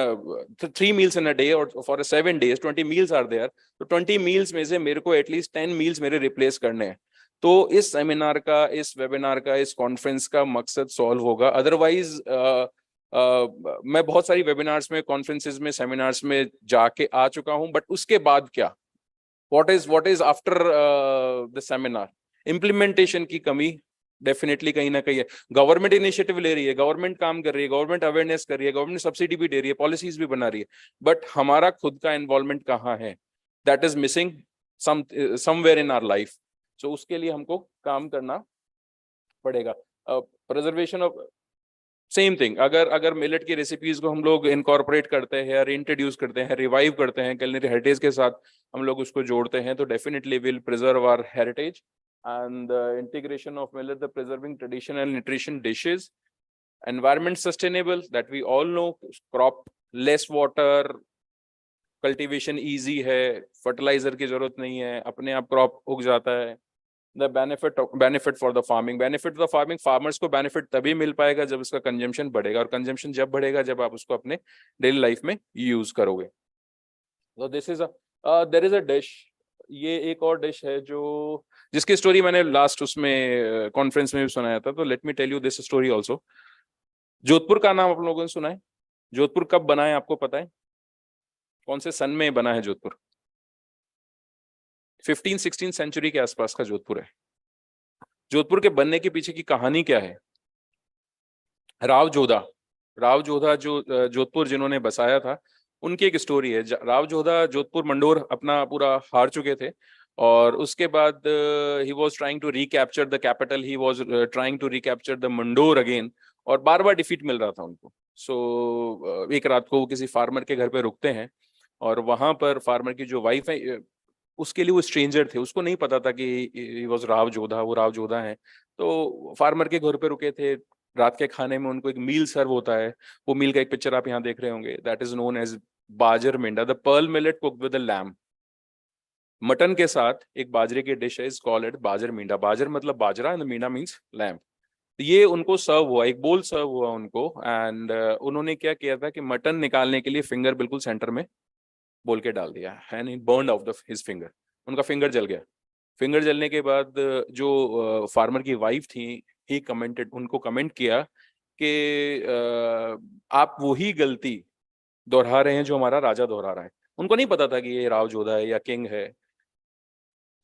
3 meals in a day or for 7 days 20 meals are there, तो 20 meals में से मेरे को एटलीस्ट 10 meals मेरे रिप्लेस करने हैं। तो इस सेमिनार का, इस वेबिनार का, इस कॉन्फ्रेंस का मकसद सॉल्व होगा। अदरवाइज मैं बहुत सारी वेबिनार्स में, कॉन्फ्रेंसेस में, सेमिनार्स में जाके आ चुका हूं, बट उसके बाद क्या, what is after the seminar? Implementation की कमी डेफिनेटली कहीं ना कहीं है। गवर्नमेंट इनिशिएटिव ले रही है, गवर्नमेंट काम कर रही है, गवर्नमेंट अवेयरनेस कर रही है, गवर्नमेंट सब्सिडी भी दे रही है, पॉलिसीज भी बना रही है, बट हमारा खुद का इन्वॉल्वमेंट कहाँ है? That is missing somewhere in our life. So उसके लिए हमको काम करना पड़ेगा। प्रिजर्वेशन ऑफ सेम थिंग, अगर मिलेट की रेसिपीज को हम लोग इनकॉर्पोरेट करते हैं, इंट्रोड्यूस करते हैं, रिवाइव करते हैं, culinary हेरिटेज के साथ हम लोग उसको जोड़ते हैं, तो definitely will preserve our heritage and the integration of millet, the preserving traditional nutrition dishes, environment sustainable, that we all know, crop less water, cultivation easy है, fertilizer की जरूरत नहीं है, अपने आप crop उग जाता है। The benefit for the farming, benefit of the farming, farmers को benefit तभी मिल पाएगा जब उसका consumption बढ़ेगा, और consumption जब बढ़ेगा जब आप उसको अपने daily life में use करोगे। So this is there is a dish, ये एक और डिश है जो जिसकी स्टोरी मैंने लास्ट उसमें कॉन्फ्रेंस में भी सुनाया था, तो let me tell you this story also. Jodhpur का नाम आप लोगों ने सुना है? जोधपुर कब बना है आपको पता है? कौन से सन में बना है जोधपुर? 15-16 सेंचुरी के आसपास का जोधपुर है। जोधपुर के बनने के पीछे की कहानी क्या है? राव जोधा जो जोधपुर जिन्होंने बसाया था, उनकी एक स्टोरी है। राव जोधा जोधपुर मंडोर अपना पूरा हार चुके थे, और उसके बाद he was trying to recapture the capital, he was trying to recapture the Mandore again, और बार बार डिफीट मिल रहा था उनको। सो एक रात को वो किसी फार्मर के घर पे रुकते हैं, और वहां पर फार्मर की जो वाइफ है, उसके लिए वो स्ट्रेंजर थे, उसको नहीं पता था कि ही वॉज राव जोधा, वो राव जोधा है। तो फार्मर के घर पे रुके थे, रात के खाने में उनको एक मील सर्व होता है। वो मील का एक पिक्चर आप यहाँ देख रहे होंगे, दैट इज नोन एज बाजर Minda, the pearl millet cooked with the lamb. Mutton के साथ एक बाजरे की डिश है, इज कॉल्ड इट बाजर मींडा। बाजर मतलब बाजरा एंड मींडा मींस लैम्ब। ये उनको सर्व हुआ, एक बोल सर्व हुआ उनको, एंड उन्होंने क्या किया था कि मटन निकालने के लिए फिंगर बिल्कुल सेंटर में बोल के डाल दिया, and he burned of the his finger. उनका फिंगर जल गया। फिंगर जलने के बाद जो फार्मर की वाइफ थी, ही कमेंटेड, उनको कमेंट किया कि आप वही गलती दोहरा रहे हैं जो हमारा राजा दोहरा रहा है। उनको नहीं पता था कि ये राव जोधा है या किंग है।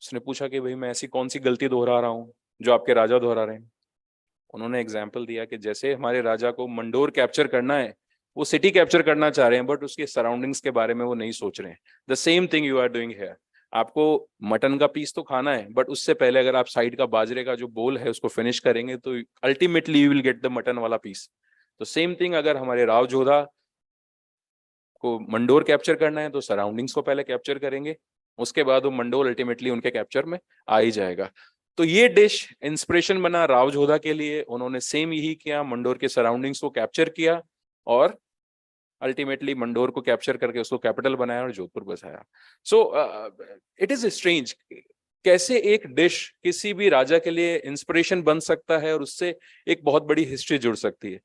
उसने पूछा कि भाई मैं ऐसी कौन सी गलती दोहरा रहा हूँ जो आपके राजा दोहरा रहे हैं? उन्होंने एग्जाम्पल दिया कि जैसे हमारे राजा को मंडोर कैप्चर करना है, वो सिटी कैप्चर करना चाह रहे हैं, बट उसके सराउंडिंग्स के बारे में वो नहीं सोच रहे हैं। The same thing you are doing here. आपको मटन का पीस तो खाना है, बट उससे पहले अगर आप साइड का बाजरे का जो बोल है उसको फिनिश करेंगे, तो ultimately you will get the mutton वाला पीस। तो सेम थिंग, अगर हमारे राव जोधा को मंडोर कैप्चर करना है, तो सराउंडिंग्स को पहले कैप्चर करेंगे, उसके बाद वो मंडोर अल्टीमेटली उनके कैप्चर में आ ही जाएगा। तो ये डिश इंस्पिरेशन बना राव जोधा के लिए। उन्होंने सेम यही किया, मंडोर के सराउंडिंग्स को कैप्चर किया, और अल्टीमेटली मंडोर को कैप्चर करके उसको कैपिटल बनाया और जोधपुर बसाया। सो इट इज स्ट्रेंज कैसे एक डिश किसी भी राजा के लिए इंस्पिरेशन बन सकता है, और उससे एक बहुत बड़ी हिस्ट्री जुड़ सकती है।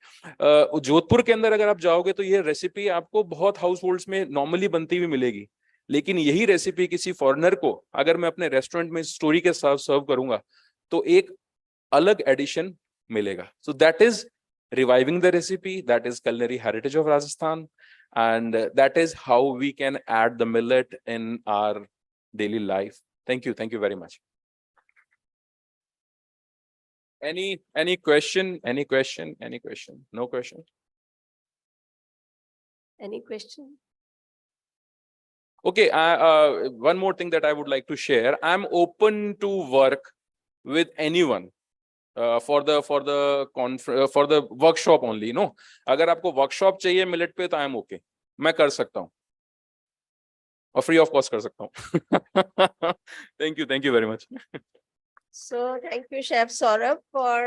जोधपुर के अंदर अगर आप जाओगे तो ये रेसिपी आपको बहुत हाउस होल्ड्स में नॉर्मली बनती हुई मिलेगी, लेकिन यही रेसिपी किसी फॉरेनर को अगर मैं अपने रेस्टोरेंट में स्टोरी के साथ सर्व करूंगा तो एक अलग एडिशन मिलेगा। सो that is reviving the recipe, that is culinary heritage of Rajasthan, and that is how we can add the millet in our daily life. Thank you very much. Any question? No question? Any question? Okay, one more thing that I would like to share. I'm open to work with anyone for the workshop only. No, अगर आपको workshop चाहिए millet पे तो I am okay, मैं कर सकता हूँ, और फ्री ऑफ कॉस्ट कर सकता हूँ। Thank you very much. So thank you Chef Saurabh for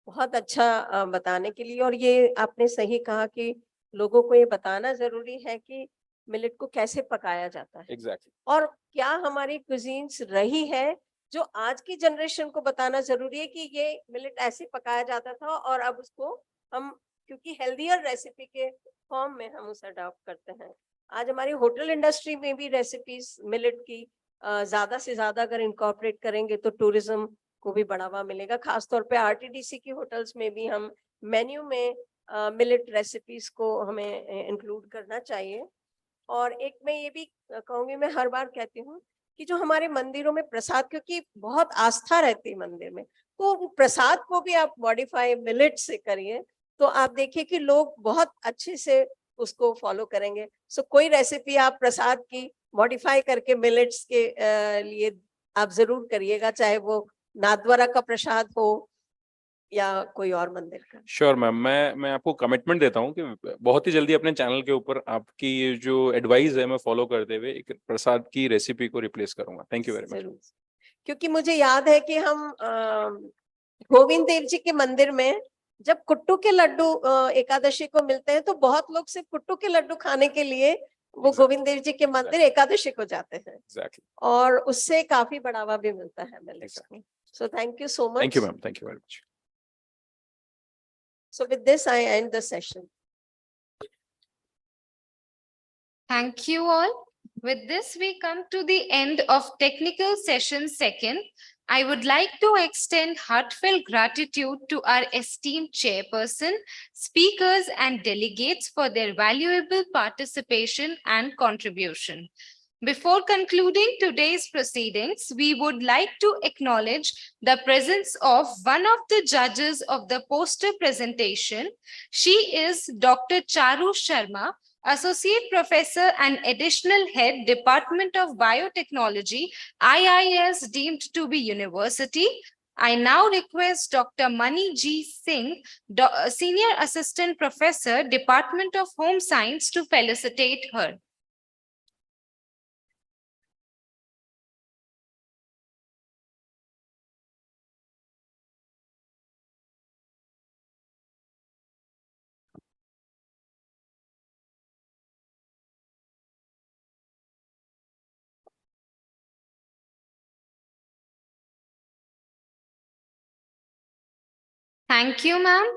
बहुत अच्छा बताने के लिए। और ये आपने सही कहा कि लोगों को ये बताना जरूरी है कि मिलेट को कैसे पकाया जाता है। Exactly. और क्या हमारी कुजीन्स रही है, जो आज की जनरेशन को बताना जरूरी है कि ये मिलेट ऐसे पकाया जाता था, और अब उसको हम क्योंकि हेल्दियर रेसिपी के फॉर्म में हम उसे अडॉप्ट करते हैं। आज हमारी होटल इंडस्ट्री में भी रेसिपीज मिलेट की ज्यादा से ज्यादा अगर इनकॉर्पोरेट करेंगे तो टूरिज्म को भी बढ़ावा मिलेगा। खासतौर पे आरटीडीसी की होटल्स में भी हम मेन्यू में मिलेट रेसिपीज को हमें इंक्लूड करना चाहिए। और एक मैं ये भी कहूंगी, मैं हर बार कहती हूँ कि जो हमारे मंदिरों में प्रसाद, क्योंकि बहुत आस्था रहती है मंदिर में, तो प्रसाद को भी आप मॉडिफाई मिलेट से करिए, तो आप देखिए कि लोग बहुत अच्छे से उसको फॉलो करेंगे। सो कोई रेसिपी आप प्रसाद की मॉडिफाई करके मिलेट्स के लिए आप जरूर करिएगा, चाहे वो नाथद्वारा का प्रसाद हो या कोई और मंदिर का। श्योर मैम, मैं आपको कमिटमेंट देता हूँ कि बहुत ही जल्दी अपने चैनल के ऊपर आपकी ये जो एडवाइस है मैं फॉलो करते हुए एक प्रसाद की रेसिपी को रिप्लेस करूंगा। Thank you very much. क्योंकि मुझे याद है कि हम गोविंद देव जी के मंदिर में जब कुट्टू के लड्डू एकादशी को मिलते हैं, तो बहुत लोग सिर्फ कुट्टू के लड्डू खाने के लिए वो गोविंद देव जी के मंदिर एकादशी को जाते हैं। Exactly. और उससे काफी बढ़ावा भी मिलता है मिलेट्स को। So thank you so much. Thank you ma'am, thank you very much. So with this, I end the session. Thank you all. With this, we come to the end of technical session second. I would like to extend heartfelt gratitude to our esteemed chairperson, speakers, and delegates for their valuable participation and contribution. Before concluding today's proceedings, we would like to acknowledge the presence of one of the judges of the poster presentation. She is Dr. Charu Sharma, Associate Professor and Additional Head, Department of Biotechnology, IIS deemed to be University. I now request Dr. Mani G. Singh, Senior Assistant Professor, Department of Home Science, to felicitate her. Thank you, ma'am.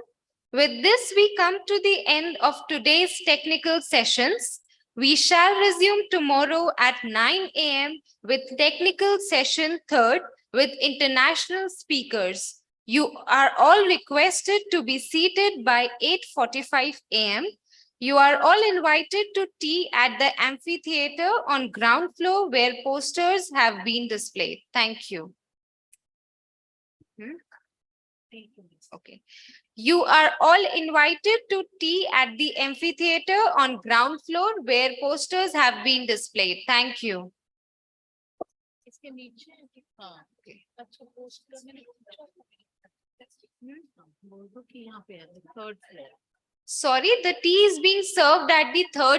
With this, we come to the end of today's technical sessions. We shall resume tomorrow at 9 a.m. with technical session third with international speakers. You are all requested to be seated by 8:45 a.m. You are all invited to tea at the amphitheater on ground floor where posters have been displayed. Thank you. Okay. You are all invited to tea at the amphitheater on ground floor where posters have been displayed. Thank you. Sorry, the tea is being served at the third